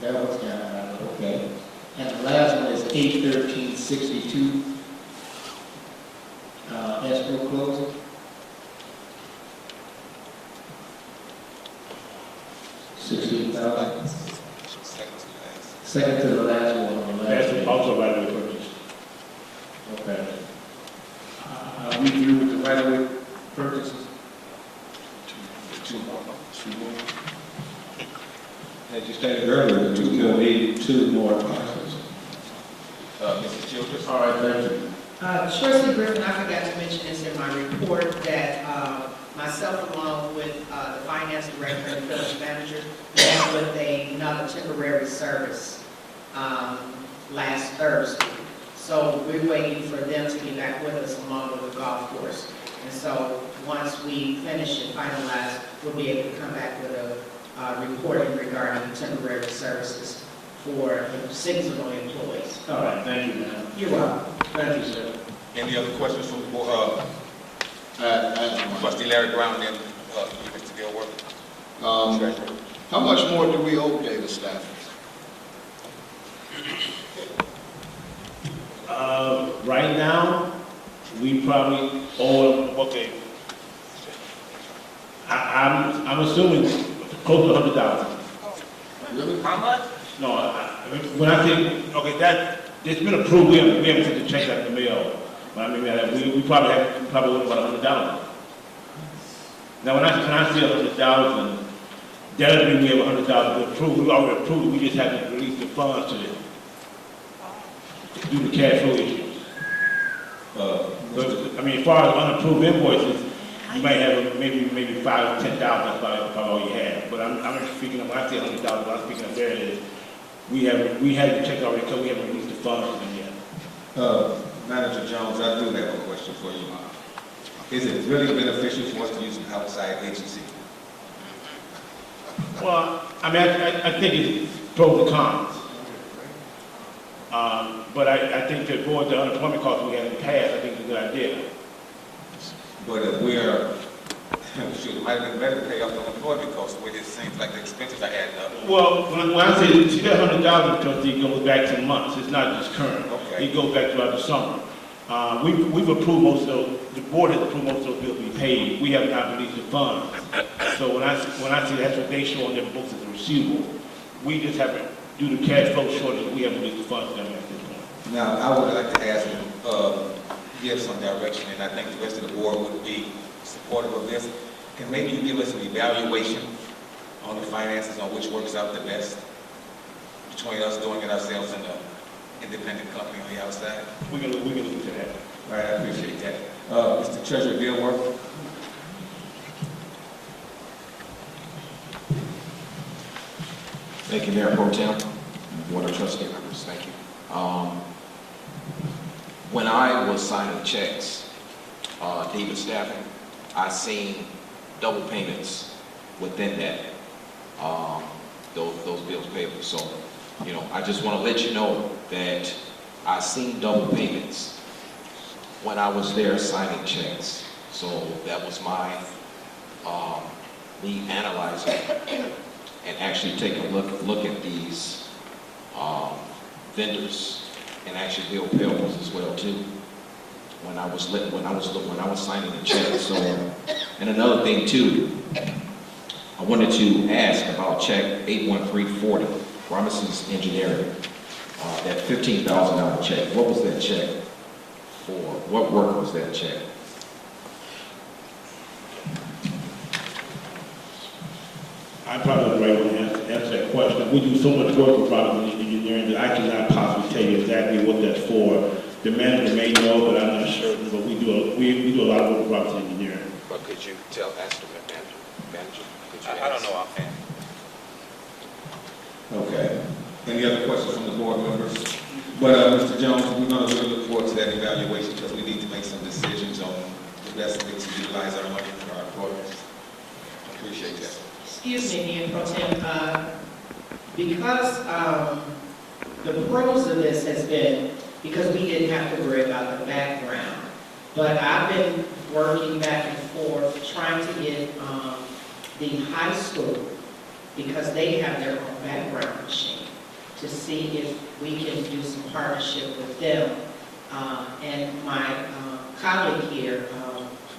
S13: That was kind of, okay. And the last one is 81362, escrow closing. $16,000. Second to the last one on the last
S15: That's
S13: page.
S15: also right-of-way purchase.
S13: Okay. Are we through with the right-of-way purchases?
S2: Two more.
S8: As you stated earlier, we still need 2 more parcels.
S2: Mrs. Childers?
S10: All right, thank you. Trustee Griffin, I forgot to mention this in my report, that myself along with the finance director and village manager met with another temporary service last Thursday. So we're waiting for them to be back with us along with the golf course. And so once we finish and finalize, we'll be able to come back with a report regarding temporary services for seasonal employees.
S15: All right, thank you, ma'am.
S10: You're welcome.
S15: Thank you, sir.
S2: Any other questions from the board? Trustee Larry Brown, then Mr. Gilworth.
S6: How much more do we owe Davis Stafford?
S15: Right now, we probably owe, okay. I'm assuming close to $100,000.
S2: Really? How much?
S15: No, when I say, okay, it's been approved, we haven't sent the check out in the mail. But I mean, we probably owe about $100. Now, when I say $100, and that doesn't mean we have $100 approved. We already approved it. We just haven't released the funds to them due to cash flow issues. I mean, as far as unapproved invoices, you might have maybe $5,000 or $10,000. That's about all you have. But I'm speaking of, when I say $100, what I'm speaking of there is we have the check already because we haven't released the funds to them yet.
S2: Manager Jones, I do have a question for you. Is it really beneficial for us to use an outside agency?
S15: Well, I mean, I think it's pros and cons. But I think to avoid the unemployment costs we had in the past, I think it's a good idea.
S2: But if we're, shoot, it might have been better to pay off the unemployment costs, the way it seems like the expenses are adding up.
S15: Well, when I say, see that $100 trustee goes back to months, it's not just current.
S2: Okay.
S15: It goes back throughout the summer. We've approved most of those, the board has approved most of those bills to be paid. We have not released the funds. So when I say that's what they show on their books as a receivable, we just haven't, due to cash flow shortage, we haven't released the funds to them at this point.
S2: Now, I would like to ask him, give some direction, and I think the rest of the board would be supportive of this. Can maybe you give us an evaluation on the finances, on which works out the best between us doing it ourselves and the independent company on the outside?
S15: We can look into that.
S2: All right, I appreciate that. Mr. Treasurer Gilmore.
S16: Thank you, Mayor Pro Tem, Board of Trustee members, thank you. When I was signing checks, David Staffing, I seen double payments within that, those bills payable. So, you know, I just want to let you know that I seen double payments when I was there signing checks. So that was my, me analyzing and actually taking a look at these vendors and actually bill payables as well too. When I was signing the check. So, and another thing too, I wanted to ask about check 81340, Promises Engineering, that $15,000 check. What was that check for? What work was that check?
S15: I'm probably the right one to answer that question. We do so much work with Promises Engineering that I cannot possibly tell you exactly what that's for. The manager may know, but I'm not sure. But we do a lot of work with Promises Engineering.
S16: But could you ask the manager?
S4: I don't know offhand.
S2: Okay. Any other questions from the board members? But Mr. Jones, we're going to really look forward to that evaluation because we need to make some decisions on the best way to utilize our money for our programs. Appreciate that.
S17: Excuse me, Mayor Pro Tem, because the pros of this has been, because we didn't have to worry about the background, but I've been working back and forth trying to get the high school, because they have their own background machine, to see if we can do some partnership with them. And my colleague here,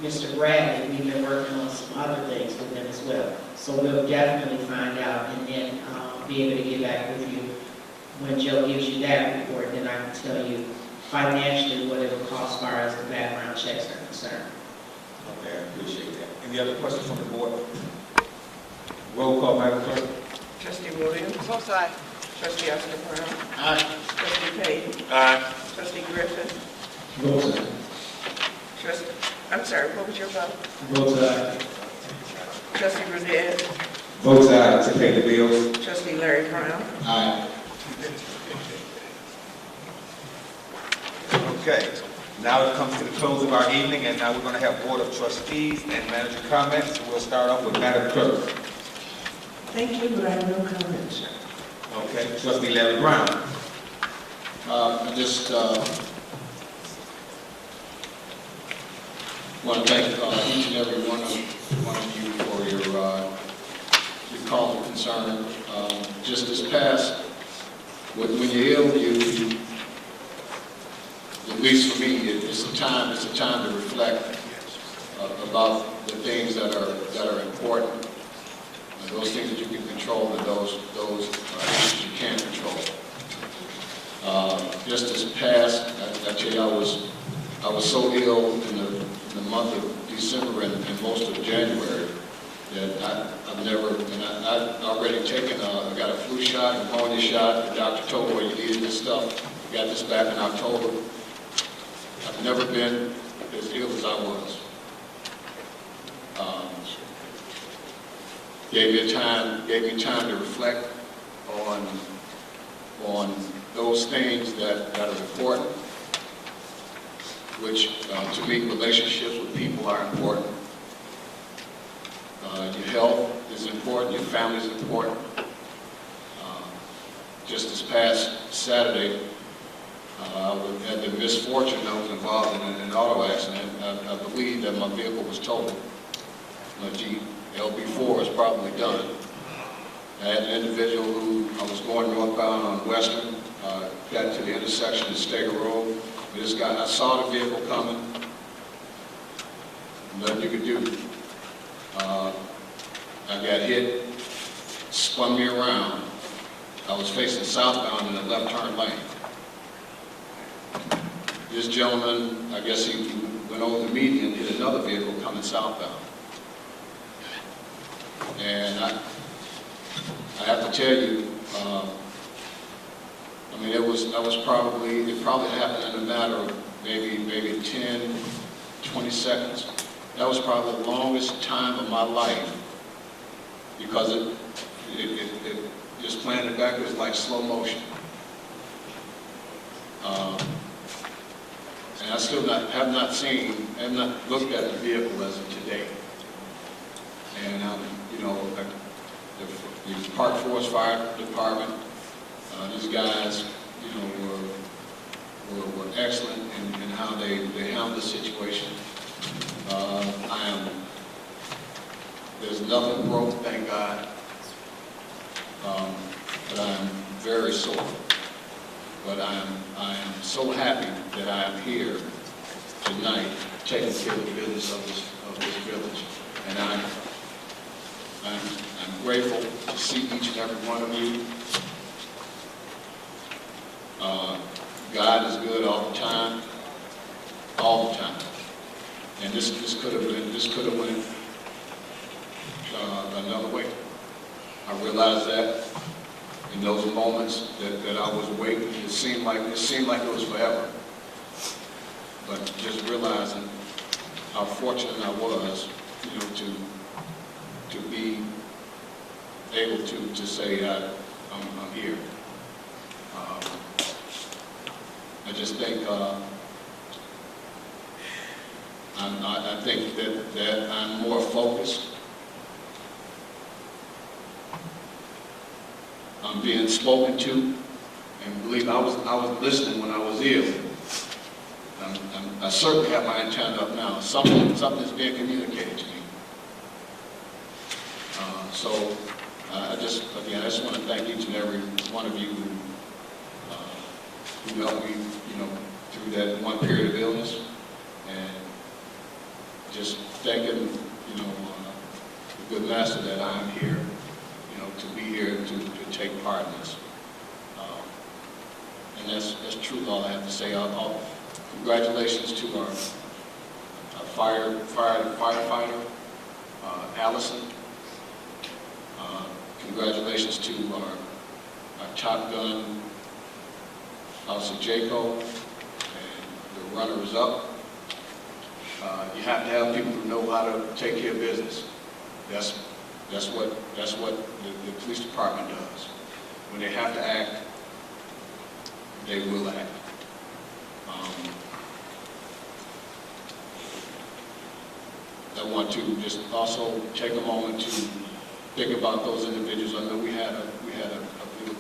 S17: Mr. Bradley, we've been working on some other things with them as well. So we'll definitely find out and then be able to get back with you when Joe gives you that report. Then I can tell you financially what it will cost as far as the background checks are concerned.
S2: Okay, I appreciate that. Any other questions from the board? Roll call, Madam Clerk.
S18: Trustee Williams. Both sides. Trustee Oscar Brown.
S2: Aye.
S18: Trustee Payton.
S4: Aye.
S18: Trustee Griffin.
S11: Vote aye.
S18: Trustee, I'm sorry, what was your vote?
S11: Vote aye.
S18: Trustee Rudez.
S2: Votes aye to pay the bills.
S18: Trustee Larry Brown.
S2: Aye. Okay, now it comes to the close of our evening, and now we're going to have Board of Trustees and manager comments. We'll start off with Madam Clerk.
S1: Thank you, but I have no comments.
S2: Okay, Trustee Larry Brown.
S6: I just want to thank each and every one of you for your call of concern. Just this past, when you're ill, at least for me, it's a time to reflect about the things that are important those things that you can control and those issues you can't control. Just this past, I tell you, I was so ill in the month of December and most of January that I've never, and I've already taken, I got a flu shot, a pneumonia shot. The doctor told me, well, you needed this stuff. I got this back in October. I've never been as ill as I was. Gave me time to reflect on those things that are important, which to me, relationships with people are important. Your health is important, your family is important. Just this past Saturday, I had the misfortune, I was involved in an auto accident. I believe that my vehicle was totaled. My Jeep LB4 is probably done. I had an individual who, I was going northbound on Western, got to the intersection of Steger Road. This guy, I saw the vehicle coming, nothing you could do. I got hit, spun me around. I was facing southbound in the left turn lane. This gentleman, I guess he went over the median, hit another vehicle coming southbound. And I have to tell you, I mean, it probably happened in a matter of maybe 10, 20 seconds. That was probably the longest time of my life because it just playing it back, it was like slow motion. And I still have not looked at the vehicle as of today. And you know, the Park Forest Fire Department, these guys, you know, were excellent in how they handled the situation. There's nothing broke, thank God. But I am very sore. But I am so happy that I am here tonight, taking care of the business of this village. And I'm grateful to see each and every one of you. God is good all the time, and this could have went another way. I realized that in those moments that I was waiting, it seemed like it was forever. But just realizing how fortunate I was, you know, to be able to say I'm here. I just think I think that I'm more focused. I'm being spoken to, and believe I was listening when I was ill. I certainly have my antenna up now. Something's being communicated to me. So I just want to thank each and every one of you who helped me, you know, through that one period of illness, and just thanking, you know, the good master that I am here, you know, to be here to take part in this. And that's truly all I have to say. Congratulations to our firefighter, Allison. Congratulations to our Top Gun, Officer Jaco, and the runners-up. You have to have people who know how to take care of business. That's what the police department does. When they have to act, they will act. I want to just also take a moment to think about those individuals. I know we had a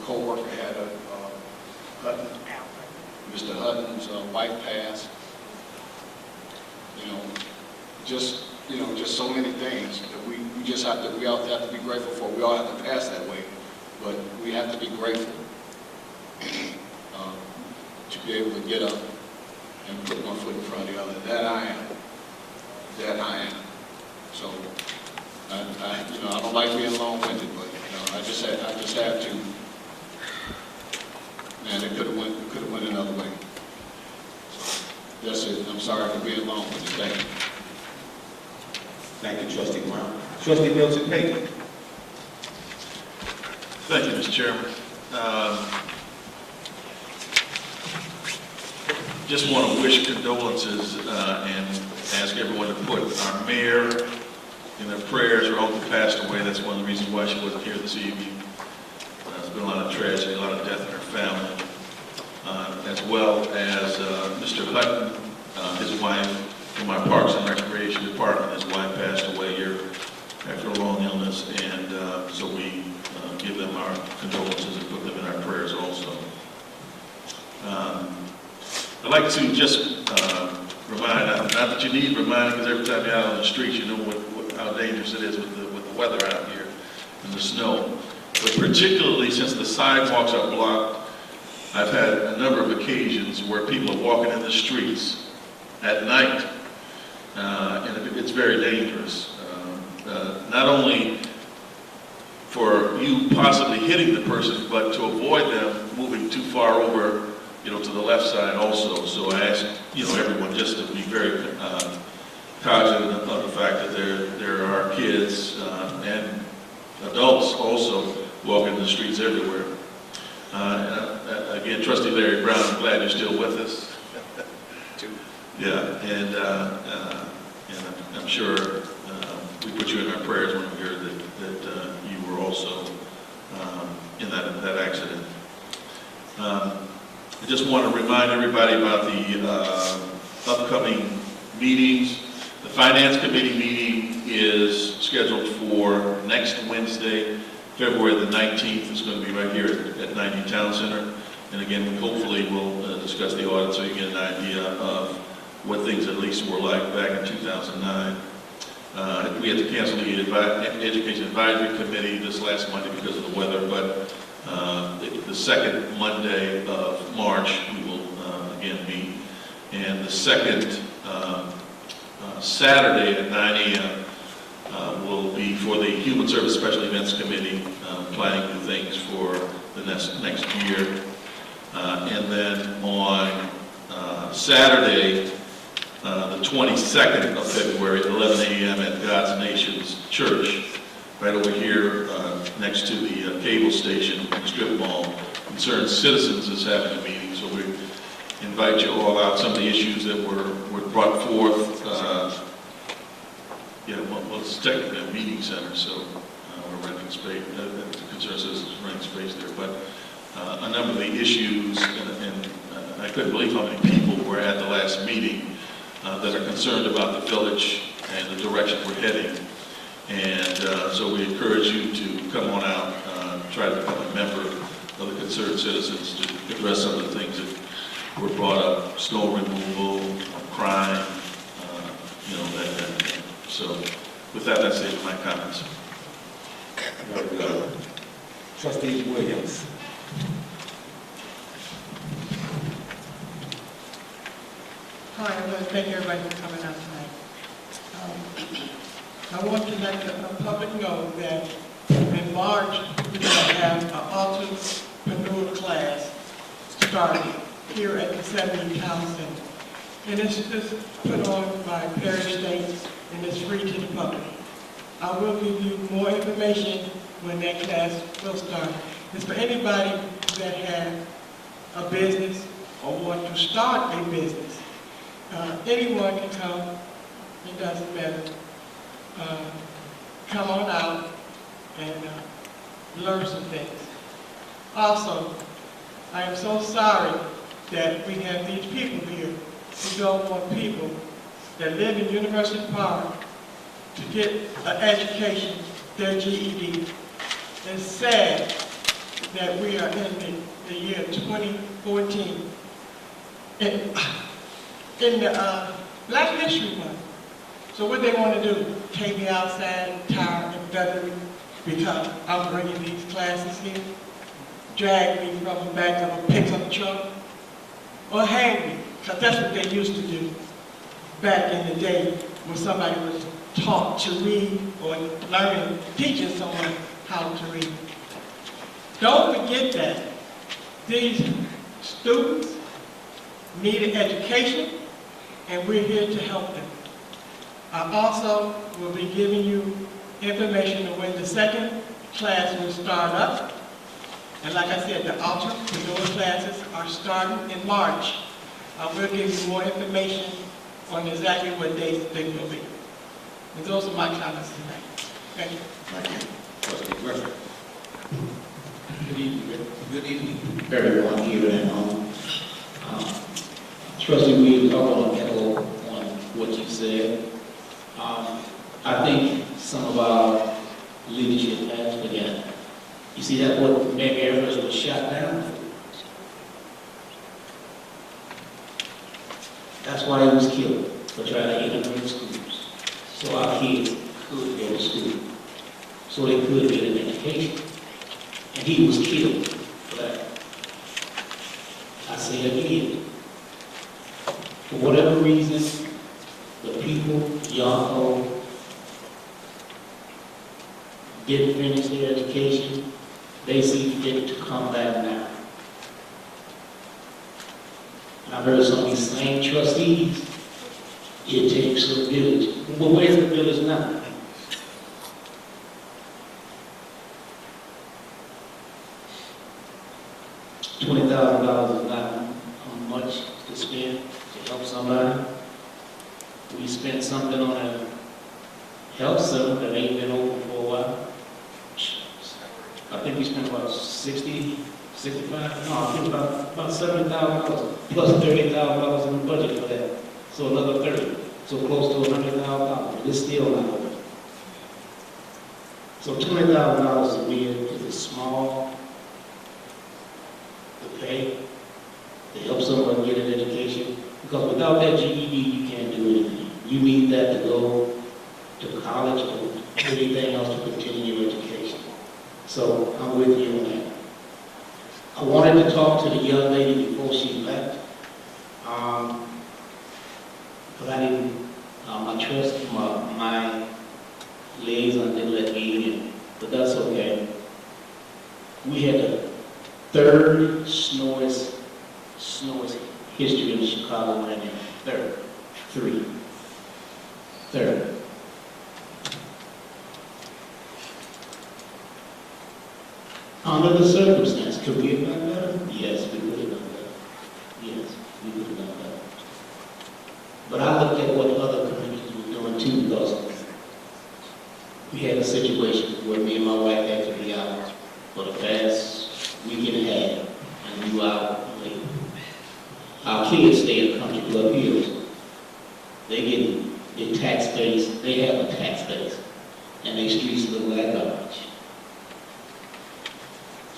S6: co-worker had Hutton, Mr. Hutton's wife passed. You know, just so many things that we all have to be grateful for. We all have to pass that way, but we have to be grateful to be able to get up and put one foot in front of the other. That I am. So I don't like being long-winded, but, I just have to. Man, it could have went another way. So, that's it. I'm sorry for being long-winded. Thank you.
S2: Thank you, Trustee Brown. Trustee Milton Payton.
S12: Thank you, Mr. Chairman. Just want to wish condolences and ask everyone to put our mayor in their prayers. Her uncle passed away. That's one of the reasons why she wasn't here this evening. There's been a lot of tragedy, a lot of death in her family, as well as Mr. Hutton, his wife, from our Parks and Recreation Department. His wife passed away here after a long illness, and so we give them our condolences and put them in our prayers also. I'd like to just remind, not that you need reminding, because every time you're out on the streets, you know how dangerous it is with the weather out here and the snow. But particularly since the sidewalks are blocked, I've had a number of occasions where people are walking in the streets at night, and it's very dangerous. Not only for you possibly hitting the person, but to avoid them moving too far over, to the left side also. So I ask, everyone just to be very cognizant of the fact that there are kids and adults also walking the streets everywhere. Again, Trustee Larry Brown, I'm glad you're still with us. Yeah, and I'm sure we put you in our prayers when we heard that you were also in that accident. I just want to remind everybody about the upcoming meetings. The Finance Committee meeting is scheduled for next Wednesday, February the 19th. It's going to be right here at 90 Town Center. And again, hopefully we'll discuss the audit so you get an idea of what things at least were like back in 2009. We had to cancel the Education Advisory Committee this last Monday because of the weather, but the second Monday of March we will again meet. And the second Saturday at 9 a.m. Will be for the Human Service Special Events Committee, planning new things for the next year. And then on Saturday, the 22nd of February at 11 a.m. at God's Nations Church, right over here next to the cable station and strip mall. Concerned Citizens is having a meeting, so we invite you all out. Some of the issues that were brought forth, well, it's technically a meeting center, so we're renting space, Concerned Citizens is renting space there, but a number of the issues, and I couldn't believe how many people were at the last meeting that are concerned about the village and the direction we're heading. And so we encourage you to come on out, try to become a member of the Concerned Citizens to address some of the things that were brought up, snow removal, crime, that. So with that, that's it, my comments.
S2: Trustee Williams.
S9: Hi, I want to thank everybody for coming out tonight. I want to let the public know that in March, we're going to have an entrepreneur class starting here at the 70 Town Center. And it's put on by Perry State, and it's free to the public. I will give you more information when that class will start. It's for anybody that has a business or want to start a business. Anyone can come, it doesn't matter. Come on out and learn some things. Also, I am so sorry that we have these people here who don't want people that live in University Park to get an education, their GED. It's sad that we are in the year 2014. In the Black History Month. So what they want to do, take me outside and tar and feather me because I'm bringing these classes here, drag me from the back of a pickup truck, or hang me, because that's what they used to do back in the day where somebody was taught to read or learning, teaching someone how to read. Don't forget that these students need an education, and we're here to help them. I also will be giving you information on when the second class will start up. And like I said, the entrepreneur classes are starting in March. I will give you more information on exactly what dates they will be. And those are my comments tonight. Thank you.
S2: Thank you. Trustee Griffin.
S13: Good evening. Good evening, everyone here at home. Trustee Williams, I want to echo on what you said. I think some of our leadership has forgotten. You see, that's what Mayor Harris was shot down for. That's why he was killed, for trying to integrate schools, so our kids could go to school, so they could get an education. And he was killed for that. I say it again. For whatever reason, the people, young folk, didn't finish their education, they see fit to come back now. And I've heard some of these same trustees, it takes a village. Well, where's the village now? $20,000 is not much to spend to help somebody. We spent something on a health center that ain't been open for a while. I think we spent about 60, 65, no, I think about $70,000 plus $30,000 in the budget for that. So another 30, so close to $100,000. It's still not open. So $20,000 a year is a small to pay to help someone get an education. Because without that GED, you can't do anything. You need that to go to college or anything else to continue your education. So I'm with you on that. I wanted to talk to the young lady before she left. Because I didn't, my liaison didn't let me in, but that's okay. We had the third snowiest history in Chicago right now. Third. Under the circumstance, could we have done better? Yes, we could have done better. Yes, we could have done better. But I looked at what other communities were doing too, because we had a situation where me and my wife had to be out for the past week and a half, and we were out late. Our kids stay in Country Club Hills. They get a tax base, they have a tax base, and their streets look like garbage.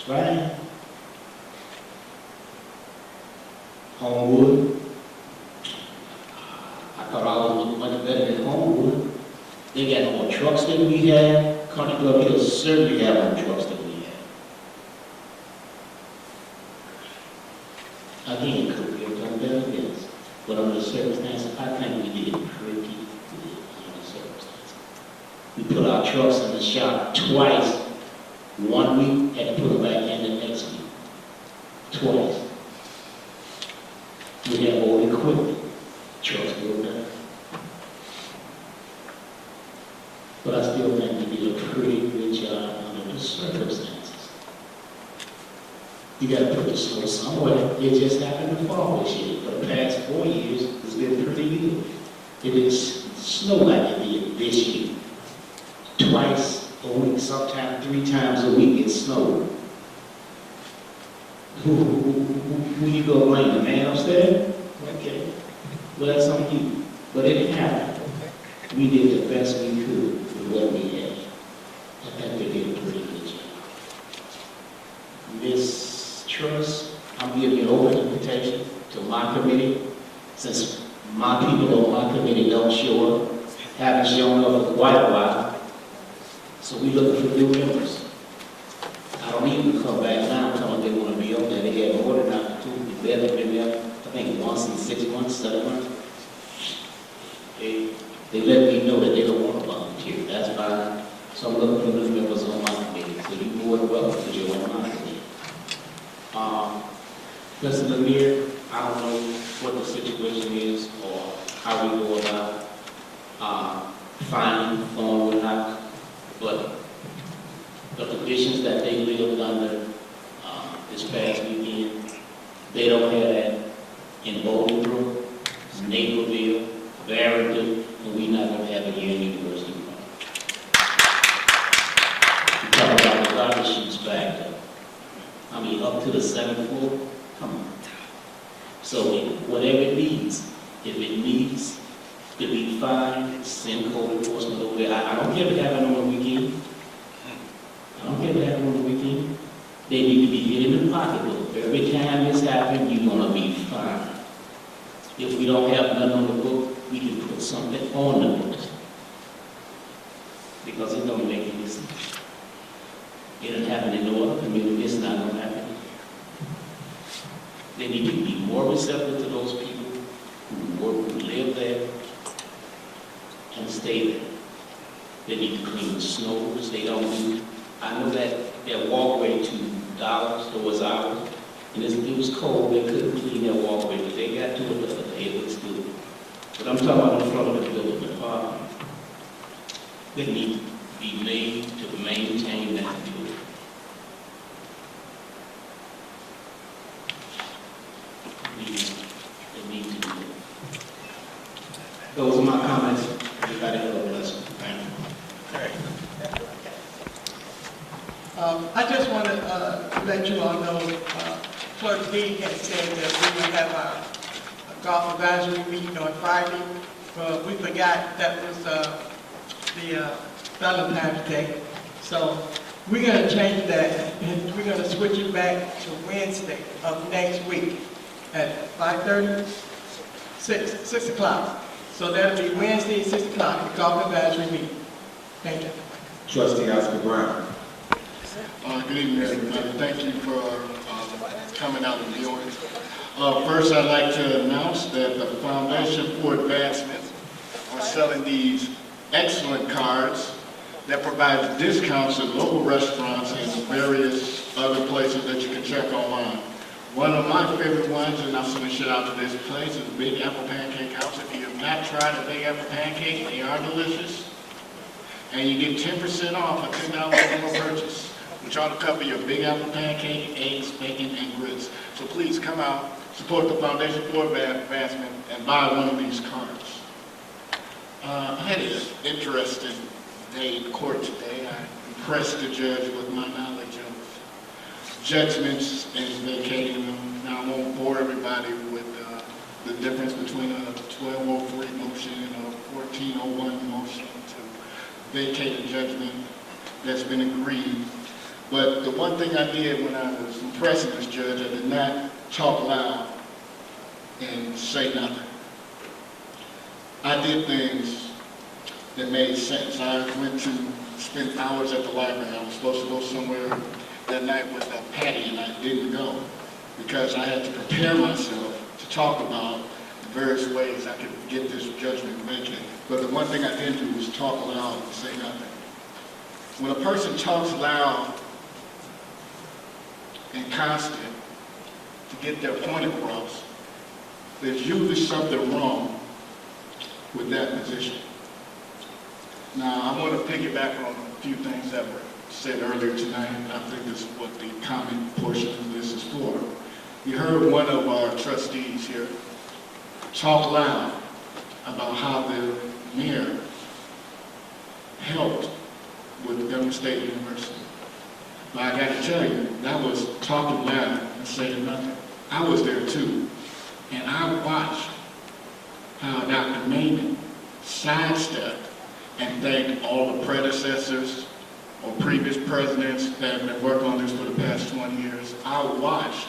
S13: That's right. Homewood. I thought I was looking much better than Homewood. They got more trucks than we have. Country Club Hills certainly have more trucks than we have. Again, could we have done better? Yes. But under the circumstances, I think we did pretty good under the circumstances. We put our trucks in the shop twice. 1 week, had to put them back in the next week. Twice. We have old equipment. Trucks go better. But I still think we did a pretty good job under the circumstances. You got to put the snow somewhere. It just happened to fall this year. For the past 4 years, it's been pretty good. It didn't snow like it did this year. Twice a week, sometimes 3 times a week, it snowed. Who you gonna blame? The man upstairs? Okay. Well, that's on you. But it happened. We did the best we could with what we had. I think we did a pretty good job. Miss Truss, I'm giving you an open invitation to my committee. Since my people on my committee don't show up, haven't shown up for quite a while. So we looking for new members. I don't need to come back now telling them they want to be on there. They had more than an opportunity. They've been there, I think, once in 6 months, 7 months. Okay. they let me know that they don't want to volunteer. That's fine. Some of the community members on my committee, so you more than welcome to join my committee. Mr. Lemire, I don't know what the situation is or how we go about finding phone out, but the conditions that they lived under this past weekend, they don't have that in Bolingbrook, Naperville, Barrington, and we're not going to have it here in University Park. You talk about the garbage chutes back there. I mean, up to the 7th floor, come on. So whatever it needs, if it needs to be fined, send code enforcement over there. I don't care if it happens on the weekend. I don't care if it happens on the weekend. They need to be hit in the pocketbook. Every time this happens, you're going to be fined. If we don't have nothing on the book, we can put something on the books. Because it don't make any sense. It'll happen in no other community. It's not going to happen. They need to be more receptive to those people who work, who live there, and stay there. They need to clean the snows. They don't do. I know that their walkway to Dollars, there was hours, and it was cold. They couldn't clean their walkway, but they got to it the other day. It looks good. But I'm talking about in front of the building department. They need to be made to maintain that building. They need to do it. Those are my comments. Everybody have a blessing. Thank you.
S9: I just want to let you all know, Clerk D had said that we would have our golf advisory meeting on Friday. We forgot that was the Valentine's Day. So we're going to change that, and we're going to switch it back to Wednesday of next week at 5:30, 6 o'clock. So that'll be Wednesday, 6 o'clock, the golf advisory meeting. Thank you.
S2: Trustee Oscar Brown.
S3: Good evening, everybody. Thank you for coming out and viewing. First, I'd like to announce that the Foundation for Advancement are selling these excellent cards that provide discounts at local restaurants and various other places that you can check online. One of my favorite ones, and I'll send a shout out to this place, is the Big Apple Pancake House. If you have not tried a Big Apple Pancake, they are delicious. And you get 10% off a $10 minimum purchase, which ought to cover your Big Apple Pancake, eggs, bacon, and grits. So please come out, support the Foundation for Advancement, and buy one of these cards. I had an interesting day in court today. I impressed the judge with my knowledge of judgments and vacating them. Now, I won't bore everybody with the difference between a 1203 motion and a 1401 motion to vacate a judgment that's been agreed. But the one thing I did when I was impressing this judge, I did not talk loud and say nothing. I did things that made sense. I went to spend hours at the library. I was supposed to go somewhere that night with Patty, and I didn't go because I had to prepare myself to talk about the various ways I could get this judgment vacated. But the one thing I didn't do was talk loud and say nothing. When a person talks loud and constant to get their point across, there's usually something wrong with that position. Now, I want to piggyback on a few things that were said earlier tonight, and I think this is what the comment portion of this is for. You heard one of our trustees here talk loud about how the mayor helped with Government State University. But I got to tell you, that was talking loud and saying nothing. I was there too, and I watched how Dr. Mayman sidestepped and thanked all the predecessors or previous presidents that have been working on this for the past 20 years. I watched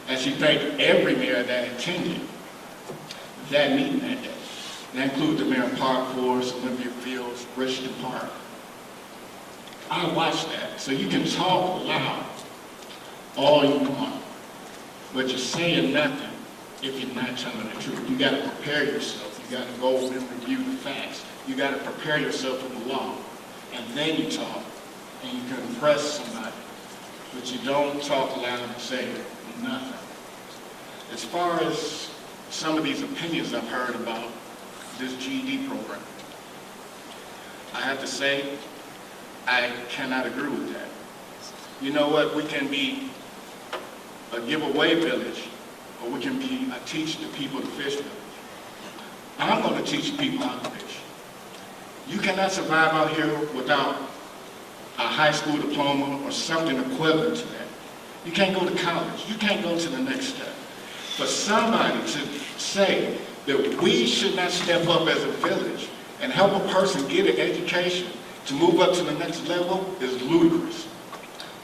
S3: as she thanked every mayor that attended that meeting that day. That includes the mayor of Park Forest, Olympia Fields, Richardson Park. I watched that. So you can talk loud all you want, but you're saying nothing if you're not telling the truth. You got to prepare yourself. You got to go and review the facts. You got to prepare yourself for the law. And then you talk. And you can impress somebody. But you don't talk loud and say nothing. As far as some of these opinions I've heard about this GED program, I have to say, I cannot agree with that. You know what? We can be a giveaway village, or we can be a teach the people to fish village. I'm going to teach people how to fish. You cannot survive out here without a high school diploma or something equivalent to that. You can't go to college. You can't go to the next step. For somebody to say that we should not step up as a village and help a person get an education to move up to the next level is ludicrous.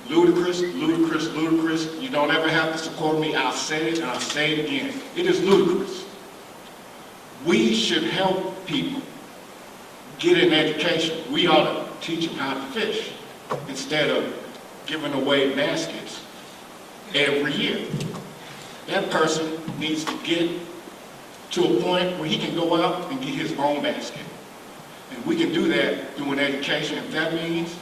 S3: Ludicrous, ludicrous, ludicrous. You don't ever have to support me. I'll say it and I'll say it again. It is ludicrous. We should help people get an education. We ought to teach them how to fish instead of giving away baskets every year. That person needs to get to a point where he can go out and get his own basket. And we can do that through an education. If that means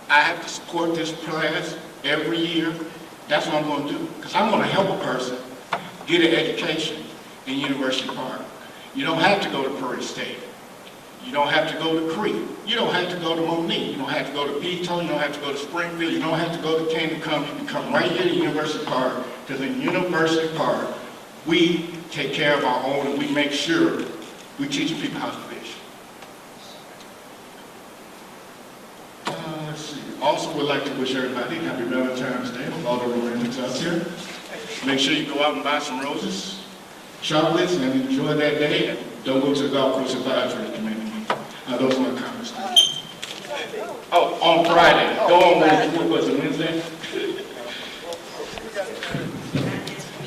S3: I have to support this class every year, that's what I'm going to do. Because I'm going to help a person get an education in University Park. You don't have to go to Prairie State. You don't have to go to Crete. You don't have to go to Monique. You don't have to go to Beaton. You don't have to go to Springfield. You don't have to go to Kingdom Come. You can come right here to University Park, because in University Park, we take care of our own and we make sure we teach people how to fish. Let's see. Also would like to wish everybody happy Valentine's Day, all the romantics out there. Make sure you go out and buy some roses, chocolates, and enjoy that day. And don't go to the golf course advisory committee. Those are my comments. Oh, on Friday. Go on Wednesday. Was it Wednesday?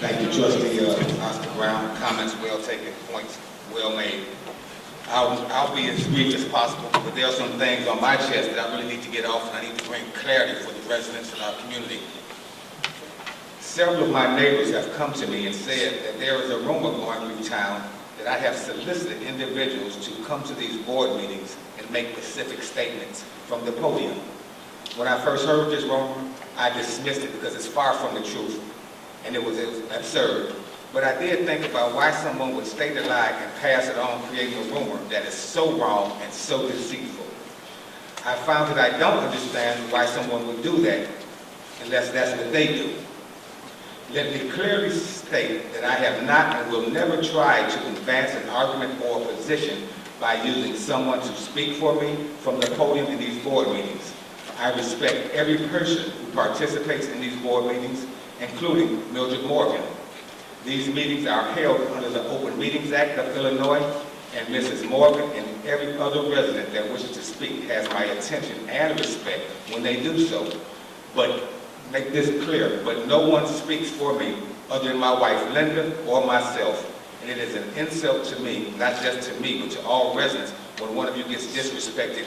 S4: Thank you, Trustee Oscar Brown. Comments well taken, points well made. I'll be as brief as possible, but there are some things on my chest that I really need to get off, and I need to bring clarity for the residents in our community. Several of my neighbors have come to me and said that there is a rumor going through town that I have solicited individuals to come to these board meetings and make specific statements from the podium. When I first heard this rumor, I dismissed it because it's far from the truth, and it was absurd. But I did think about why someone would state a lie and pass it on, creating a rumor that is so wrong and so deceitful. I found that I don't understand why someone would do that unless that's what they do. Let me clearly state that I have not and will never try to advance an argument or a position by using someone to speak for me from the podium in these board meetings. I respect every person who participates in these board meetings, including Mildred Morgan. These meetings are held under the Open Meetings Act of Illinois, and Mrs. Morgan and every other resident that wishes to speak has my attention and respect when they do so. But make this clear, but no one speaks for me other than my wife Linda or myself. And it is an insult to me, not just to me, but to all residents when one of you gets disrespected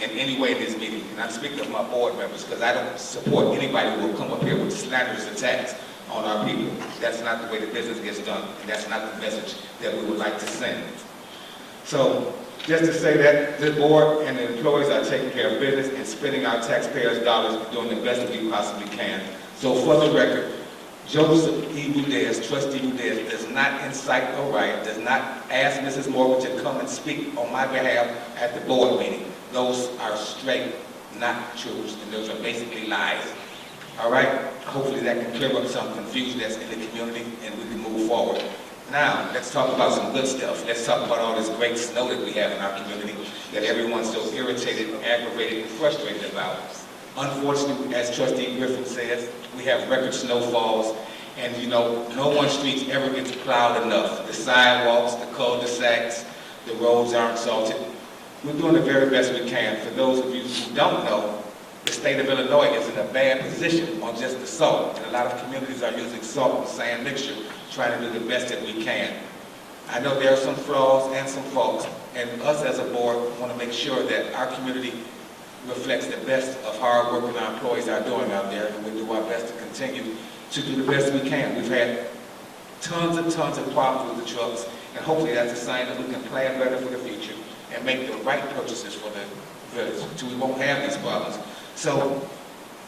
S4: in any way in this meeting. And I'm speaking of my board members because I don't support anybody who will come up here with slanderous attacks on our people. That's not the way the business gets done, and that's not the message that we would like to send. So, just to say that this board and the employees are taking care of business and spending our taxpayers' dollars doing the best that we possibly can. So for the record, Joseph E. Budez, Trustee Budez, does not incite or riot, does not ask Mrs. Morgan to come and speak on my behalf at the board meeting. Those are straight, not truths, and those are basically lies. All right? Hopefully that can clear up some confusion that's in the community and we can move forward. Now, let's talk about some good stuff. Let's talk about all this great snow that we have in our community that everyone's so irritated, aggravated, and frustrated about. Unfortunately, as Trustee Griffin says, we have record snowfalls, and you know, no one street ever gets plowed enough. The sidewalks, the cul-de-sacs, the roads aren't salted. We're doing the very best we can. For those of you who don't know, the state of Illinois is in a bad position on just the salt, and a lot of communities are using salt and sand mixture, trying to do the best that we can. I know there are some flaws and some faults, and us as a board want to make sure that our community reflects the best of hard work that our employees are doing out there, and we do our best to continue to do the best we can. We've had tons of problems with the trucks, And hopefully that's a sign that we can plan better for the future and make the right purchases for the village, so we won't have these problems. So,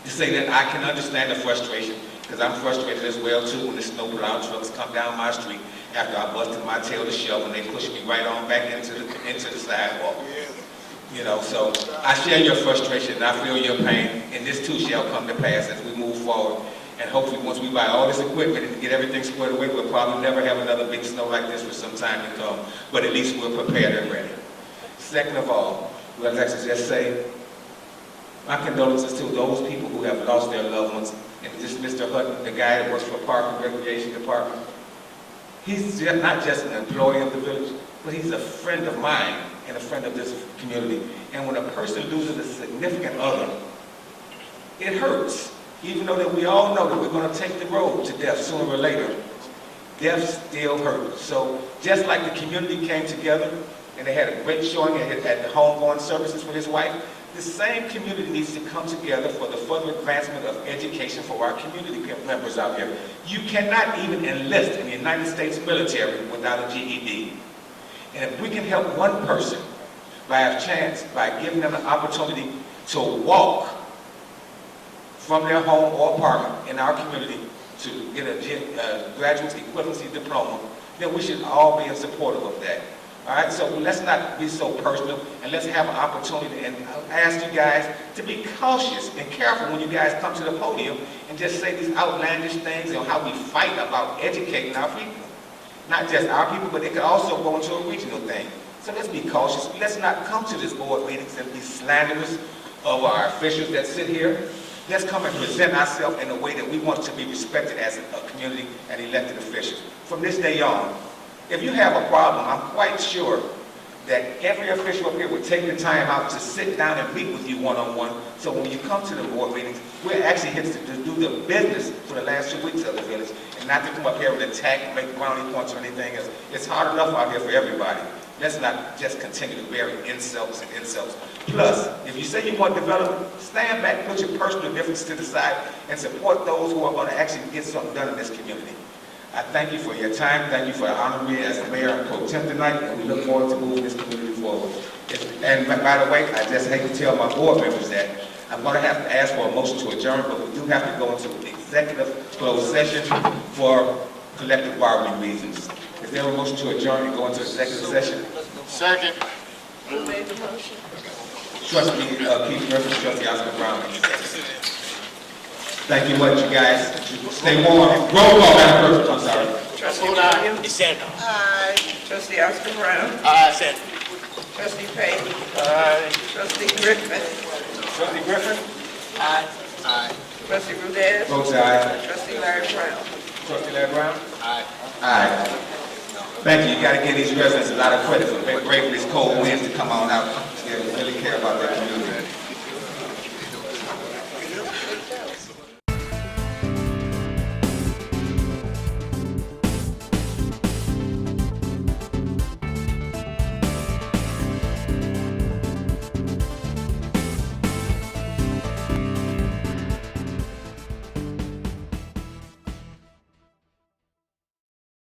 S4: to say that I can understand the frustration, because I'm frustrated as well too when the snowplow trucks come down my street after I busted my tail to shovel and they push me right on back into the sidewalk. You know, so I share your frustration and I feel your pain, and this too shall come to pass as we move forward. And hopefully once we buy all this equipment and get everything squared away, we'll probably never have another big snow like this for some time to come, but at least we're prepared and ready. Second of all, we'd like to just say my condolences to those people who have lost their loved ones. And just Mr. Hutton, the guy that works for Park and Recreation Department, he's not just an employee of the village, but he's a friend of mine and a friend of this community. And when a person loses a significant other, it hurts. Even though that we all know that we're going to take the road to death sooner or later, death still hurts. So just like the community came together and they had a great showing at the homegoing services for his wife, the same community needs to come together for the further advancement of education for our community members out here. You cannot even enlist in the United States military without a GED. And if we can help one person by a chance, by giving them an opportunity to walk from their home or apartment in our community to get a graduate equivalency diploma, then we should all be in support of that. All right, so let's not be so personal, and let's have an opportunity, and I'll ask you guys to be cautious and careful when you guys come to the podium and just say these outlandish things on how we fight about educating our people. Not just our people, but it could also go into a regional thing. So let's be cautious. Let's not come to this board meetings and be slanderous of our officials that sit here. Let's come and present ourselves in a way that we want to be respected as a community and elected officials. From this day on, if you have a problem, I'm quite sure that every official up here would take the time out to sit down and meet with you one-on-one. So when you come to the board meetings, we're actually here to do the business for the last 2 weeks of the village, and not to come up here and attack, make brownie points or anything else. It's hard enough out here for everybody. Let's not just continue to bury insults and insults. Plus, if you say you want development, stand back, put your personal differences to the side, and support those who are going to actually get something done in this community. I thank you for your time. Thank you for honoring me as the mayor and pro tem tonight, and we look forward to moving this community forward. And by the way, I just hate to tell my board members that I'm going to have to ask for a motion to adjourn, but we do have to go into executive closed session for collective bargaining reasons. Is there a motion to adjourn and go into executive session?
S3: Second.
S18: Who made the motion?
S4: Trustee Keith Griffin, Trustee Oscar Brown. Thank you much, you guys. Stay warm. Roll call, Madam Clerk. I'm sorry.
S18: Trustee Williams? Aye. Trustee Oscar Brown? Aye. Trustee Payne? Aye. Trustee Griffin?
S4: Trustee Griffin?
S18: Aye. Aye. Trustee Rudez?
S4: Votes aye.
S18: Trustee Larry Brown?
S4: Trustee Larry Brown? Aye. Aye. Thank you. You got to give these residents a lot of credit for braving these cold winds to come on out. They really care about that.